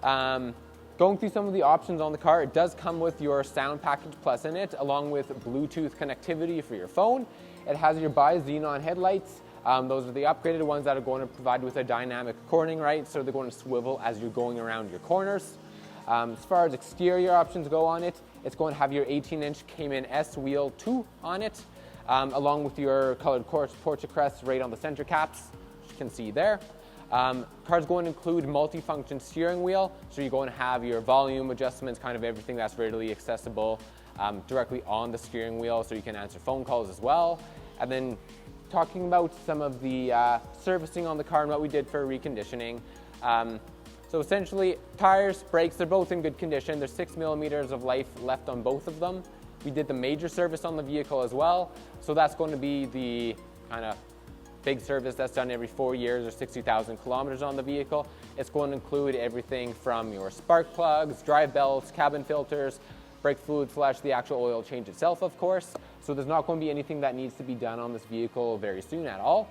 Going through some of the options on the car, it does come with your Sound Package Plus in it, along with Bluetooth connectivity for your phone. It has your bi-xenon headlights. Those are the upgraded ones that are going to provide with a dynamic cornering, right? So they're going to swivel as you're going around your corners. As far as exterior options go on it, it's going to have your 18-inch Cayman S Wheel 2 on it, along with your colored Porsche crest right on the center caps, which you can see there. Car's going to include multi-function steering wheel, so you're going to have your volume adjustments, kind of everything that's readily accessible directly on the steering wheel, so you can answer phone calls as well. And then talking about some of the servicing on the car and what we did for reconditioning. So essentially, tires, brakes, they're both in good condition. There's 6 millimeters of life left on both of them. We did the major service on the vehicle as well, so that's going to be the kind of big service that's done every 4 years or 60,000 kilometers on the vehicle. It's going to include everything from your spark plugs, drive belts, cabin filters, brake fluid flush, the actual oil change itself, of course. So there's not going to be anything that needs to be done on this vehicle very soon at all.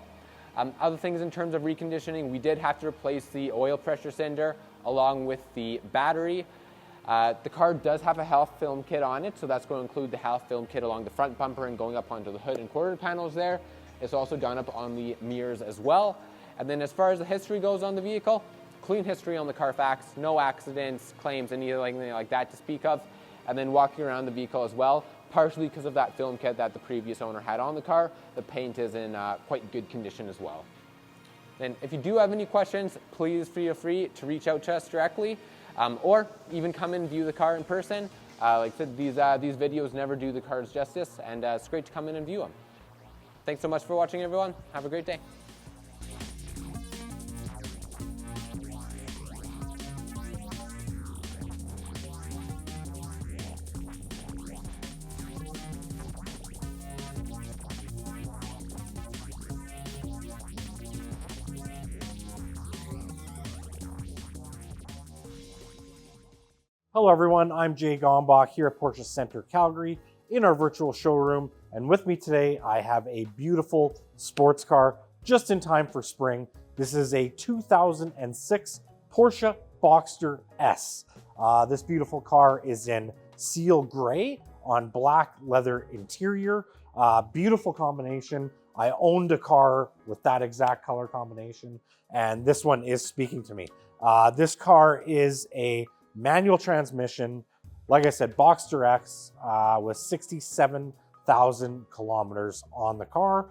Other things in terms of reconditioning, we did have to replace the oil pressure sender along with the battery. The car does have a half film kit on it, so that's going to include the half film kit along the front bumper and going up onto the hood and quarter panels there. It's also done up on the mirrors as well. And then as far as the history goes on the vehicle, clean history on the Carfax, no accidents, claims, anything like that to speak of. And then walking around the vehicle as well, partially because of that film kit that the previous owner had on the car, the paint is in quite good condition as well. Then if you do have any questions, please feel free to reach out to us directly, or even come and view the car in person. Like I said, these videos never do the cars justice, and it's great to come in and view them. Thanks so much for watching, everyone. Have a great day. Hello everyone, I'm Jay Gombach here at Porsche Center Calgary in our virtual showroom, and with me today I have a beautiful sports car just in time for spring. This is a 2006 Porsche Boxster S. This beautiful car is in seal gray on black leather interior. Beautiful combination I owned a car with that exact color combination, and this one is speaking to me. This car is a manual transmission, like I said, Boxster X, with 67,000 kilometers on the car.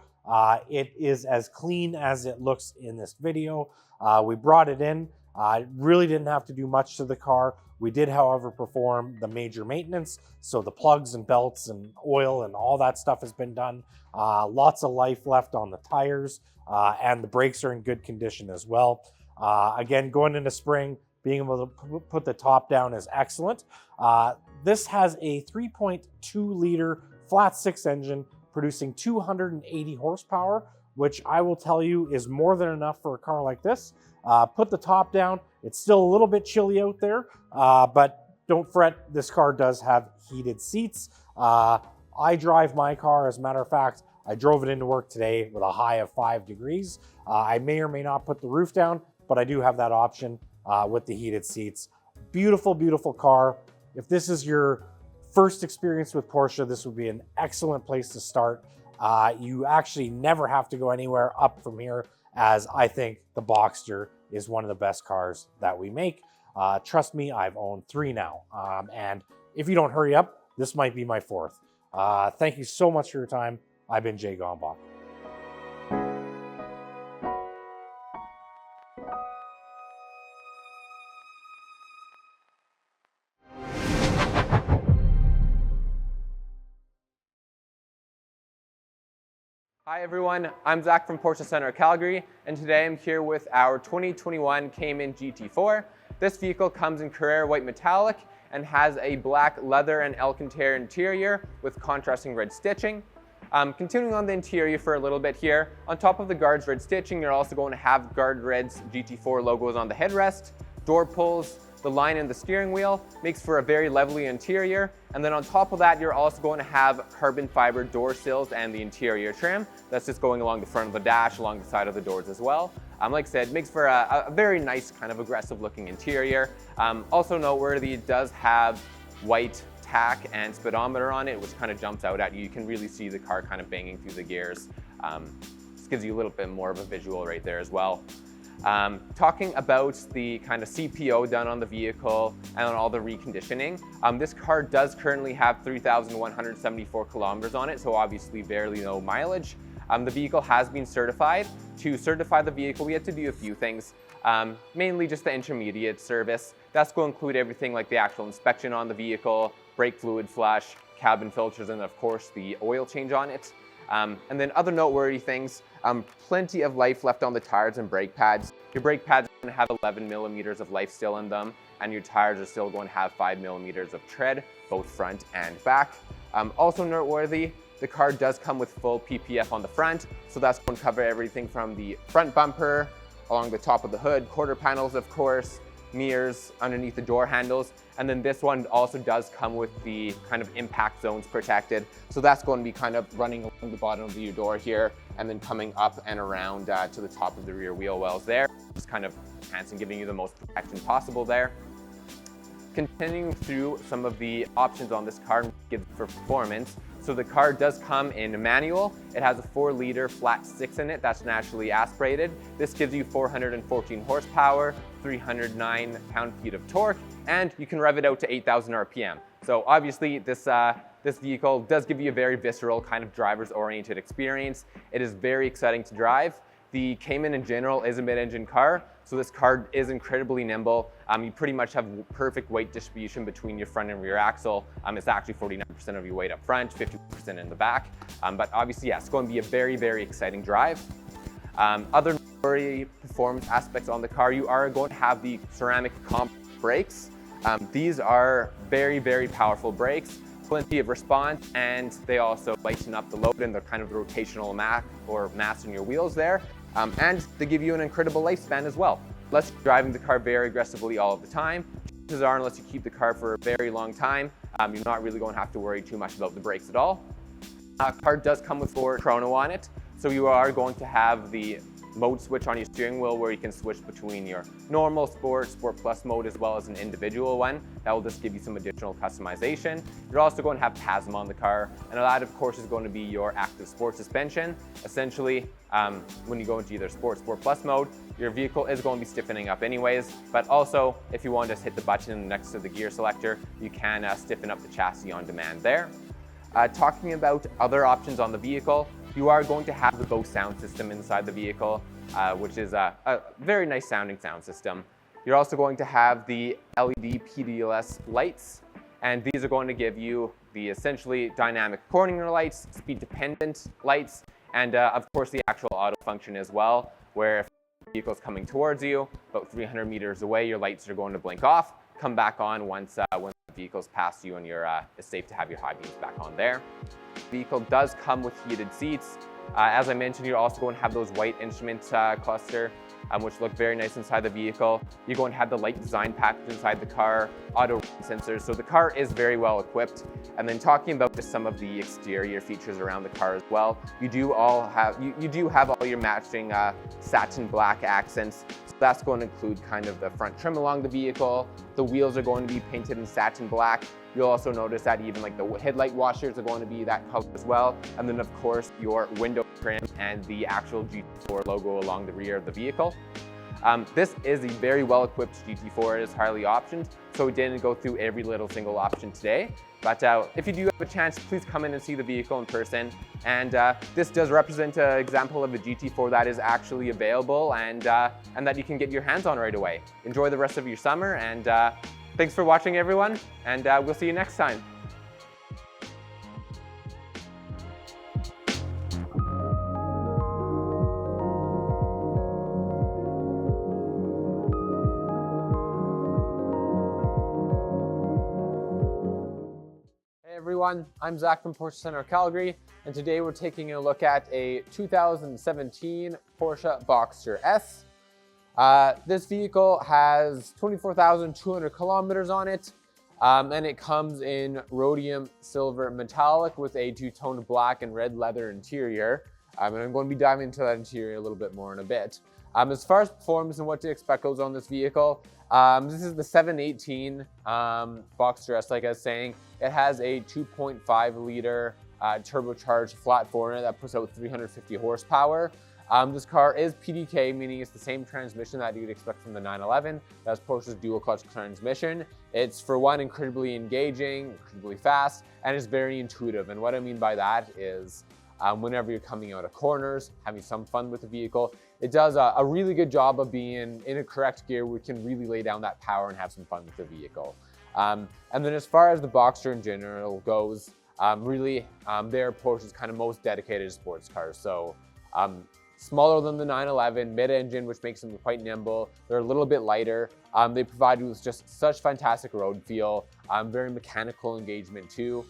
It is as clean as it looks in this video. We brought it in. Really didn't have to do much to the car. We did, however, perform the major maintenance. So the plugs and belts and oil and all that stuff has been done. Lots of life left on the tires, and the brakes are in good condition as well. Again, going into spring, being able to put the top down is excellent. This has a 3.2 liter flat six engine producing 280 horsepower, which I will tell you is more than enough for a car like this. Put the top down. It's still a little bit chilly out there, but don't fret, this car does have heated seats. I drive my car, as a matter of fact, I drove it into work today with a high of 5 degrees. I may or may not put the roof down, but I do have that option with the heated seats. Beautiful, beautiful car. If this is your first experience with Porsche, this would be an excellent place to start. You actually never have to go anywhere up from here, as I think the Boxster is one of the best cars that we make. Trust me, I've owned 3 now. And if you don't hurry up, this might be my 4th. Thank you so much for your time. I've been Jay Gombach. Hi everyone, I'm Zach from Porsche Center Calgary, and today I'm here with our 2021 Cayman GT4. This vehicle comes in Carrera White Metallic and has a black leather and Alcantara interior with contrasting red stitching. Continuing on the interior for a little bit here, on top of the guards red stitching, you're also going to have Guard Red's GT4 logos on the headrest, door pulls, the line in the steering wheel, makes for a very lovely interior. And then on top of that, you're also going to have carbon fiber door sills and the interior trim. That's just going along the front of the dash, along the side of the doors as well. Like I said, makes for a very nice kind of aggressive looking interior. Also noteworthy, it does have white tack and speedometer on it, which kind of jumps out at you. You can really see the car kind of banging through the gears. This gives you a little bit more of a visual right there as well. Talking about the kind of CPO done on the vehicle and on all the reconditioning, this car does currently have 3,174 kilometers on it, so obviously barely no mileage. The vehicle has been certified. To certify the vehicle, we had to do a few things, mainly just the intermediate service. That's going to include everything like the actual inspection on the vehicle, brake fluid flush, cabin filters, and of course the oil change on it. And then other noteworthy things, plenty of life left on the tires and brake pads. Your brake pads are going to have 11 millimeters of life still in them, and your tires are still going to have 5 millimeters of tread, both front and back. Also noteworthy, the car does come with full PPF on the front, so that's going to cover everything from the front bumper, along the top of the hood, quarter panels of course, mirrors underneath the door handles, and then this one also does come with the kind of impact zones protected. So that's going to be kind of running along the bottom of your door here and then coming up and around to the top of the rear wheel wells there. Just kind of enhancing, giving you the most protection possible there. Continuing through some of the options on this car for performance. So the car does come in a manual. It has a 4-liter flat 6 in it that's naturally aspirated. This gives you 414 horsepower, 309 pound-feet of torque, and you can rev it out to 8,000 RPM. So obviously this vehicle does give you a very visceral kind of driver's-oriented experience. It is very exciting to drive. The Cayman in general is a mid-engine car, so this car is incredibly nimble. You pretty much have perfect weight distribution between your front and rear axle. It's actually 49% of your weight up front, 50% in the back. But obviously, yeah, it's going to be a very, very exciting drive. Other performance aspects on the car, you are going to have the ceramic comp brakes. These are very, very powerful brakes, plenty of response, and they also lighten up the load and the kind of rotational mass in your wheels there. And they give you an incredible lifespan as well. Unless you're driving the car very aggressively all of the time, chances are unless you keep the car for a very long time, you're not really going to have to worry too much about the brakes at all. Car does come with 4 chrono on it, so you are going to have the mode switch on your steering wheel where you can switch between your normal sport plus mode, as well as an individual one. That will just give you some additional customization. You're also going to have PASM on the car, and that of course is going to be your active sport suspension. Essentially, when you go into either sport plus mode, your vehicle is going to be stiffening up anyways, but also if you want to just hit the button next to the gear selector, you can stiffen up the chassis on demand there. Talking about other options on the vehicle, you are going to have the Bose sound system inside the vehicle, which is a very nice sounding sound system. You're also going to have the LED PDLS lights, and these are going to give you the essentially dynamic corner lights, speed dependent lights, and of course the actual auto function as well, where if the vehicle is coming towards you, about 300 meters away, your lights are going to blink off, come back on once the vehicle's past you and it's safe to have your high beams back on there. The vehicle does come with heated seats. As I mentioned, you're also going to have those white instrument cluster, which look very nice inside the vehicle. You're going to have the light design package inside the car, auto sensors, so the car is very well equipped. And then talking about just some of the exterior features around the car as well, you do have all your matching satin black accents. So that's going to include kind of the front trim along the vehicle. The wheels are going to be painted in satin black. You'll also notice that even like the headlight washers are going to be that color as well. And then of course your window trim and the actual GT4 logo along the rear of the vehicle. This is a very well equipped GT4. It is highly optioned, so we didn't go through every little single option today. But if you do have a chance, please come in and see the vehicle in person. And this does represent an example of a GT4 that is actually available and that you can get your hands on right away. Enjoy the rest of your summer, and thanks for watching, everyone, and we'll see you next time. Everyone, I'm Zach from Porsche Center Calgary, and today we're taking a look at a 2017 Porsche Boxster S. This vehicle has 24,200 kilometers on it, and it comes in rhodium silver metallic with a two-tone black and red leather interior. And I'm going to be diving into that interior a little bit more in a bit. As far as performance and what to expect goes on this vehicle, this is the 718 Boxster S, like I was saying. It has a 2.5 liter turbocharged flat four in it that puts out 350 horsepower. This car is PDK, meaning it's the same transmission that you'd expect from the 911. That's Porsche's dual clutch transmission. It's, for one, incredibly engaging, incredibly fast, and it's very intuitive. And what I mean by that is whenever you're coming out of corners, having some fun with the vehicle, it does a really good job of being in a correct gear where you can really lay down that power and have some fun with the vehicle. And then as far as the Boxster in general goes, they're Porsche's kind of most dedicated sports cars. So smaller than the 911, mid-engine, which makes them quite nimble. They're a little bit lighter. They provide you with just such fantastic road feel, very mechanical engagement too.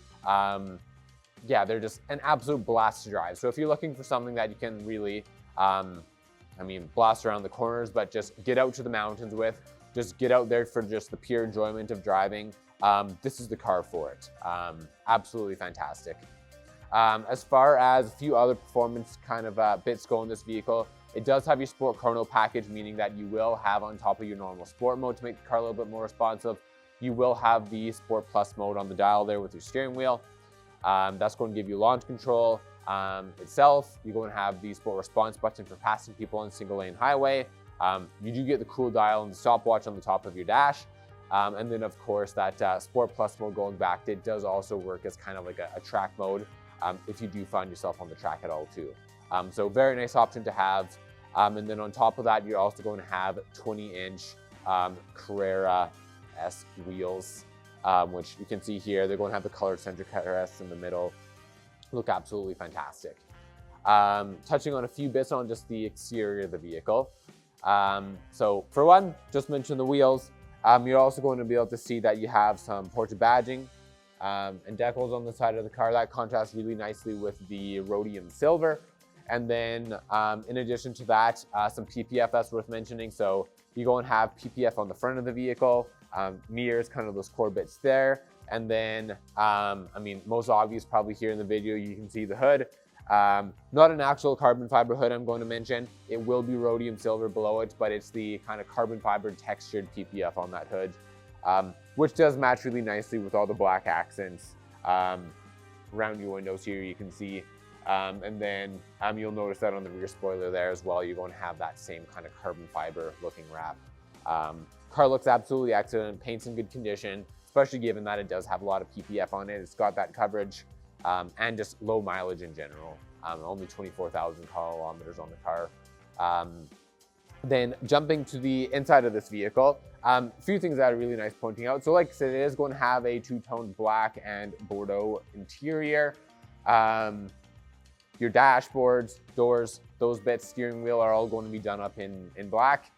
Yeah, they're just an absolute blast to drive. So if you're looking for something that you can really, blast around the corners, but just get out to the mountains with, just get out there for just the pure enjoyment of driving, this is the car for it. Absolutely fantastic. As far as a few other performance kind of bits go in this vehicle, it does have your Sport Chrono package, meaning that you will have on top of your normal sport mode to make the car a little bit more responsive. You will have the Sport Plus mode on the dial there with your steering wheel. That's going to give you launch control itself. You're going to have the Sport Response button for passing people on single lane highway. You do get the cool dial and the stopwatch on the top of your dash. And then of course that Sport Plus mode going back, it does also work as kind of like a track mode if you do find yourself on the track at all too. So very nice option to have. And then on top of that, you're also going to have 20-inch Carrera-esque wheels, which you can see here. They're going to have the colored center headrests in the middle. Look absolutely fantastic. Touching on a few bits on just the exterior of the vehicle. So for one, just mention the wheels. You're also going to be able to see that you have some Porsche badging and decals on the side of the car. That contrasts really nicely with the rhodium silver. And then in addition to that, some PPF that's worth mentioning. So you're going to have PPF on the front of the vehicle, mirrors, kind of those core bits there. And then, most obvious probably here in the video, you can see the hood. Not an actual carbon fiber hood I'm going to mention. It will be rhodium silver below it, but it's the kind of carbon fiber textured PPF on that hood, which does match really nicely with all the black accents around your windows here, you can see. And then you'll notice that on the rear spoiler there as well, you're going to have that same kind of carbon fiber looking wrap. Car looks absolutely excellent, paint's in good condition, especially given that it does have a lot of PPF on it. It's got that coverage and just low mileage in general. Only 24,000 kilometers on the car. Then jumping to the inside of this vehicle, a few things that are really nice pointing out. So like I said, it is going to have a two-tone black and Bordeaux interior. Your dashboards, doors, those bits, steering wheel are all going to be done up in black,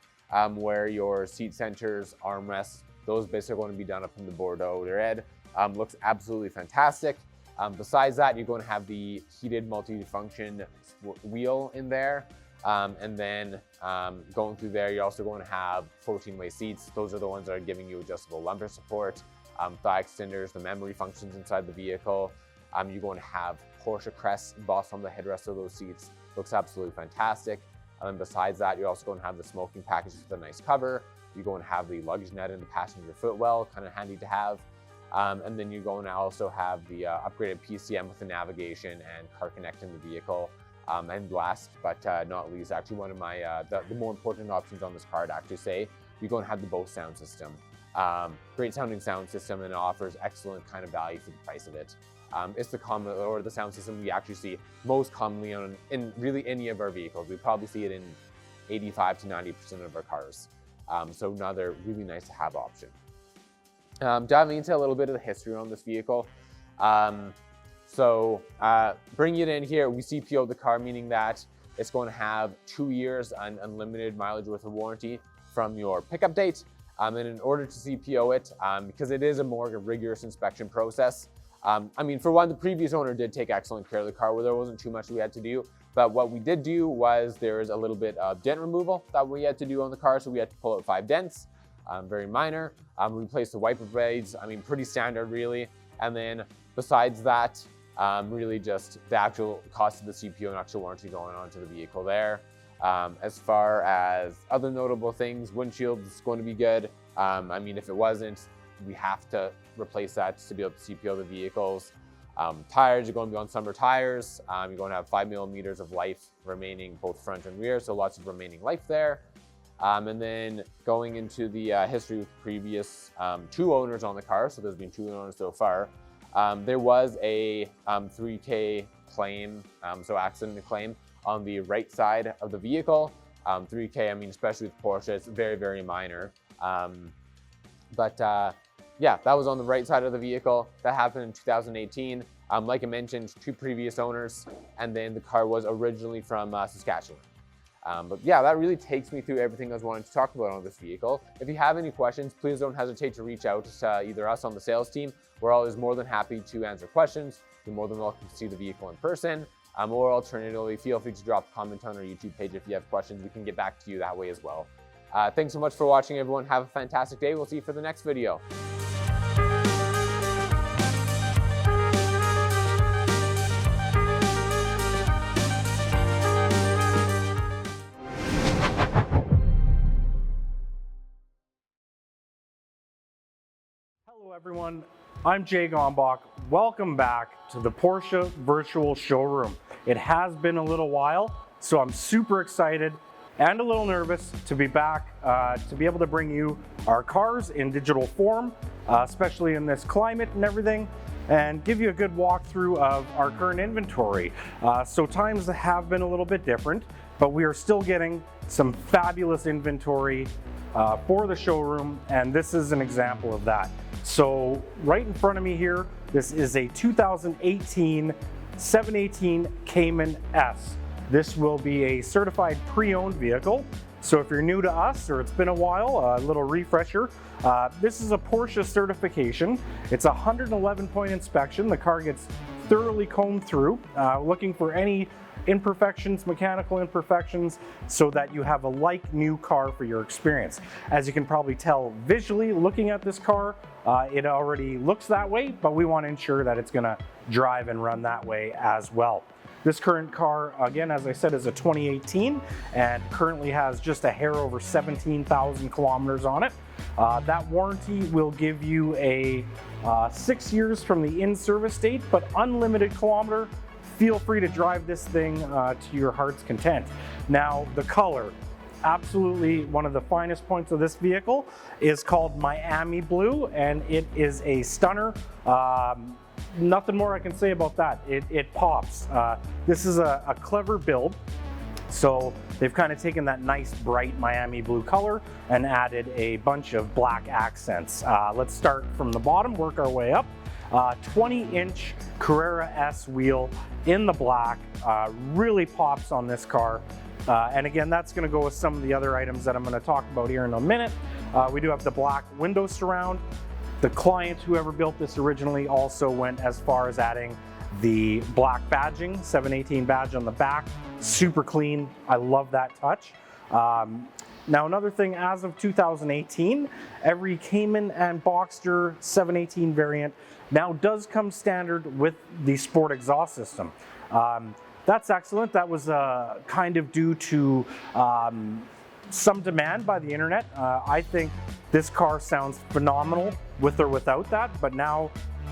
where your seat centers, armrests, those bits are going to be done up in the Bordeaux red. Looks absolutely fantastic. Besides that, you're going to have the heated multi-function wheel in there. And then going through there, you're also going to have 14-way seats. Those are the ones that are giving you adjustable lumbar support, thigh extenders, the memory functions inside the vehicle. You're going to have Porsche crest embossed on the headrest of those seats. Looks absolutely fantastic. And besides that, you're also going to have the smoking package with a nice cover. You're going to have the luggage net and the passenger footwell, kind of handy to have. And then you're going to also have the upgraded PCM with the navigation and car connect in the vehicle. And last but not least, actually one of my the more important options on this car, I'd actually say, you're going to have the Bose sound system. Great sounding sound system, and it offers excellent kind of value for the price of it. It's the sound system we actually see most commonly in really any of our vehicles. We probably see it in 85 to 90% of our cars. So another really nice to have option. Diving into a little bit of the history on this vehicle. Bringing it in here, we CPO the car, meaning that it's going to have 2 years and unlimited mileage worth of warranty from your pickup date. And in order to CPO it, because it is a more rigorous inspection process, I mean, for one, the previous owner did take excellent care of the car where there wasn't too much we had to do. But what we did do was there is a little bit of dent removal that we had to do on the car. So we had to pull out 5 dents, very minor. Replace the wiper blades, I mean, pretty standard really. And then besides that, really just the actual cost of the CPO and actual warranty going on to the vehicle there. As far as other notable things, windshield is going to be good. I mean, if it wasn't, we have to replace that to be able to CPO the vehicles. Tires are going to be on summer tires. You're going to have 5 millimeters of life remaining both front and rear, so lots of remaining life there. And then going into the history with the previous 2 owners on the car, so there's been 2 owners so far. There was a 3K claim, so accident claim on the right side of the vehicle. 3K, I mean, especially with Porsche, it's very, very minor. Yeah, that was on the right side of the vehicle. That happened in 2018. Like I mentioned, 2 previous owners, and then the car was originally from Saskatchewan. But yeah, that really takes me through everything I was wanting to talk about on this vehicle. If you have any questions, please don't hesitate to reach out to either us on the sales team. We're always more than happy to answer questions. You're more than welcome to see the vehicle in person. Or alternatively, feel free to drop a comment on our YouTube page if you have questions. We can get back to you that way as well. Thanks so much for watching, everyone. Have a fantastic day. We'll see you for the next video. Hello everyone, I'm Jay Gombach. Welcome back to the Porsche Virtual Showroom. It has been a little while, so I'm super excited and a little nervous to be back, to be able to bring you our cars in digital form, especially in this climate and everything, and give you a good walkthrough of our current inventory. So times have been a little bit different, but we are still getting some fabulous inventory for the showroom, and this is an example of that. So right in front of me here, this is a 2018 718 Cayman S. This will be a certified pre-owned vehicle. So if you're new to us or it's been a while, a little refresher, this is a Porsche certification. It's a 111-point inspection. The car gets thoroughly combed through, looking for any imperfections, mechanical imperfections, so that you have a like new car for your experience. As you can probably tell visually looking at this car, it already looks that way, but we want to ensure that it's going to drive and run that way as well. This current car, again, as I said, is a 2018 and currently has just a hair over 17,000 kilometers on it. That warranty will give you a 6 years from the in-service date, but unlimited kilometer. Feel free to drive this thing to your heart's content. Now, the color, absolutely one of the finest points of this vehicle is called Miami Blue, and it is a stunner. Nothing more I can say about that. It pops. This is a clever build. So they've kind of taken that nice bright Miami blue color and added a bunch of black accents. Let's start from the bottom, work our way up. 20-inch Carrera S wheel in the black, really pops on this car. And again, that's going to go with some of the other items that I'm going to talk about here in a minute. We do have the black window surround. The client, whoever built this originally, also went as far as adding the black badging, 718 badge on the back. Super clean. I love that touch. Now, another thing, as of 2018, every Cayman and Boxster 718 variant now does come standard with the sport exhaust system. That's excellent. That was kind of due to some demand by the internet. I think this car sounds phenomenal with or without that, but now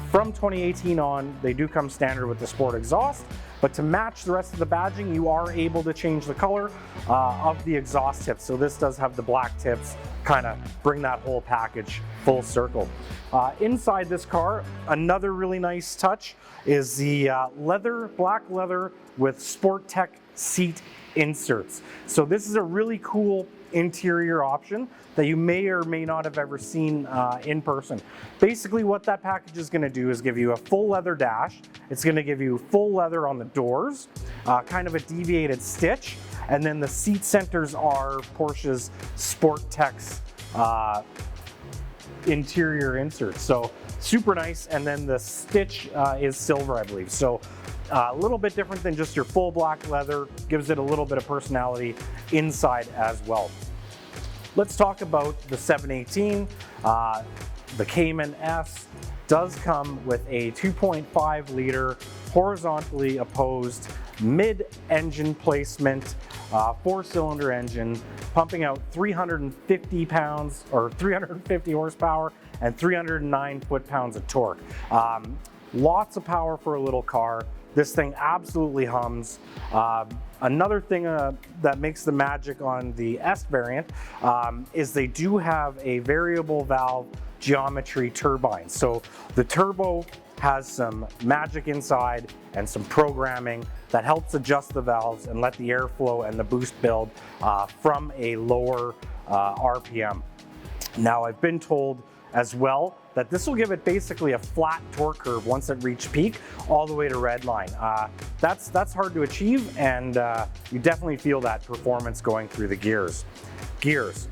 from 2018 on, they do come standard with the sport exhaust. But to match the rest of the badging, you are able to change the color of the exhaust tips. So this does have the black tips, kind of bring that whole package full circle. Inside this car, another really nice touch is the black leather with Sport Tech seat inserts. So this is a really cool interior option that you may or may not have ever seen in person. Basically what that package is going to do is give you a full leather dash. It's going to give you full leather on the doors, kind of a deviated stitch, and then the seat centers are Porsche's Sport Tech's interior inserts. So super nice, and then the stitch is silver, I believe. So a little bit different than just your full black leather, gives it a little bit of personality inside as well. Let's talk about the 718. The Cayman S does come with a 2.5 liter horizontally opposed mid-engine placement, 4-cylinder engine, pumping out 350 pounds or 350 horsepower and 309 foot-pounds of torque. Lots of power for a little car. This thing absolutely hums. Another thing that makes the magic on the S variant is they do have a variable valve geometry turbine. So the turbo has some magic inside and some programming that helps adjust the valves and let the airflow and the boost build from a lower RPM. Now, I've been told as well that this will give it basically a flat torque curve once it reaches peak all the way to redline. That's hard to achieve, and you definitely feel that performance going through the gears.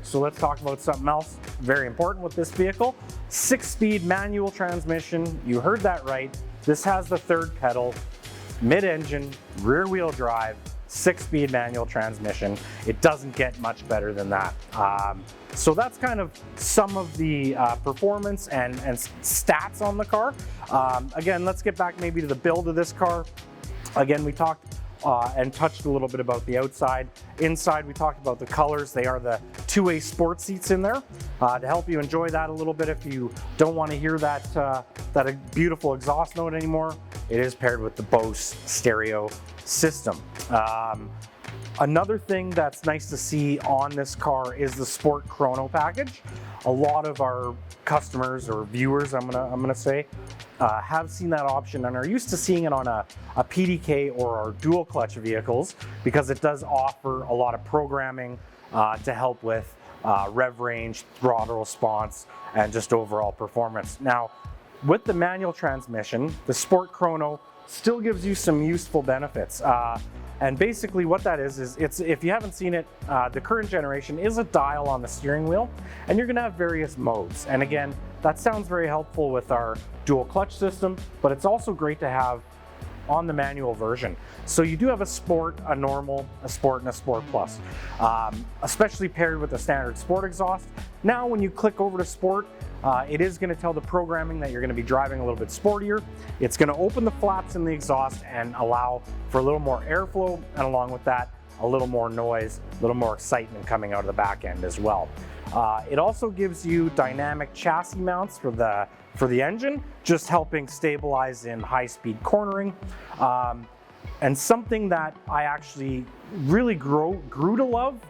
So let's talk about something else very important with this vehicle. 6-speed manual transmission. You heard that right. This has the third pedal, mid-engine, rear-wheel drive, 6-speed manual transmission. It doesn't get much better than that. So that's kind of some of the performance and stats on the car. Again, let's get back maybe to the build of this car. Again, we talked and touched a little bit about the outside. Inside, we talked about the colors. They are the two-way sport seats in there to help you enjoy that a little bit if you don't want to hear that beautiful exhaust note anymore. It is paired with the Bose stereo system. Another thing that's nice to see on this car is the Sport Chrono package. A lot of our customers or viewers, I'm gonna say, have seen that option and are used to seeing it on a PDK or our dual clutch vehicles because it does offer a lot of programming to help with rev range, throttle response, and just overall performance. Now, with the manual transmission, the Sport Chrono still gives you some useful benefits. And basically what that is it's, if you haven't seen it, the current generation is a dial on the steering wheel, and you're gonna have various modes. And again, that sounds very helpful with our dual clutch system, but it's also great to have on the manual version. So you do have a Sport, a Normal, a Sport, and a Sport Plus, especially paired with the standard Sport exhaust. Now when you click over to Sport, It is going to tell the programming that you're going to be driving a little bit sportier. It's going to open the flaps in the exhaust and allow for a little more airflow, and along with that, a little more noise, a little more excitement coming out of the back end as well. It also gives you dynamic chassis mounts for the engine, just helping stabilize in high-speed cornering. And something that I actually really grew to love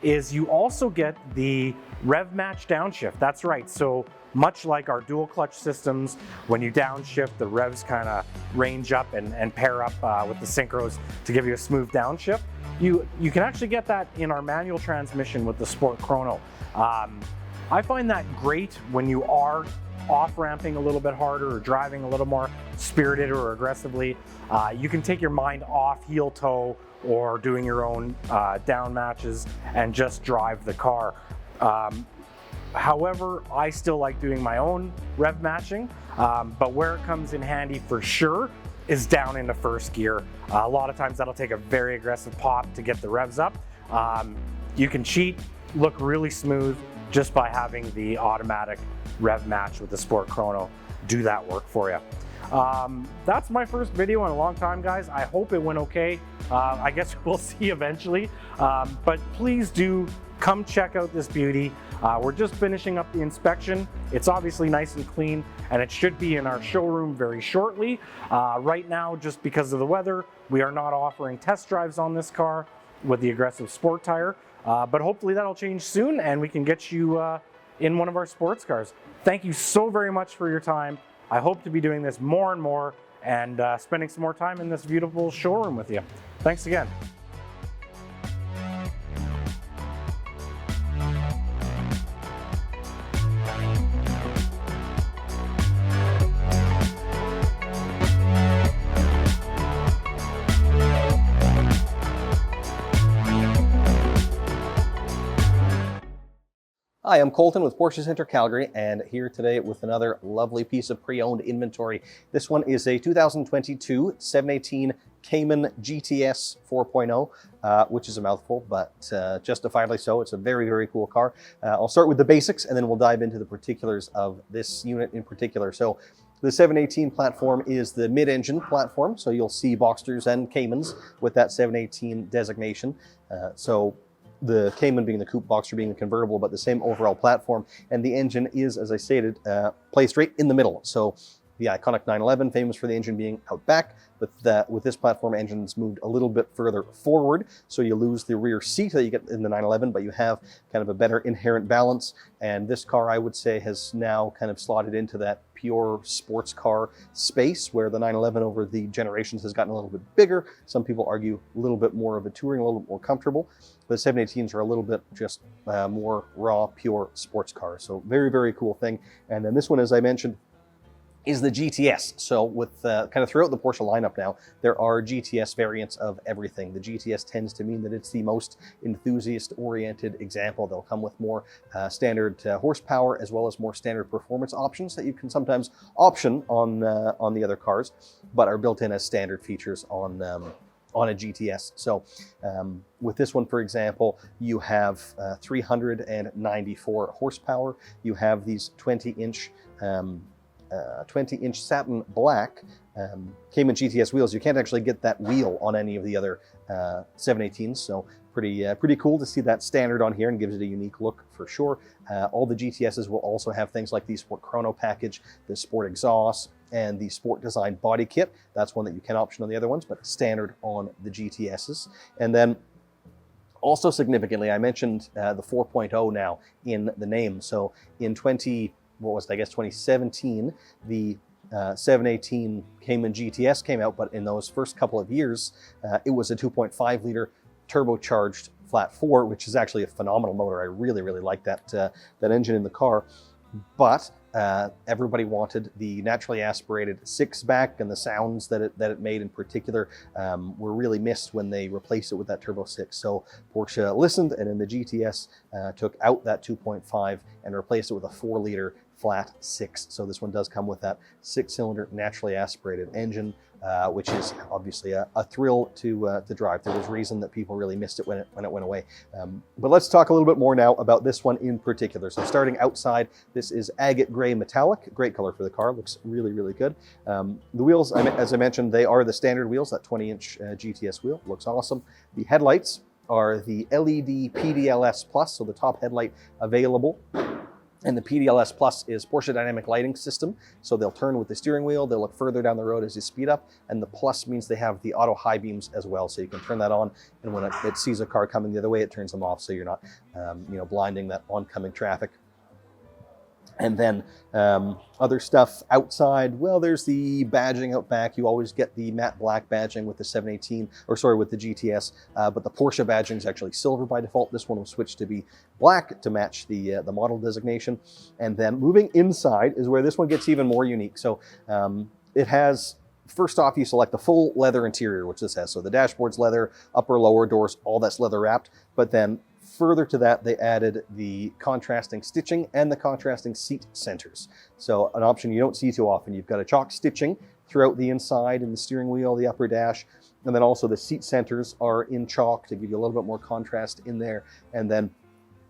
is you also get the rev match downshift. That's right, so much like our dual clutch systems, when you downshift, the revs kind of range up and pair up with the synchros to give you a smooth downshift. You can actually get that in our manual transmission with the Sport Chrono. I find that great when you are off-ramping a little bit harder or driving a little more spirited or aggressively. You can take your mind off heel toe or doing your own down matches and just drive the car. However, I still like doing my own rev matching, but where it comes in handy for sure is down into first gear. A lot of times that'll take a very aggressive pop to get the revs up. You can cheat, look really smooth just by having the automatic rev match with the Sport Chrono do that work for you. That's my first video in a long time, guys. I hope it went okay. I guess we'll see eventually, but please do come check out this beauty. We're just finishing up the inspection. It's obviously nice and clean, and it should be in our showroom very shortly. Right now, just because of the weather, we are not offering test drives on this car with the aggressive sport tire, but hopefully that'll change soon and we can get you in one of our sports cars. Thank you so very much for your time. I hope to be doing this more and more and spending some more time in this beautiful showroom with you. Thanks again. Hi, I'm Colton with Porsche Center Calgary, and here today with another lovely piece of pre-owned inventory. This one is a 2022 718 Cayman GTS 4.0, which is a mouthful, but justifiably so. It's a very, very cool car. I'll start with the basics, and then we'll dive into the particulars of this unit in particular. So the 718 platform is the mid-engine platform, so you'll see Boxsters and Caymans with that 718 designation. The Cayman being the coupe, Boxster being the convertible, but the same overall platform. And the engine is, as I stated, placed right in the middle. So the iconic 911, famous for the engine being out back, but with this platform, engine's moved a little bit further forward. So you lose the rear seat that you get in the 911, but you have kind of a better inherent balance. And this car, I would say, has now kind of slotted into that pure sports car space where the 911 over the generations has gotten a little bit bigger. Some people argue a little bit more of a touring, a little bit more comfortable. The 718s are a little bit just more raw, pure sports cars. So very, very cool thing. And then this one, as I mentioned, is the GTS. So with kind of throughout the Porsche lineup now, there are GTS variants of everything. The GTS tends to mean that it's the most enthusiast-oriented example. They'll come with more standard horsepower as well as more standard performance options that you can sometimes option on the other cars, but are built in as standard features on a GTS. So with this one, for example, you have 394 horsepower. You have these 20-inch satin black Cayman GTS wheels. You can't actually get that wheel on any of the other 718s, so pretty cool to see that standard on here and gives it a unique look for sure. All the GTSs will also have things like the Sport Chrono package, the Sport exhaust, and the Sport Design body kit. That's one that you can option on the other ones, but standard on the GTSs. And then also significantly, I mentioned the 4.0 now in the name. So in 2017, the 718 Cayman GTS came out, but in those first couple of years, it was a 2.5 liter turbocharged flat four, which is actually a phenomenal motor. I really, really like that engine in the car. But everybody wanted the naturally aspirated six-back, and the sounds that it made in particular were really missed when they replaced it with that Turbo 6. So Porsche listened, and in the GTS took out that 2.5 and replaced it with a 4-liter flat 6. So this one does come with that 6-cylinder naturally aspirated engine, which is obviously a thrill to drive. There was reason that people really missed it when it went away. But let's talk a little bit more now about this one in particular. So starting outside, this is agate gray metallic, great color for the car, looks really, really good. The wheels, as I mentioned, they are the standard wheels, that 20-inch GTS wheel, looks awesome. The headlights are the LED PDLS Plus, so the top headlight available. And the PDLS Plus is Porsche Dynamic Lighting System. So they'll turn with the steering wheel, they'll look further down the road as you speed up. And the Plus means they have the auto high beams as well. So you can turn that on, and when it sees a car coming the other way, it turns them off, so you're not blinding that oncoming traffic. And then other stuff outside, well, there's the badging out back. You always get the matte black badging with the 718, or sorry, with the GTS, but the Porsche badging is actually silver by default. This one was switched to be black to match the model designation. And then moving inside is where this one gets even more unique. So it has, first off, you select the full leather interior, which this has. So the dashboard's leather, upper, lower doors, all that's leather wrapped. But then further to that, they added the contrasting stitching and the contrasting seat centers. So an option you don't see too often. You've got a chalk stitching throughout the inside and the steering wheel, the upper dash, and then also the seat centers are in chalk to give you a little bit more contrast in there. And then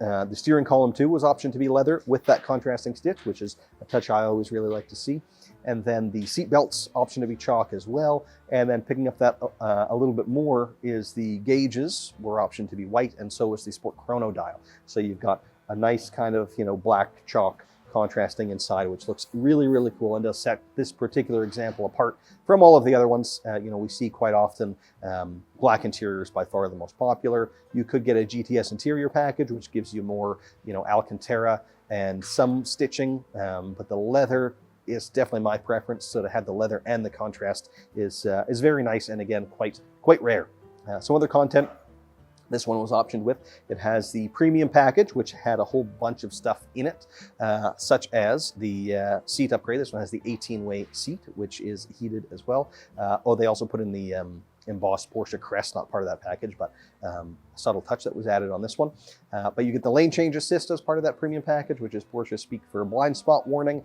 the steering column too was optioned to be leather with that contrasting stitch, which is a touch I always really like to see. And then the seat belts option to be chalk as well. And then picking up that a little bit more is the gauges were optioned to be white, and so is the Sport Chrono dial. So you've got a nice kind of black chalk contrasting inside, which looks really, really cool and does set this particular example apart from all of the other ones. We see quite often black interiors by far the most popular. You could get a GTS interior package, which gives you more, Alcantara and some stitching, but the leather is definitely my preference. So to have the leather and the contrast is very nice, and again, quite rare. Some other content this one was optioned with. It has the premium package, which had a whole bunch of stuff in it, such as the seat upgrade. This one has the 18-way seat, which is heated as well. They also put in the embossed Porsche crest, not part of that package, but a subtle touch that was added on this one. But you get the lane change assist as part of that premium package, which is Porsche speak for blind spot warning.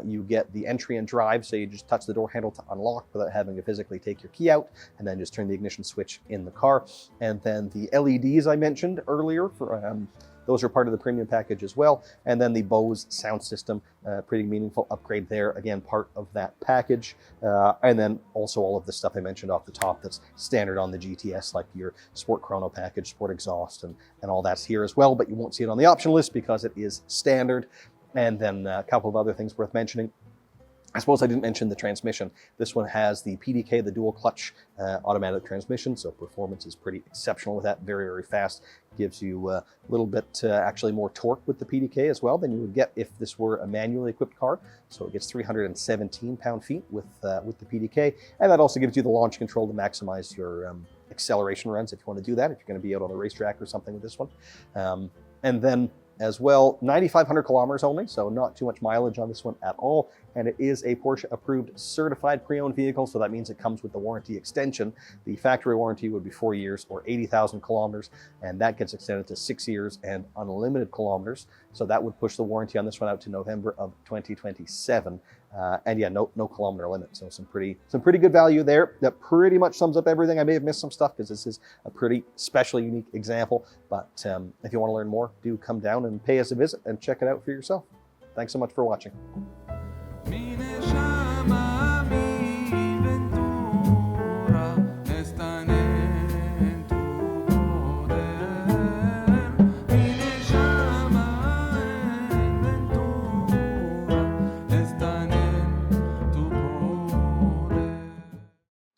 You get the entry and drive, so you just touch the door handle to unlock without having to physically take your key out, and then just turn the ignition switch in the car. And then the LEDs I mentioned earlier, for those are part of the premium package as well. And then the Bose sound system, pretty meaningful upgrade there. Again, part of that package. And then also all of the stuff I mentioned off the top that's standard on the GTS, like your Sport Chrono package, Sport Exhaust, and all that's here as well. But you won't see it on the option list because it is standard. And then a couple of other things worth mentioning. I suppose I didn't mention the transmission. This one has the PDK, the dual clutch automatic transmission, so performance is pretty exceptional with that, very, very fast. Gives you a little bit actually more torque with the PDK as well than you would get if this were a manually equipped car. So it gets 317 pound-feet with the PDK, and that also gives you the launch control to maximize your acceleration runs if you want to do that, if you're going to be out on a racetrack or something with this one. And then as well, 9,500 kilometers only, so not too much mileage on this one at all. And it is a Porsche approved certified pre-owned vehicle, so that means it comes with the warranty extension. The factory warranty would be 4 years or 80,000 kilometers, and that gets extended to 6 years and unlimited kilometers. So that would push the warranty on this one out to November of 2027. And yeah, no kilometer limit, so some pretty good value there. That pretty much sums up everything. I may have missed some stuff because this is a pretty special, unique example. But if you want to learn more, do come down and pay us a visit and check it out for yourself. Thanks so much for watching.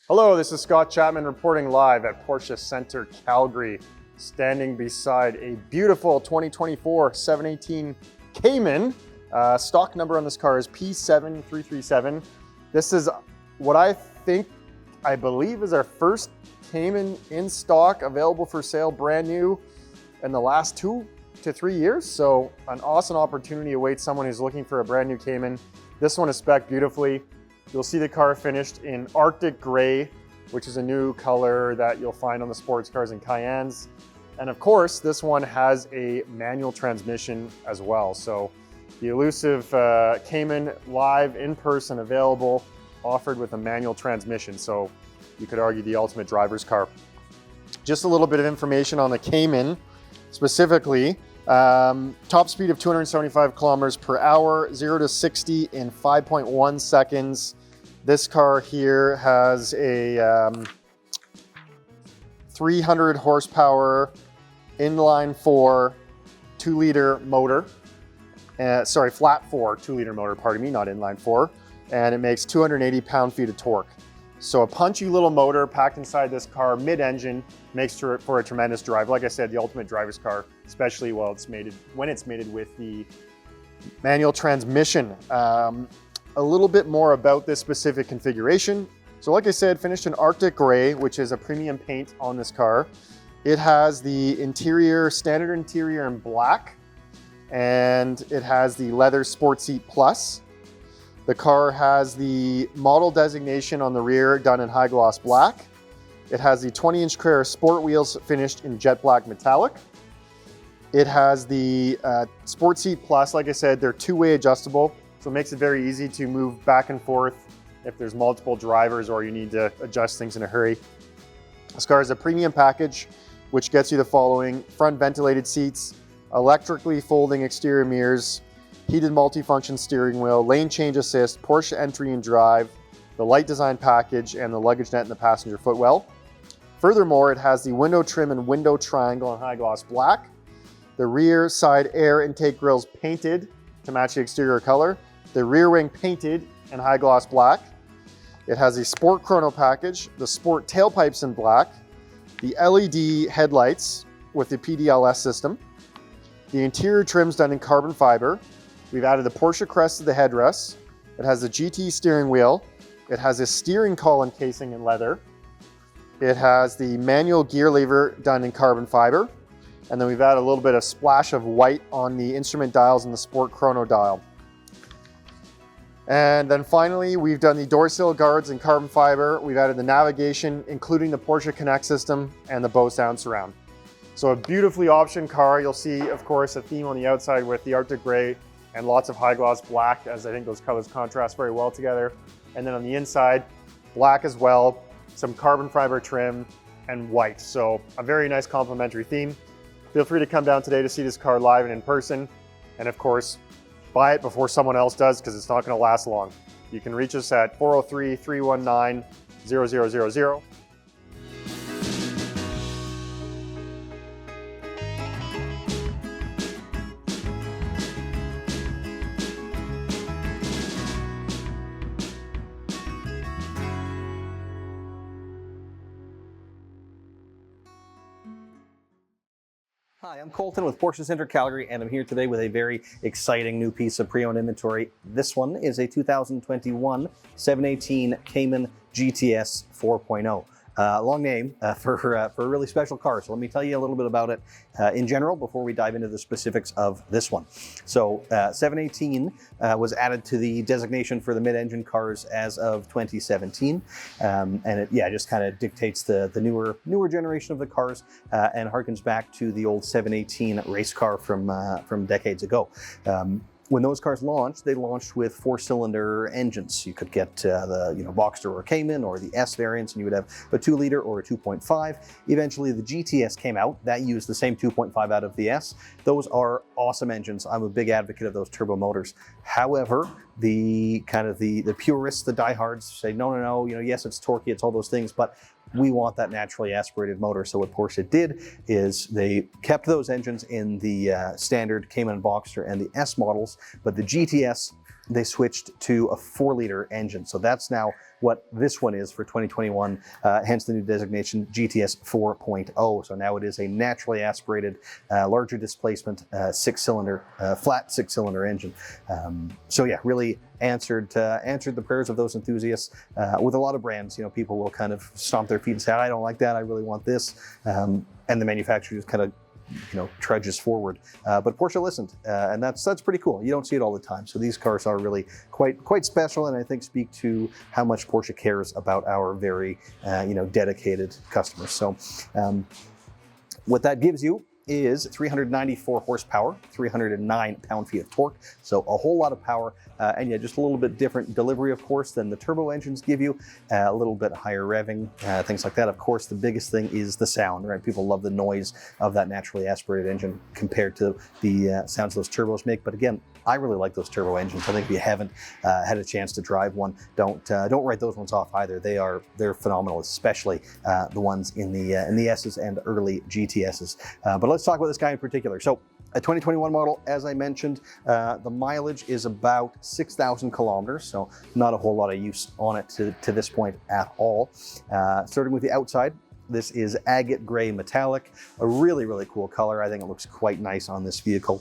Hello, this is Scott Chapman reporting live at Porsche Center Calgary, standing beside a beautiful 2024 718 Cayman. Stock number on this car is P7337. This is what I believe is our first Cayman in stock, available for sale brand new in the last 2 to 3 years. So an awesome opportunity awaits someone who's looking for a brand new Cayman. This one is spec'd beautifully. You'll see the car finished in Arctic Gray, which is a new color that you'll find on the sports cars and Cayennes. And of course, this one has a manual transmission as well. So The elusive Cayman live in person available, offered with a manual transmission. So you could argue the ultimate driver's car. Just a little bit of information on the Cayman specifically. Top speed of 275 kilometers per hour, 0 to 60 in 5.1 seconds. This car here has a 300 horsepower inline 4 2-liter motor. Sorry, flat 4 2-liter motor, pardon me, not inline 4. And it makes 280 pound-feet of torque. So a punchy little motor packed inside this car, mid-engine, makes for a tremendous drive. Like I said, the ultimate driver's car, especially when it's mated with the manual transmission. A little bit more about this specific configuration. So like I said, finished in Arctic Gray, which is a premium paint on this car. It has the interior, standard interior in black, and it has the leather Sport Seat Plus. The car has the model designation on the rear done in high gloss black. It has the 20-inch Carrera Sport wheels finished in jet black metallic. It has the Sport Seat Plus. Like I said, they're two-way adjustable, so it makes it very easy to move back and forth if there's multiple drivers or you need to adjust things in a hurry. This car is a premium package, which gets you the following: front ventilated seats, electrically folding exterior mirrors, heated multifunction steering wheel, lane change assist, Porsche entry and drive, the light design package, and the luggage net in the passenger footwell. Furthermore, it has the window trim and window triangle in high gloss black, the rear side air intake grills painted to match the exterior color, the rear wing painted in high gloss black. It has a sport chrono package, the sport tailpipes in black, the LED headlights with the PDLS system, the interior trim's done in carbon fiber. We've added the Porsche crest to the headrest. It has the GT steering wheel. It has a steering column casing in leather. It has the manual gear lever done in carbon fiber. And then we've added a little bit of splash of white on the instrument dials and the sport chrono dial. And then finally, we've done the door sill guards in carbon fiber. We've added the navigation, including the Porsche Connect system and the Bose sound surround. So a beautifully optioned car. You'll see, of course, a theme on the outside with the Arctic Gray and lots of high gloss black, as I think those colors contrast very well together. And then on the inside, black as well, some carbon fiber trim, and white. So a very nice complementary theme. Feel free to come down today to see this car live and in person. And of course, buy it before someone else does, because it's not going to last long. You can reach us at 403-319-0000. Hi, I'm Colton with Porsche Center Calgary, and I'm here today with a very exciting new piece of pre-owned inventory. This one is a 2021 718 Cayman GTS 4.0. Long name for a really special car. So let me tell you a little bit about it in general before we dive into the specifics of this one. So 718 was added to the designation for the mid-engine cars as of 2017. And it just kind of dictates the newer generation of the cars and harkens back to the old 718 race car from decades ago. When those cars launched, they launched with 4-cylinder engines. You could get the Boxster or Cayman or the S variants, and you would have a 2-liter or a 2.5. Eventually, the GTS came out. That used the same 2.5 out of the S. Those are awesome engines. I'm a big advocate of those turbo motors. However, the purists, the diehards say, no, yes, it's torquey, it's all those things, but we want that naturally aspirated motor. So what Porsche did is they kept those engines in the standard Cayman Boxster and the S models, but the GTS, they switched to a 4-liter engine. So that's now what this one is for 2021, hence the new designation GTS 4.0. So now it is a naturally aspirated, larger displacement, 6-cylinder, flat 6-cylinder engine. So yeah, really answered the prayers of those enthusiasts. With a lot of brands, people will kind of stomp their feet and say, I don't like that, I really want this. And the manufacturer just kind of trudges forward. But Porsche listened, and that's pretty cool. You don't see it all the time. So these cars are really quite special, and I think speak to how much Porsche cares about our very dedicated customers. So what that gives you is 394 horsepower, 309 pound-feet of torque, so a whole lot of power, and yeah, just a little bit different delivery, of course, than the turbo engines give you, a little bit higher revving, things like that. Of course, the biggest thing is the sound, right? People love the noise of that naturally aspirated engine compared to the sounds those turbos make, but again, I really like those turbo engines. I think if you haven't had a chance to drive one, don't write those ones off either. They're phenomenal, especially the ones in the S's and early GTS's. But let's talk about this guy in particular. So, a 2021 model, as I mentioned, the mileage is about 6,000 kilometers, so not a whole lot of use on it to this point at all. Starting with the outside. This is agate gray metallic, a really, really cool color. I think it looks quite nice on this vehicle.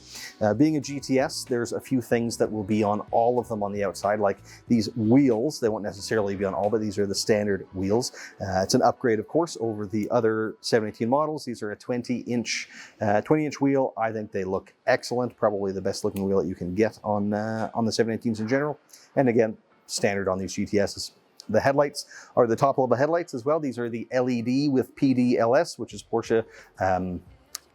Being a GTS, there's a few things that will be on all of them on the outside, like these wheels. They won't necessarily be on all, but these are the standard wheels. It's an upgrade, of course, over the other 718 models. These are a 20-inch wheel. I think they look excellent, probably the best looking wheel that you can get on the 718s in general. And again, standard on these GTSs. The headlights are the top level headlights as well. These are the LED with PDLS, which is Porsche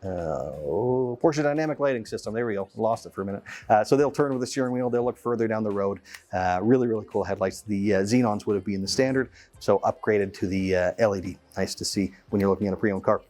Porsche Dynamic Lighting System. There we go. Lost it for a minute. So they'll turn with the steering wheel. They'll look further down the road. Really, really cool headlights. The Xenons would have been the standard, so upgraded to the LED. Nice to see when you're looking at a pre-owned car.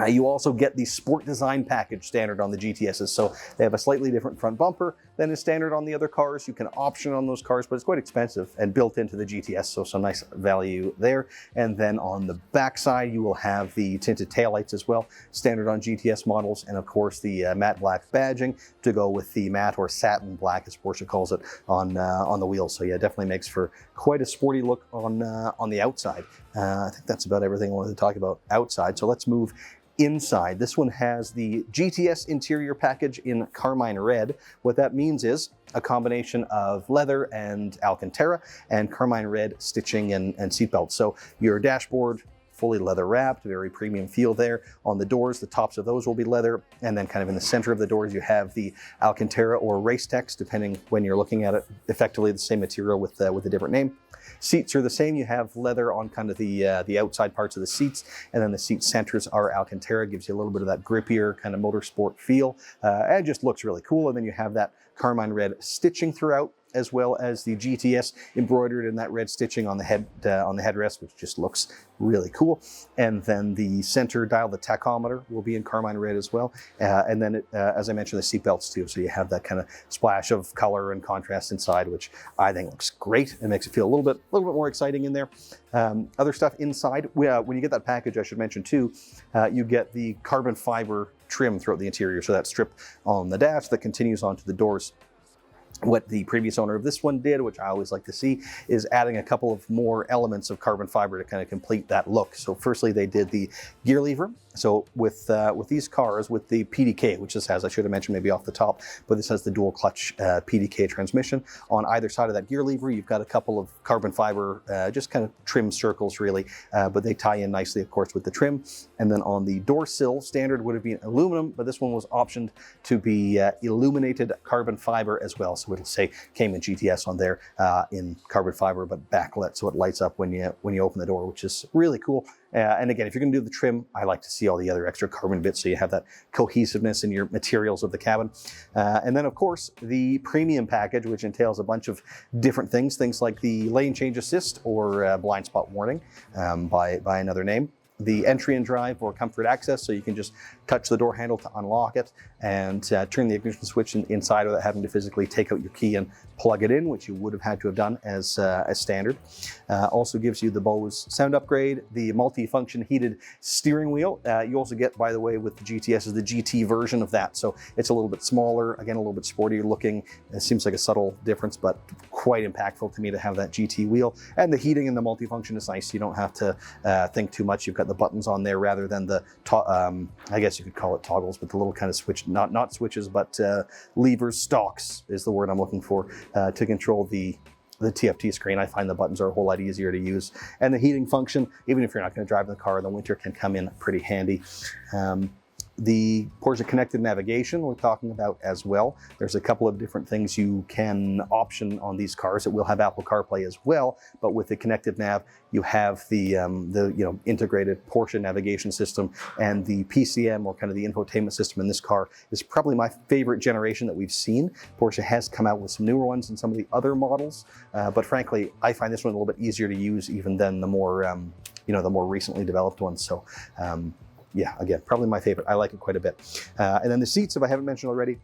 You also get the Sport Design package standard on the GTSs, so they have a slightly different front bumper than is standard on the other cars. You can option on those cars, but it's quite expensive and built into the GTS, so some nice value there. And then on the back side, you will have the tinted taillights as well, standard on GTS models, and of course the matte black badging to go with the matte or satin black, as Porsche calls it, on the wheels. So yeah, definitely makes for quite a sporty look on the outside. I think that's about everything I wanted to talk about outside, so let's move inside. This one has the GTS interior package in Carmine Red. What that means is a combination of leather and Alcantara and Carmine Red stitching and seatbelts. So your dashboard, fully leather wrapped, very premium feel there. On the doors, the tops of those will be leather, and then kind of in the center of the doors you have the Alcantara or Racetex, depending when you're looking at it, effectively the same material with a different name. Seats are the same. You have leather on kind of the outside parts of the seats, and then the seat centers are Alcantara. Gives you a little bit of that grippier kind of motorsport feel, and it just looks really cool. And then you have that Carmine Red stitching throughout, as well as the GTS embroidered in that red stitching on the headrest, which just looks really cool. And then the center dial, the tachometer, will be in Carmine Red as well. And then, as I mentioned, the seat belts too. So you have that kind of splash of color and contrast inside, which I think looks great. It makes it feel a little bit more exciting in there. Other stuff inside, when you get that package, I should mention too, you get the carbon fiber trim throughout the interior. So that strip on the dash that continues onto the doors. What the previous owner of this one did, which I always like to see, is adding a couple of more elements of carbon fiber to kind of complete that look. So firstly, they did the gear lever. So with these cars, with the PDK, which this has, I should have mentioned maybe off the top, but this has the dual clutch PDK transmission. On either side of that gear lever, you've got a couple of carbon fiber, just kind of trim circles really, but they tie in nicely, of course, with the trim. And then on the door sill, standard would have been aluminum, but this one was optioned to be illuminated carbon fiber as well. So it'll say Cayman GTS on there in carbon fiber, but backlit, so it lights up when you open the door, which is really cool. And again, if you're going to do the trim, I like to see all the other extra carbon bits so you have that cohesiveness in your materials of the cabin. And then, of course, the premium package, which entails a bunch of different things like the lane change assist or blind spot warning by another name. The entry and drive or comfort access, so you can just touch the door handle to unlock it and turn the ignition switch inside without having to physically take out your key and plug it in, which you would have had to have done as standard. Also gives you the Bose sound upgrade, the multi-function heated steering wheel. You also get, by the way, with the GTS is the GT version of that, so it's a little bit smaller, again a little bit sportier looking. It seems like a subtle difference, but quite impactful to me to have that GT wheel. And the heating and the multi-function is nice. You don't have to think too much. You've got the buttons on there rather than the I guess you could call it toggles, but the little kind of switch, not switches, but levers, stalks is the word I'm looking for, to control the TFT screen. I find the buttons are a whole lot easier to use. And the heating function, even if you're not going to drive in the car in the winter, can come in pretty handy. The Porsche connected navigation we're talking about as well. There's a couple of different things you can option on these cars. It will have Apple CarPlay as well, but with the connected nav, you have the integrated Porsche navigation system, and the PCM, or kind of the infotainment system in this car, is probably my favorite generation that we've seen. Porsche has come out with some newer ones in some of the other models, but frankly, I find this one a little bit easier to use even than the more the more recently developed ones. So yeah, again, probably my favorite. I like it quite a bit. And then the seats, if I haven't mentioned already,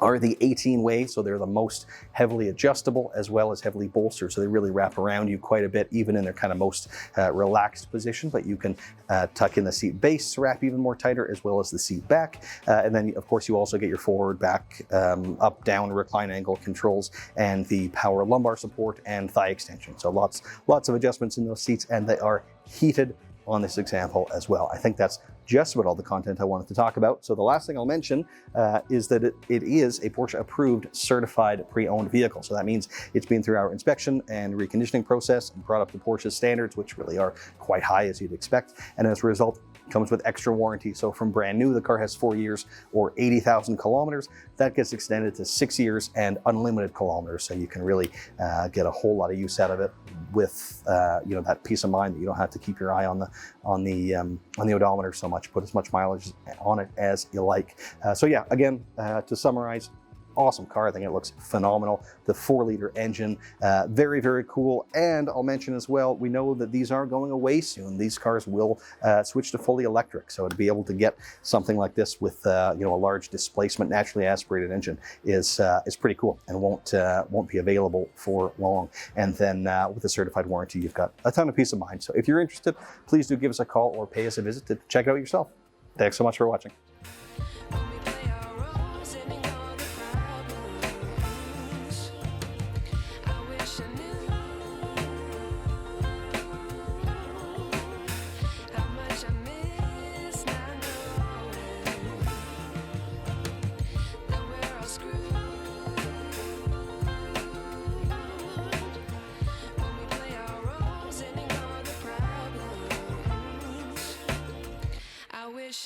are the 18-way, so they're the most heavily adjustable as well as heavily bolstered, so they really wrap around you quite a bit, even in their kind of most relaxed position. But you can tuck in the seat base to wrap even more tighter, as well as the seat back. And then, of course, you also get your forward, back, up, down, recline angle controls, and the power lumbar support and thigh extension. So lots of adjustments in those seats, and they are heated on this example as well. I think that's just about all the content I wanted to talk about. So the last thing I'll mention is that it is a Porsche approved certified pre-owned vehicle. So that means it's been through our inspection and reconditioning process and brought up to Porsche's standards, which really are quite high, as you'd expect. And as a result, comes with extra warranty. So from brand new, the car has 4 years or 80,000 kilometers. That gets extended to 6 years and unlimited kilometers. So you can really get a whole lot of use out of it with that peace of mind that you don't have to keep your eye on the odometer so much. Put as much mileage on it as you like. So yeah, again, to summarize, awesome car. I think it looks phenomenal. The 4-liter engine, very, very cool. And I'll mention as well, we know that these are going away soon. These cars will switch to fully electric. So to be able to get something like this with a large displacement, naturally aspirated engine is pretty cool, and won't be available for long. And then with a certified warranty, you've got a ton of peace of mind. So if you're interested, please do give us a call or pay us a visit to check it out yourself. Thanks so much for watching.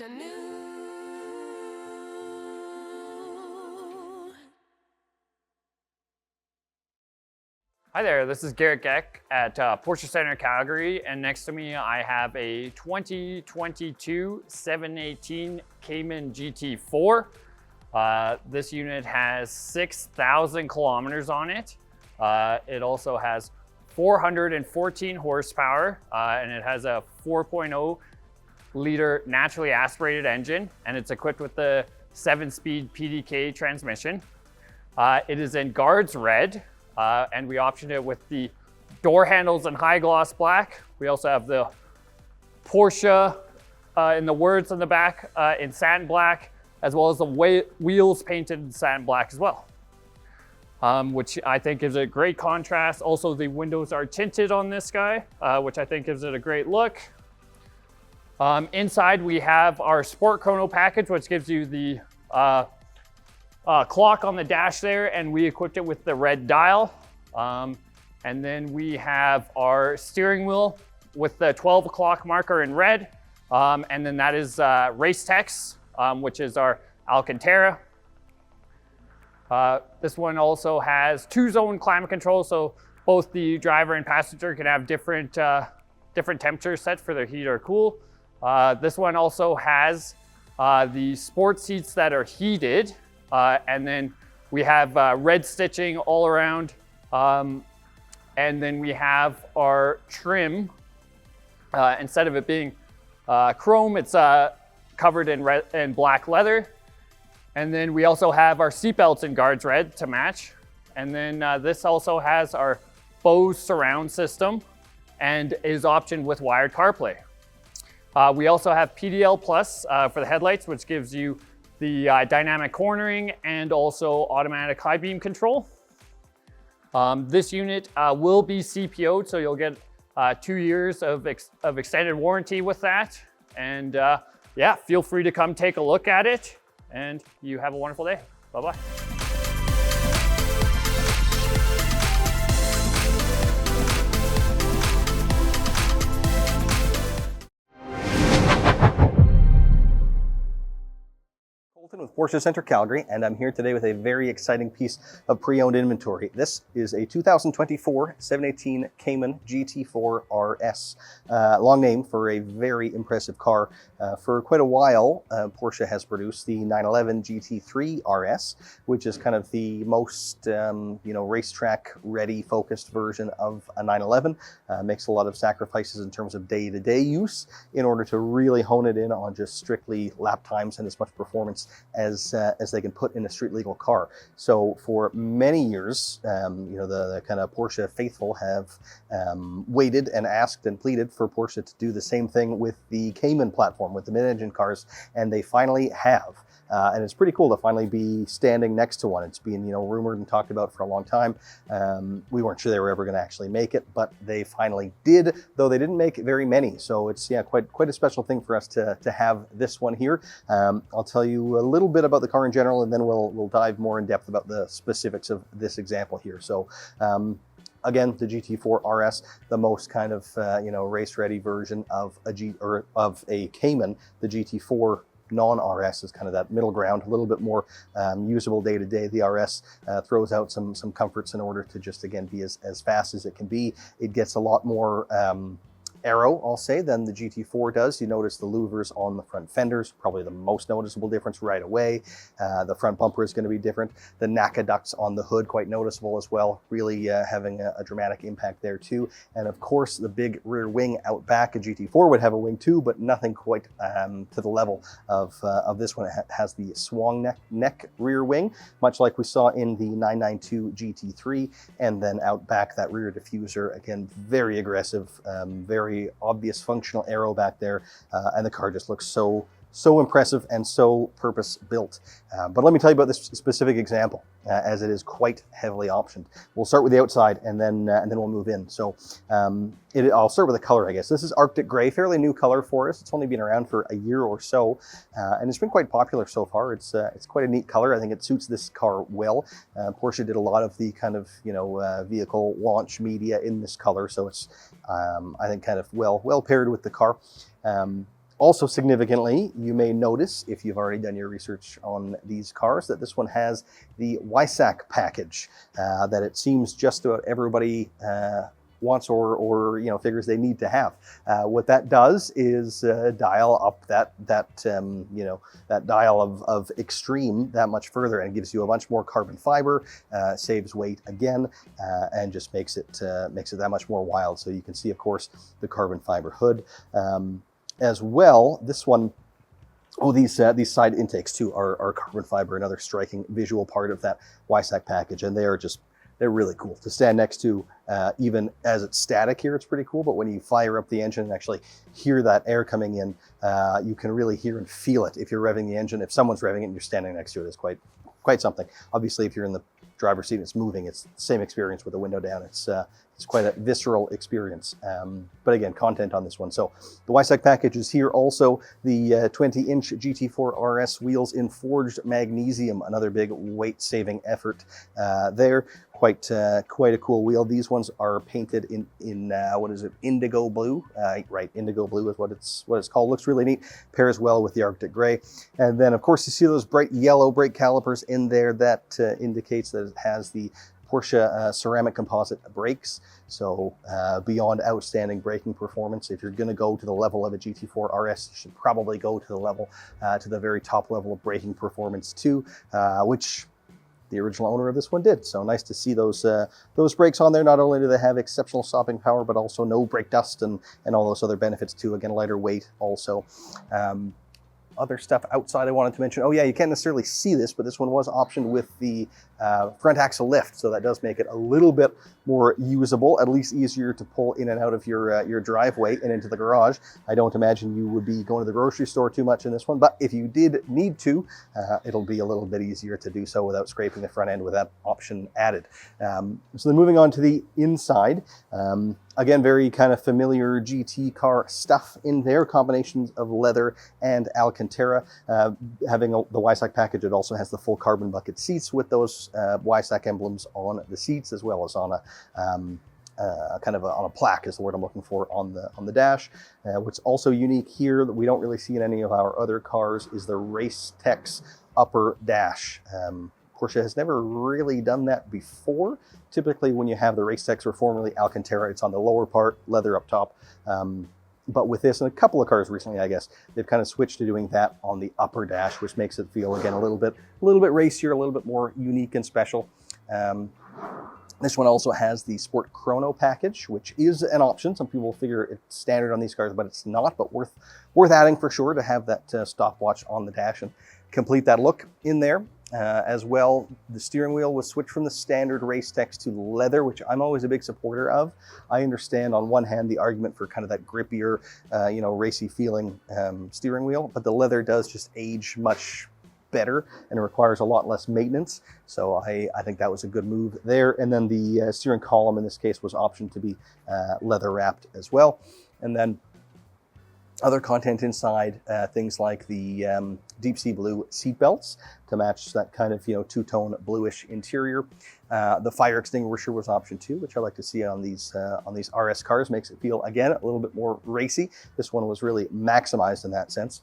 I knew. Hi there, this is Garrett Geck at Porsche Center Calgary, and next to me I have a 2022 718 Cayman GT4. This unit has 6,000 kilometers on it. It also has 414 horsepower, and it has a 4.0 liter naturally aspirated engine, and it's equipped with the 7-speed PDK transmission. It is in Guards Red, and we optioned it with the door handles in high gloss black. We also have the Porsche in the words on the back in satin black, as well as the wheels painted in satin black as well, which I think gives it great contrast. Also, the windows are tinted on this guy, which I think gives it a great look. Inside we have our Sport Chrono package, which gives you the clock on the dash there, and we equipped it with the red dial. And then we have our steering wheel with the 12 o'clock marker in red. And then that is Race Tex, which is our Alcantara. This one also has 2-zone climate control, so both the driver and passenger can have different temperatures set for their heat or cool. This one also has the sports seats that are heated, and then we have red stitching all around, and then we have our trim. Instead of it being chrome, it's covered in red and black leather. And then we also have our seatbelts in Guards Red to match. And then this also has our Bose surround system and is optioned with wired CarPlay. We also have PDL Plus for the headlights, which gives you the dynamic cornering and also automatic high beam control. This unit will be CPO'd, so you'll get 2 years of extended warranty with that. And yeah, feel free to come take a look at it, and you have a wonderful day. Bye-bye. Porsche Center Calgary, and I'm here today with a very exciting piece of pre-owned inventory. This is a 2024 718 Cayman GT4 RS. Long name for a very impressive car. For quite a while, Porsche has produced the 911 GT3 RS, which is kind of the most racetrack ready focused version of a 911. Makes a lot of sacrifices in terms of day-to-day use in order to really hone it in on just strictly lap times and as much performance as they can put in a street legal car. So for many years, the kind of Porsche faithful have waited and asked and pleaded for Porsche to do the same thing with the Cayman platform, with the mid-engine cars, and they finally have. And it's pretty cool to finally be standing next to one. It's been, rumored and talked about for a long time. We weren't sure they were ever going to actually make it, but they finally did, though they didn't make very many. So it's quite a special thing for us to have this one here. I'll tell you a little bit about the car in general, and then we'll dive more in depth about the specifics of this example here. So again, the GT4 RS, the most kind of race-ready version of a Cayman. The GT4 non-RS is kind of that middle ground, a little bit more usable day to day. The RS throws out some comforts in order to just, again, be as fast as it can be. It gets a lot more aero, I'll say, than the GT4 does. You notice the louvers on the front fenders, probably the most noticeable difference right away. The front bumper is going to be different. The NACA ducts on the hood, quite noticeable as well, really having a dramatic impact there too. And of course, the big rear wing out back. A GT4 would have a wing too, but nothing quite to the level of this one. It has the swung neck rear wing, much like we saw in the 992 GT3, and then out back that rear diffuser, again, very aggressive, very obvious functional aero back there, and the car just looks so impressive and so purpose built. But let me tell you about this specific example, as it is quite heavily optioned. We'll start with the outside, and then we'll move in. So I'll start with the color, I guess. This is Arctic Gray, fairly new color for us. It's only been around for a year or so, and it's been quite popular so far. It's quite a neat color. I think it suits this car well. Porsche did a lot of the kind of vehicle launch media in this color, so it's I think kind of well paired with the car. Also significantly, you may notice, if you've already done your research on these cars, that this one has the WISAC package that it seems just about everybody wants or figures they need to have. What that does is dial up that dial of extreme that much further, and gives you a bunch more carbon fiber, saves weight again, and just makes it that much more wild. So you can see, of course, the carbon fiber hood. As well, this one, these side intakes too are carbon fiber, another striking visual part of that WISAC package, and they're really cool to stand next to. Even as it's static here, it's pretty cool, but when you fire up the engine and actually hear that air coming in, you can really hear and feel it if you're revving the engine. If someone's revving it and you're standing next to it, it's quite something. Obviously, if you're in the driver's seat and it's moving, it's the same experience with the window down. It's quite a visceral experience. But again, content on this one. So the WISAC package is here. Also, the 20-inch GT4 RS wheels in forged magnesium, another big weight-saving effort there. Quite a cool wheel. These ones are painted in what is it? Indigo blue. Right, indigo blue is what it's called. Looks really neat. Pairs well with the Arctic Gray. And then, of course, you see those bright yellow brake calipers in there. That indicates that it has the Porsche ceramic composite brakes. So beyond outstanding braking performance, if you're going to go to the level of a GT4 RS, you should probably go to the level, to the very top level of braking performance too, which the original owner of this one did. So nice to see those brakes on there. Not only do they have exceptional stopping power, but also no brake dust and all those other benefits too. Again, lighter weight also. Other stuff outside I wanted to mention. Oh yeah, you can't necessarily see this, but this one was optioned with the front axle lift, so that does make it a little bit more usable, at least easier to pull in and out of your driveway and into the garage. I don't imagine you would be going to the grocery store too much in this one, but if you did need to, it'll be a little bit easier to do so without scraping the front end with that option added. So then moving on to the inside, again, very kind of familiar GT car stuff in there, combinations of leather and Alcantara. Having the WISAC package, it also has the full carbon bucket seats with those WISAC emblems on the seats, as well as on kind of on a plaque is the word I'm looking for on the dash. What's also unique here that we don't really see in any of our other cars is the Race Tex upper dash. Porsche has never really done that before. Typically when you have the Race Tex, or formerly Alcantara, it's on the lower part, leather up top. But with this and a couple of cars recently, I guess, they've kind of switched to doing that on the upper dash, which makes it feel, again, a little bit racier, a little bit more unique and special. This one also has the Sport Chrono package, which is an option. Some people figure it's standard on these cars, but it's not, but worth adding for sure to have that stopwatch on the dash and complete that look in there. As well, the steering wheel was switched from the standard Race Tex to leather, which I'm always a big supporter of. I understand on one hand the argument for kind of that grippier, racy feeling steering wheel, but the leather does just age much better and it requires a lot less maintenance. So I think that was a good move there. And then the steering column in this case was optioned to be leather wrapped as well. And then other content inside, things like the deep sea blue seat belts to match that kind of two-tone bluish interior. The fire extinguisher was option 2, which I like to see on these RS cars. Makes it feel, again, a little bit more racy. This one was really maximized in that sense.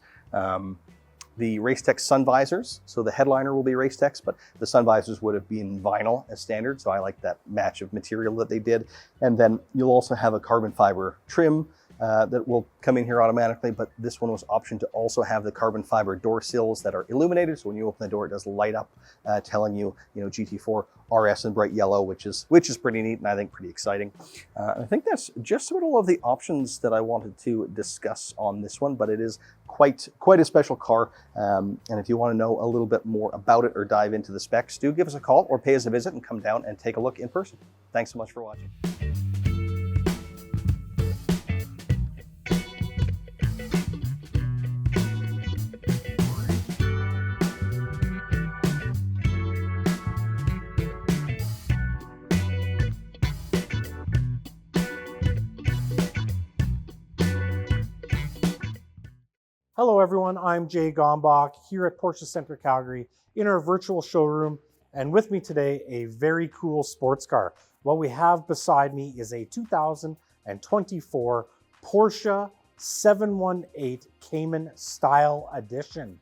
The Race Tex sun visors, so the headliner will be Race Tex, but the sun visors would have been vinyl as standard, so I like that match of material that they did. And then you'll also have a carbon fiber trim that will come in here automatically, but this one was optioned to also have the carbon fiber door sills that are illuminated, so when you open the door it does light up, telling you, GT4 RS in bright yellow, which is pretty neat and I think pretty exciting. I think that's just about all of the options that I wanted to discuss on this one, but it is quite a special car, and if you want to know a little bit more about it or dive into the specs, do give us a call or pay us a visit and come down and take a look in person. Thanks so much for watching. Hello everyone, I'm Jay Gombach here at Porsche Center Calgary in our virtual showroom, and with me today a very cool sports car. What we have beside me is a 2024 Porsche 718 Cayman Style Edition.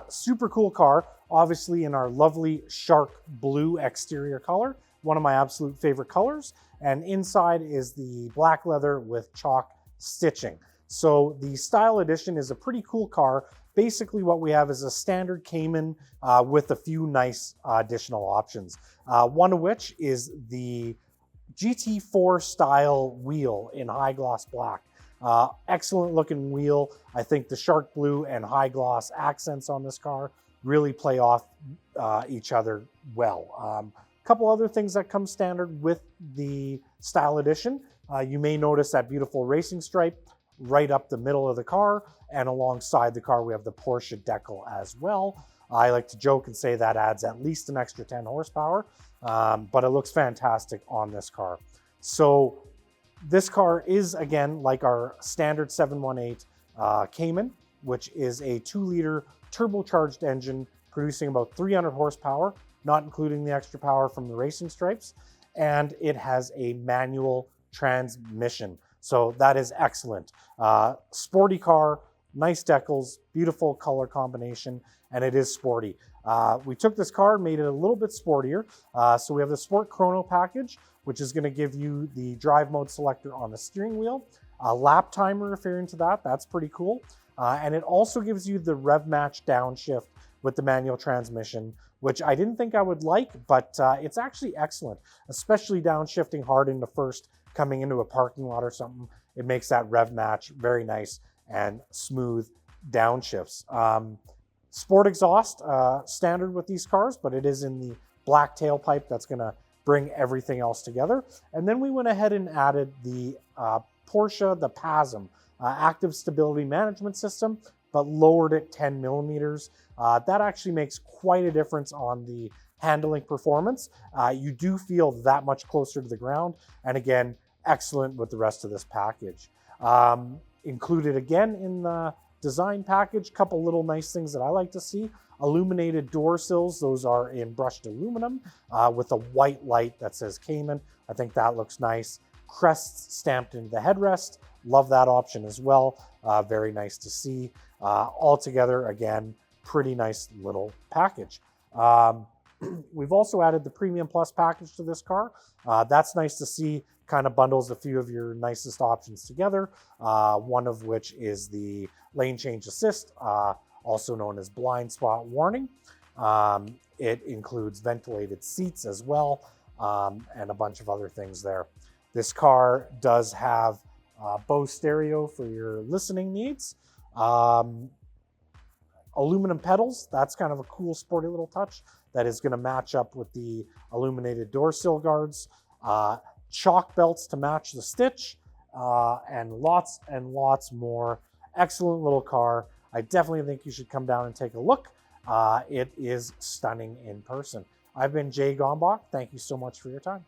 Super cool car, obviously in our lovely shark blue exterior color, one of my absolute favorite colors, and inside is the black leather with chalk stitching. So the Style Edition is a pretty cool car. Basically what we have is a standard Cayman with a few nice additional options. One of which is the GT4 style wheel in high gloss black. Excellent looking wheel. I think the shark blue and high gloss accents on this car really play off each other well. Couple other things that come standard with the Style Edition. You may notice that beautiful racing stripe right up the middle of the car, and alongside the car we have the Porsche decal as well. I like to joke and say that adds at least an extra 10 horsepower, but it looks fantastic on this car. So this car is, again, like our standard 718 Cayman, which is a 2-liter turbocharged engine producing about 300 horsepower, not including the extra power from the racing stripes, and it has a manual transmission. So that is excellent. Sporty car, nice decals, beautiful color combination, and it is sporty. We took this car and made it a little bit sportier. So we have the Sport Chrono package, which is going to give you the drive mode selector on the steering wheel, a lap timer if you're into that, that's pretty cool. And it also gives you the rev match downshift with the manual transmission, which I didn't think I would like, but it's actually excellent, especially downshifting hard into first, coming into a parking lot or something. It makes that rev match very nice and smooth downshifts. Sport exhaust, standard with these cars, but it is in the black tailpipe. That's going to bring everything else together. And then we went ahead and added the Porsche, the PASM, active stability management system, but lowered it 10 millimeters. That actually makes quite a difference on the handling performance. You do feel that much closer to the ground, and again, excellent with the rest of this package. Included again in the design package, couple little nice things that I like to see. illuminated door sills. Those are in brushed aluminum with a white light that says Cayman. I think that looks nice. Crests stamped into the headrest. Love that option as well. Very nice to see. Altogether, again, pretty nice little package. We've also added the Premium Plus package to this car. That's nice to see. Kind of bundles a few of your nicest options together. One of which is the lane change assist, also known as blind spot warning. It includes ventilated seats as well, and a bunch of other things there. This car does have Bose stereo for your listening needs. Aluminum pedals, that's kind of a cool sporty little touch that is going to match up with the illuminated door sill guards. Chalk belts to match the stitch, and lots more. Excellent little car. I definitely think you should come down and take a look. It is stunning in person. I've been Jay Gombach. Thank you so much for your time.